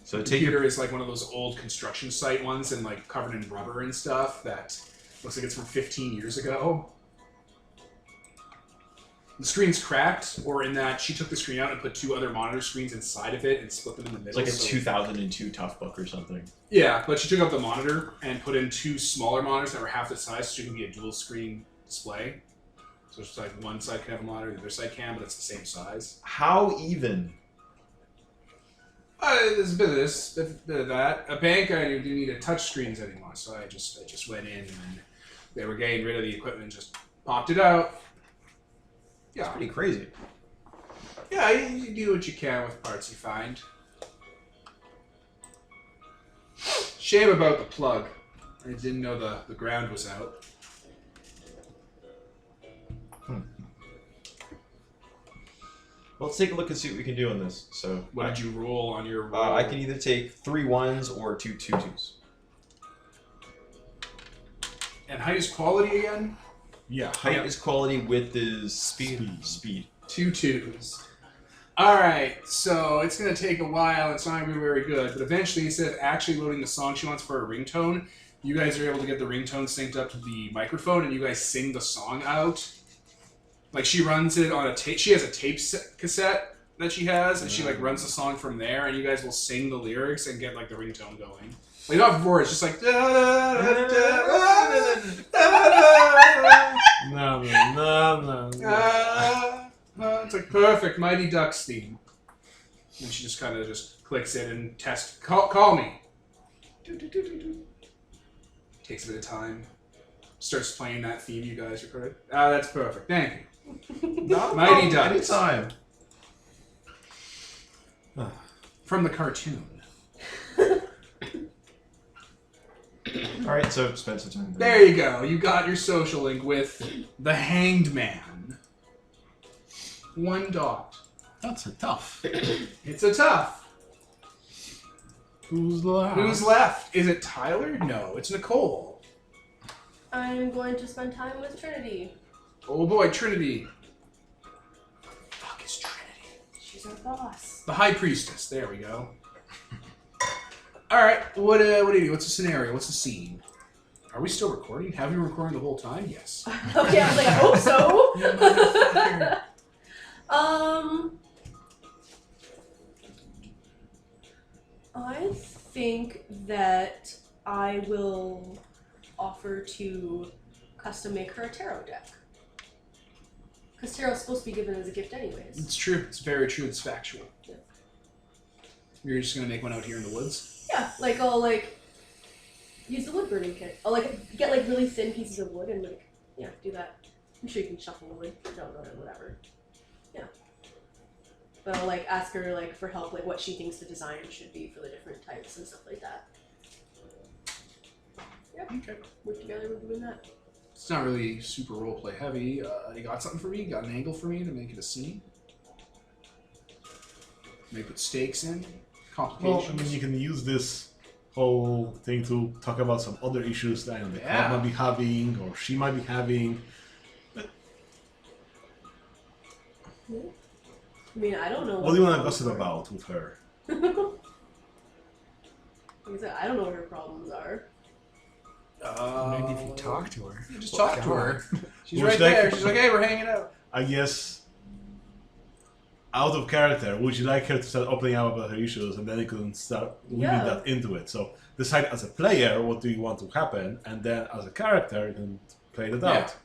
So The computer is one of those old construction site ones and covered in rubber and stuff that looks like it's from 15 years ago. The screen's cracked, or in that she took the screen out and put two other monitor screens inside of it and split them in the middle. It's like a 2002 Tough Book or something. Yeah, but she took out the monitor and put in two smaller monitors that were half the size, so she can be a dual screen display. So it's one side can have a monitor, the other side can, but it's the same size. How even? There's a bit of this, a bit of that. A bank, I didn't need touch screens anymore, so I just went in and they were getting rid of the equipment and just popped it out. Yeah. It's pretty crazy. Yeah, you do what you can with parts you find. Shame about the plug. I didn't know the ground was out. Well, let's take a look and see what we can do on this. So, What did you roll on your roll? I can either take 3 1s or 2 2s. And height is quality again? Yeah. Height is quality, width is speed. 2 2s. Alright, so it's going to take a while, it's not going to be very good, but eventually instead of actually loading the song she wants for a ringtone, you guys are able to get the ringtone synced up to the microphone and you guys sing the song out. She runs it on a tape, she has a tape cassette that she has, and she runs the song from there, and you guys will sing the lyrics and get the ringtone going. Not before, it's just No. it's perfect, Mighty Ducks theme. And she just kind of clicks it and tests. Call me. Takes a bit of time. Starts playing that theme you guys recorded. That's perfect. Thank you. Mighty Ducks. Anytime. From the cartoon. Alright, so spend some time There you go. You got your social link with the Hanged Man. 1 dot. That's a tough. It's a tough. Who's left? Who's left? Is it Tyler? No, it's Nicole. I'm going to spend time with Trinity. Oh boy, Trinity. Fuck is Trinity? She's our boss. The High Priestess. There we go. Alright, what do you do? What's the scenario? What's the scene? Are we still recording? Have we been recording the whole time? Yes. Okay, I was I hope so. I think that I will offer to custom make her a tarot deck. Because tarot's supposed to be given as a gift anyways. It's true. It's very true. It's factual. Yeah. You're just gonna make one out here in the woods? Yeah, I'll use the wood burning kit. I'll get really thin pieces of wood and do that. I'm sure you can shuffle wood. Don't know, whatever. Yeah. But I'll ask her for help, what she thinks the design should be for the different types and stuff like that. Yeah. Okay. Work together with doing that. It's not really super roleplay heavy. You got something for me? You got an angle for me to make it a scene? Maybe put stakes in? Well, Complications? I mean, you can use this whole thing to talk about some other issues that the club might be having, or she might be having. I mean, I don't know. What do you want to problems gossip are. about with her? Like I said, I don't know what her problems are. Maybe if you talk to her. Just talk to her. She's Would right you like- there. She's like, hey, we're hanging out. I guess, out of character, would you like her to start opening up about her issues, and then you can start weaving Yeah. that into it? So decide as a player what do you want to happen, and then as a character you can play that Yeah. out.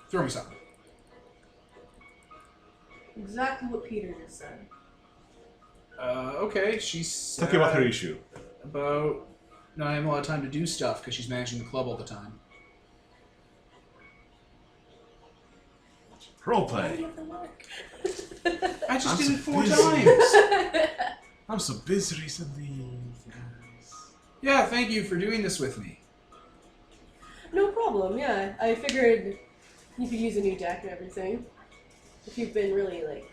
Throw me something. Exactly what Peter just said. Okay, she's Talking about her issue. about not having a lot of time to do stuff because she's managing the club all the time. Why do Roleplay. you have to work? I just I'm did it so 4 busy. times. I'm so busy recently, guys. Yeah, thank you for doing this with me. No problem, yeah. I figured you could use a new deck and everything. If you've been really, like,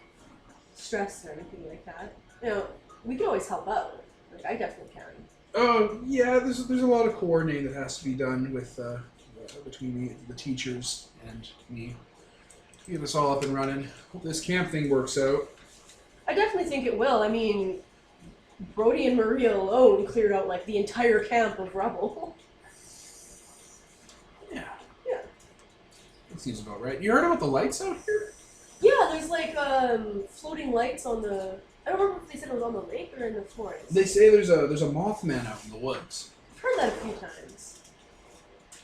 stressed or anything like that. You know, we can always help out. Like, I definitely can. Oh yeah, there's a lot of coordinating that has to be done with between the teachers and me. Get us all up and running. Hope this camp thing works out. I definitely think it will. I mean, Brody and Maria alone cleared out, like, the entire camp of rubble. Yeah. Yeah. That seems about right. You heard about the lights out here? Yeah, there's, like, floating lights on the... I don't remember if they said it was on the lake or in the forest. They say there's a Mothman out in the woods. I've heard that a few times.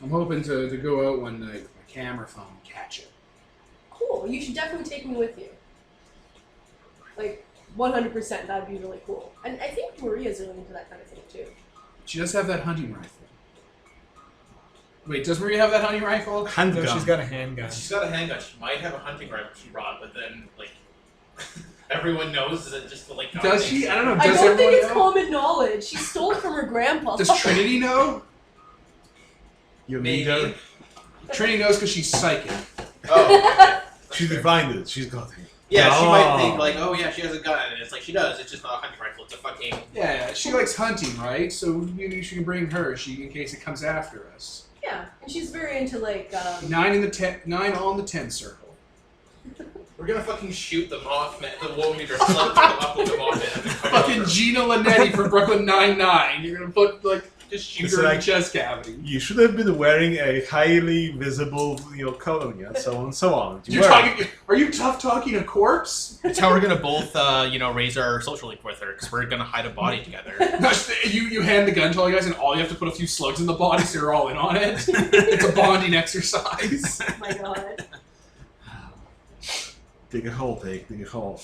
I'm hoping to go out one night with my camera phone and catch it. Cool. You should definitely take me with you. Like, 100%. That'd be really cool. And I think Maria's really into that kind of thing, too. She does have that hunting rifle. Wait, does Maria have that hunting rifle? Handgun. No, she's got a handgun. She's got a handgun. She might have a hunting rifle she brought, but then like everyone knows that just like. Does she? I don't know. I Does don't think everyone it's know? common knowledge. She stole it from her grandpa. Does Trinity know? Your Maybe. leader. Trinity knows because she's psychic. Oh, She divined it. She's got it. yeah. She might Oh. think like, oh yeah, she has a gun, and it's like she does. It's just not a hunting rifle. It's a fucking. Yeah, she likes hunting, right? So maybe she can bring her, in case it comes after us. Yeah, and she's very into, like, 9 on the 10 circle. We're gonna fucking shoot the Mothman, the woman eater slut to come up with the Mothman. Fucking Gina Linetti from Brooklyn Nine-Nine. You're gonna put just shoot It's her in like- the chest cavity. You should have been wearing a highly visible, coloring, and so on and so on. Are you tough talking a corpse? It's how we're gonna both, raise our social link with her, because we're gonna hide a body together. No, you hand the gun to all you guys, and all you have to put a few slugs in the body, so you're all in on it. It's a bonding exercise. oh my god. Dig a hole, dig a hole.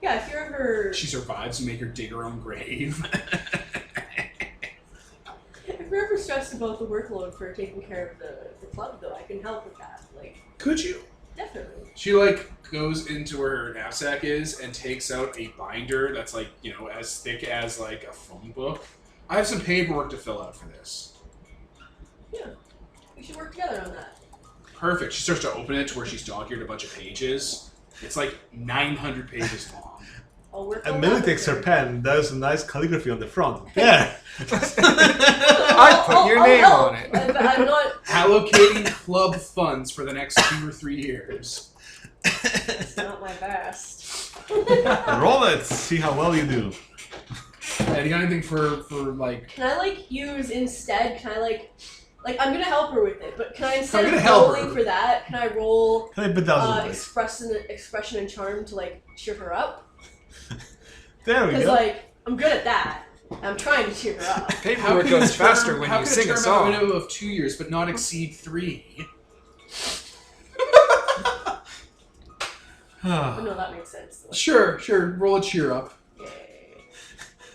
Yeah, if you're ever... She survives, you make her dig her own grave. If you're ever stressed about the workload for taking care of the club, though, I can help with that. Like, Could you? definitely. She goes into where her knapsack is and takes out a binder that's as thick as a phone book. I have some paperwork to fill out for this. Yeah. We should work together on that. Perfect. She starts to open it to where she's dog-eared a bunch of pages. It's 900 pages long. I'll work And on Millie that takes with her pen. There's a nice calligraphy on the front. There. I put your name help. on it. I'm not... Allocating club funds for the next 2 or 3 years. It's not my best. Roll it. See how well you do. And you got anything for Can I, use instead, can I, I'm gonna help her with it, but can I, instead I'm of gonna help rolling her. for that, can I roll Can I bedazzle it? expression and charm to, cheer her up? There we Because, go. I'm good at that. I'm trying to cheer her up. Paperwork goes faster when you sing a Have a song. minimum of 2 years, but not exceed 3. But no, that makes sense. Sure. Roll a cheer up. Yay.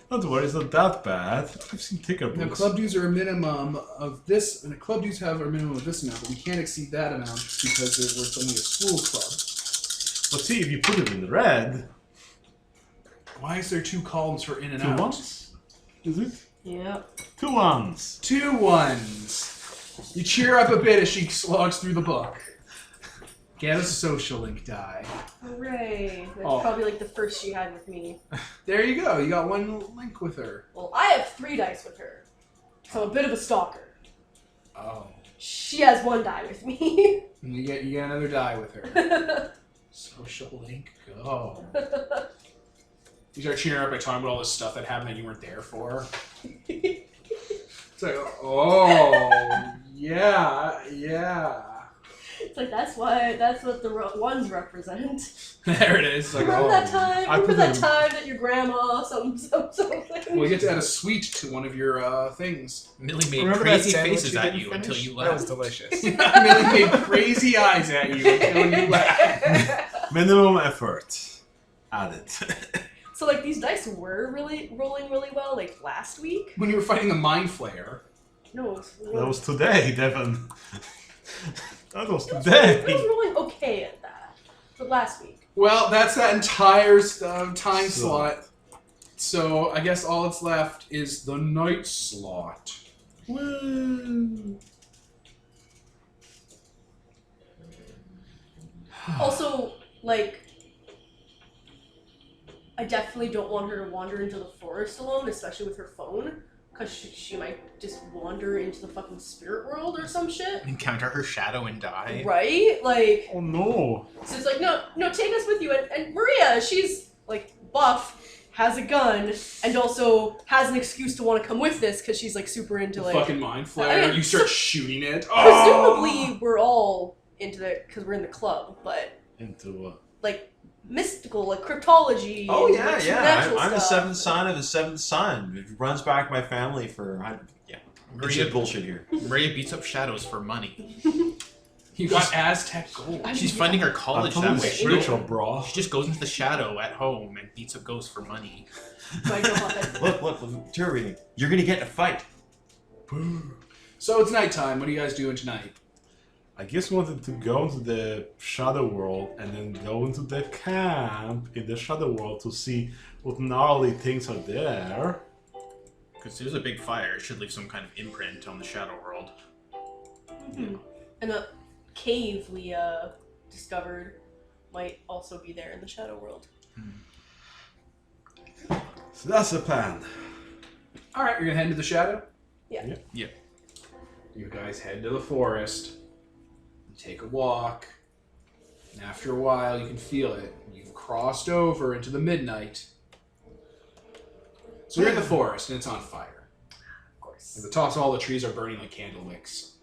Don't worry, it's not that bad. I've seen thicker Now, books. club dues are a minimum of this, and the club dues have a minimum of this amount, but we can't exceed that amount because we're only a school club. But see, if you put it in the red, Why is there 2 columns for in and 2 out? ones? Is it? Yep. 2 ones. 2 ones. You cheer up a bit as she slogs through the book. Get a social link die. Hooray. That's Oh. probably like the first she had with me. There you go. You got one link with her. Well, I have 3 dice with her. So I'm a bit of a stalker. Oh. She has 1 die with me. And you get another die with her. Social link, go. You start cheering up by talking about all this stuff that happened that you weren't there for. It's like, oh, yeah. It's like, that's what the ones represent. There it is. It's like, Remember oh. that time? I Remember put that them- time that your grandma something? Well, you get to add a sweet to one of your things. Millie made Remember crazy that sandwich faces you at didn't you finish? until you That was left. delicious. Millie made crazy eyes at you until you left. Minimum effort added. So like these dice were really rolling really well like last week. When you were fighting the Mind Flayer. No, it was That was today, Devin. That was it was today. rolling okay at that. But last week. Well, that's that entire time So- slot. So I guess all that's left is the night slot. Woo. Also, like, I definitely don't want her to wander into the forest alone, especially with her phone, because she might just wander into the fucking spirit world or some shit. Encounter her shadow and die. Right? Like, Oh no. so it's like, no, take us with you. And Maria, she's, like, buff, has a gun, and also has an excuse to want to come with this, because she's, like, super into, The like... fucking Mind I Flayer. mean, You start shooting it. Presumably, we're all into it, because we're in the club, but, Into like, mystical, like cryptology. Oh and, yeah, like, yeah. supernatural I'm the stuff. 7th son of the 7th son. It runs back my family for It's Maria, just bullshit here. Maria beats up shadows for money. You got Aztec gold. She's funding her college I'm that totally way. spiritual, bro. She just goes into the shadow at home and beats up ghosts for money. My God. Look, tarot reading. You're gonna get in a fight. So it's nighttime. What are you guys doing tonight? I guess we wanted to go into the shadow world and then go into the camp in the shadow world to see what gnarly things are there. Because there's a big fire. It should leave some kind of imprint on the shadow world. Mhm. And a cave we discovered might also be there in the shadow world. So that's the plan. All right, you're gonna head into the shadow. Yeah. Yeah. You guys head to the forest. You take a walk, and after a while, you can feel it. You've crossed over into the midnight. So you're in the forest, and it's on fire. Of course. At the tops of all the trees are burning like candle wicks.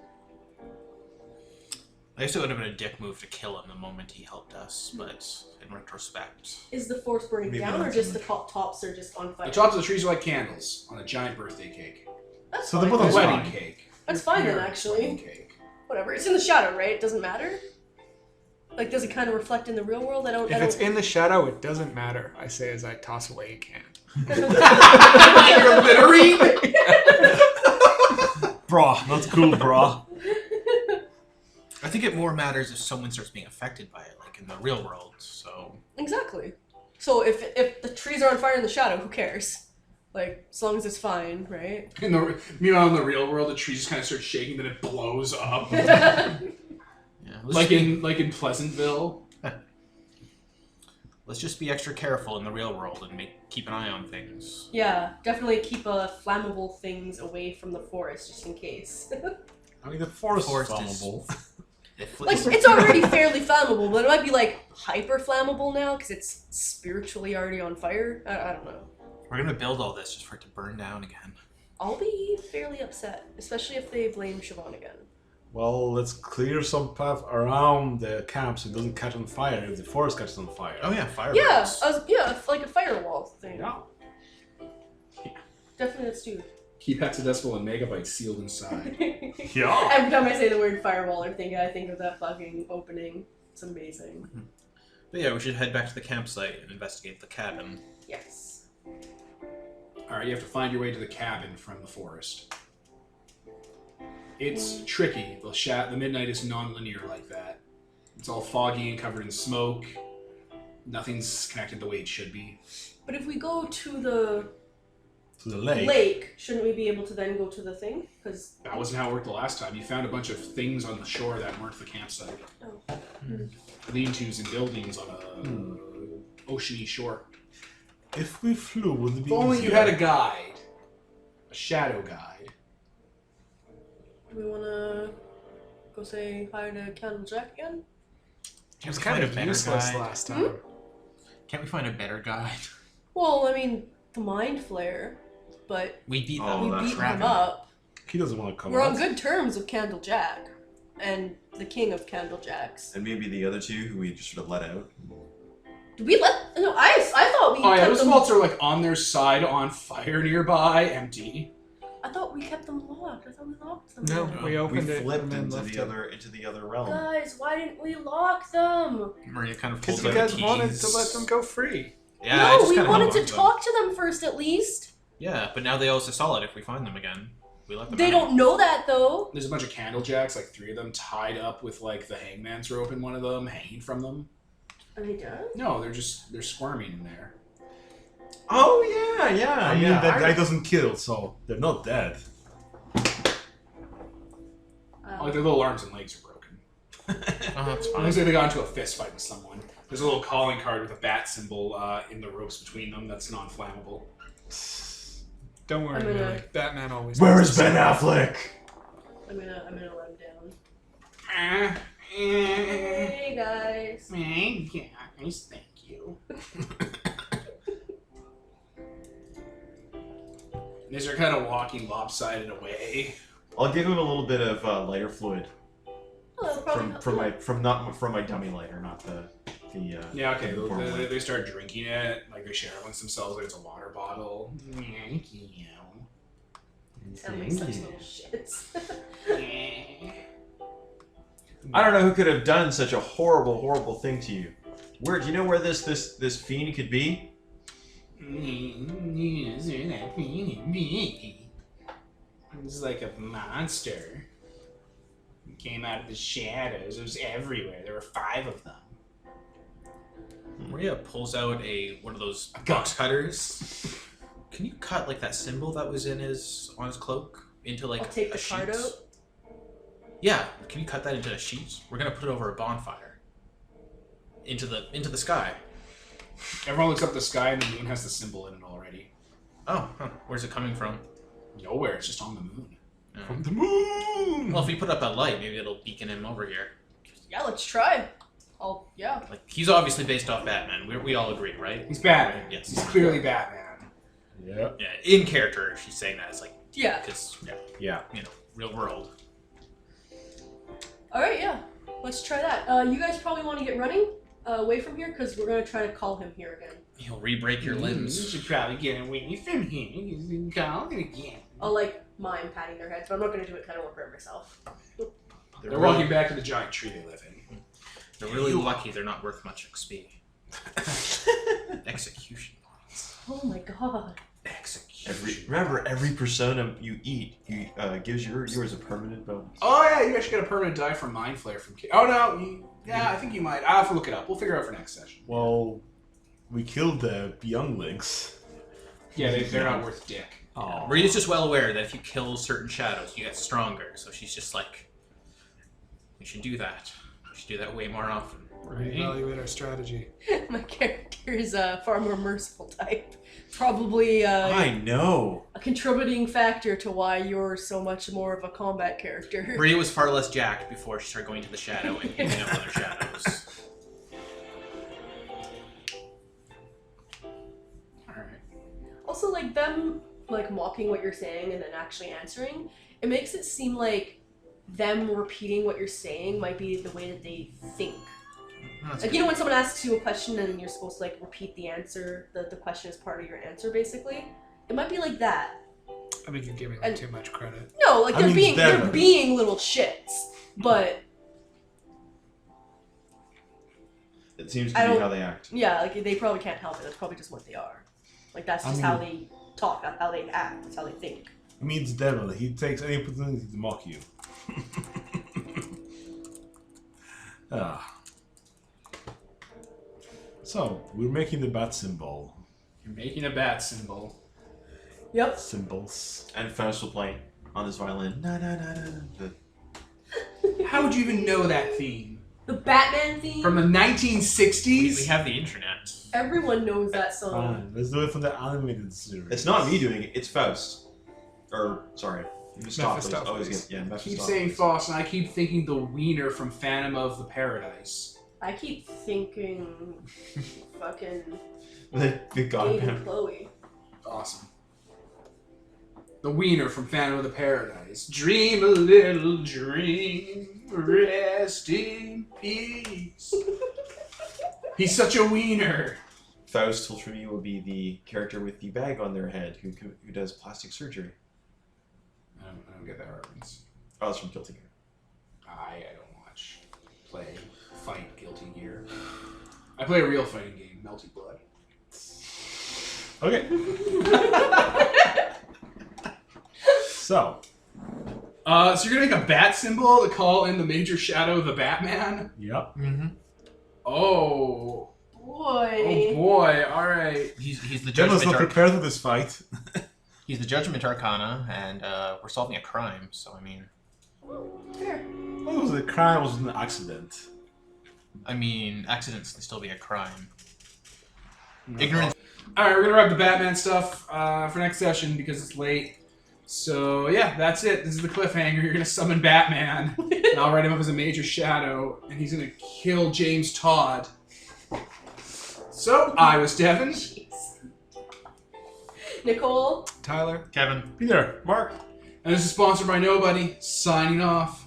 I guess it would have been a dick move to kill him the moment he helped us, but in retrospect... Is the forest burning Maybe down, or not just so the tops are just on fire? The tops of the trees are like candles on a giant birthday cake. That's So fine. the A bottom's wedding fine. cake. That's Your fine then, parents' actually. wedding cake. Whatever. It's in the shadow, right? It doesn't matter. Like, does it kind of reflect in the real world? I If don't. it's in the shadow, it doesn't matter. I say as I toss away a can. You're littering? Brah, not cool, brah. I think it more matters if someone starts being affected by it, like in the real world, so... Exactly. So if the trees are on fire in the shadow, who cares? Like, as long as it's fine, right? Meanwhile, in the real world, the tree just kind of starts shaking, then it blows up. Yeah, like in Pleasantville. Let's just be extra careful in the real world and keep an eye on things. Yeah, definitely keep flammable things away from the forest, just in case. I mean, the forest, Forest is is- flammable. Like, it's already fairly flammable, but it might be, like, hyper flammable now, because it's spiritually already on fire. I don't know. We're gonna build all this just for it to burn down again. I'll be fairly upset, especially if they blame Siobhan again. Well, let's clear some path around the camp so it doesn't catch on fire if the forest catches on fire. Oh yeah, fireworks. Yeah, like a firewall thing. Yeah. Definitely let's do. Keep hexadecimal and megabytes sealed inside. Yeah. Every time I say the word firewall I think of that fucking opening. It's amazing. But yeah, we should head back to the campsite and investigate the cabin. Yes. Alright, you have to find your way to the cabin from the forest. It's tricky. The midnight is non-linear like that. It's all foggy and covered in smoke. Nothing's connected the way it should be. But if we go to the To the lake. lake, shouldn't we be able to then go to the thing? Because That wasn't how it worked the last time. You found a bunch of things on the shore that weren't the campsite. Oh. Lean-tos and buildings on a oceany shore. If we flew, would it be If only you easier? had a guide. A shadow guide. do we want to go say hi to Candle Jack again? It was we kind find of a better useless guide? last time. Can't we find a better guide? Well, I mean, the Mind Flayer, but We beat Oh, we them. that's beat right. him up. He doesn't want to come We're out. on good terms with Candle Jack and the king of Candle Jacks. And maybe the other two who we just sort of let out. Did we let? No, I thought we Oh yeah, kept those them. vaults are like on their side, on fire nearby, empty. I thought we kept them locked. I thought we locked them. No, we We opened it flipped and then into left the it. other into the other realm. Guys, why didn't we lock them? Maria kind of Because pulls you out guys the wanted keys. to let them go free. Yeah, I no, just we kinda wanted held to on them. talk to them first, at least. Yeah, but now they owe us a solid if we find them again. We let them They out. don't know that though. There's a bunch of candle jacks, like 3 of them, tied up with like the hangman's rope in one of them, hanging from them. Are they done? No, they're squirming in there. Oh yeah. I mean, that guy doesn't kill, so they're not dead. Like their little arms and legs are broken. Oh, that's fine. Unless they got into a fist fight with someone. There's a little calling card with a bat symbol in the ropes between them that's non-flammable. Don't worry, I'm gonna- Billy. Batman always. Where knows is his Ben stuff. Affleck? I'm gonna let him down. Hey guys. Guys, thank you. These are kind of walking lopsided away. I'll give him a little bit of lighter fluid Oh, probably from my dummy lighter, not the. Yeah, okay. the portable one. They start drinking it. Like they share amongst themselves. Like it's a water bottle. Thank you. sound like such little shits. I don't know who could have done such a horrible, horrible thing to you. Where do you know where this fiend could be? It's like a monster. It came out of the shadows. It was everywhere. There were 5 of them. Maria pulls out one of those A gun. box cutters. Can you cut like that symbol that was on his cloak into like I'll take a the card sheet? out. Yeah, can you cut that into a sheet? We're gonna put it over a bonfire. Into the sky. Everyone looks up the sky and the moon has the symbol in it already. Oh, huh. Where's it coming from? Nowhere. It's just on the moon. Oh. From the moon! Well, if we put up a light, maybe it'll beacon him over here. Yeah, let's try. Oh, yeah. Like he's obviously based off Batman. We all agree, right? He's Batman. Yes. He's clearly Batman. Yeah. Yeah, in character, she's saying that. It's like Yeah. because Yeah. real world. All right, yeah. Let's try that. You guys probably want to get running away from here because we're gonna try to call him here again. He'll re-break your You limbs. should probably get away from him. You can call it again. I'll like mime patting their heads, but I'm not gonna do it because I don't want to hurt myself. They're walking back to the giant tree they live in. They're really lucky they're not worth much XP. Execution points. Oh my god. Execution. Remember, every persona you eat gives yours a permanent bonus. Oh yeah, you actually get a permanent die from Mind Flare from. Oh no, yeah, I think you might. I'll have to look it up. We'll figure it out for next session. Well, we killed the younglings. Yeah, they're not worth dick. Oh. Maria's just well aware that if you kill certain shadows, you get stronger. So she's just like, we should do that. We should do that way more often. Reevaluate our strategy. My character is a far more merciful type. Probably I know. a contributing factor to why you're so much more of a combat character. Maria was far less jacked before she started going to the shadow and picking up other shadows. Alright. Also, like them like mocking what you're saying and then actually answering, it makes it seem like them repeating what you're saying might be the way that they think. Like, you know when someone asks you a question and you're supposed to like repeat the answer, the question is part of your answer basically? It might be like that. I think you're giving them too much credit. No, like I they're mean, they're never. being little shits. But It seems I to be don't- how they act. yeah, like they probably can't help it. That's probably just what they are. Like that's I just mean- how they talk, that's how they act, that's how they think. I mean, it's devil. He takes any opportunity to mock you. Ah. So, we're making the bat symbol. You're making a bat symbol. Yep. symbols. And Faust will play on his violin. Na na na na. How would you even know that theme? The Batman theme. From the 1960s? We have the internet. Everyone knows that song. Fine, let's do it for the animated series. It's not me doing it. It's Faust. Or sorry, Mephistopheles. Mephistopheles. Always get I keep Mephistopheles. saying Faust, and I keep thinking the wiener from Phantom of the Paradise. I keep thinking fucking The Gabe goddamn. and Chloe. Awesome. The wiener from Phantom of the Paradise. Dream a little dream, rest in peace. He's such a wiener. Faust will for me will be the character with the bag on their head who does plastic surgery. I don't get that reference. Oh, that's from Guilty Gear. I don't watch, play, fight Guilty Gear. I play a real fighting game, Melty Blood. Okay. So, So you're gonna make a bat symbol to call in the major shadow of the Batman? yep. Mm-hmm. Oh. Boy. Oh boy, alright. He's the Jen was judgment. not prepared for this fight. He's the Judgment Arcana, and we're solving a crime. So I mean, Fair. Well, it was a crime, it was an accident. accidents can still be a crime. Ignorance. Alright, we're gonna wrap the Batman stuff for next session because it's late. So yeah, that's it. This is the cliffhanger. You're gonna summon Batman, and I'll write him up as a major shadow, and he's gonna kill James Todd. So, I was Devin. Jeez. Nicole. Tyler. Kevin. Peter, Mark. And this is sponsored by Nobody. Signing off.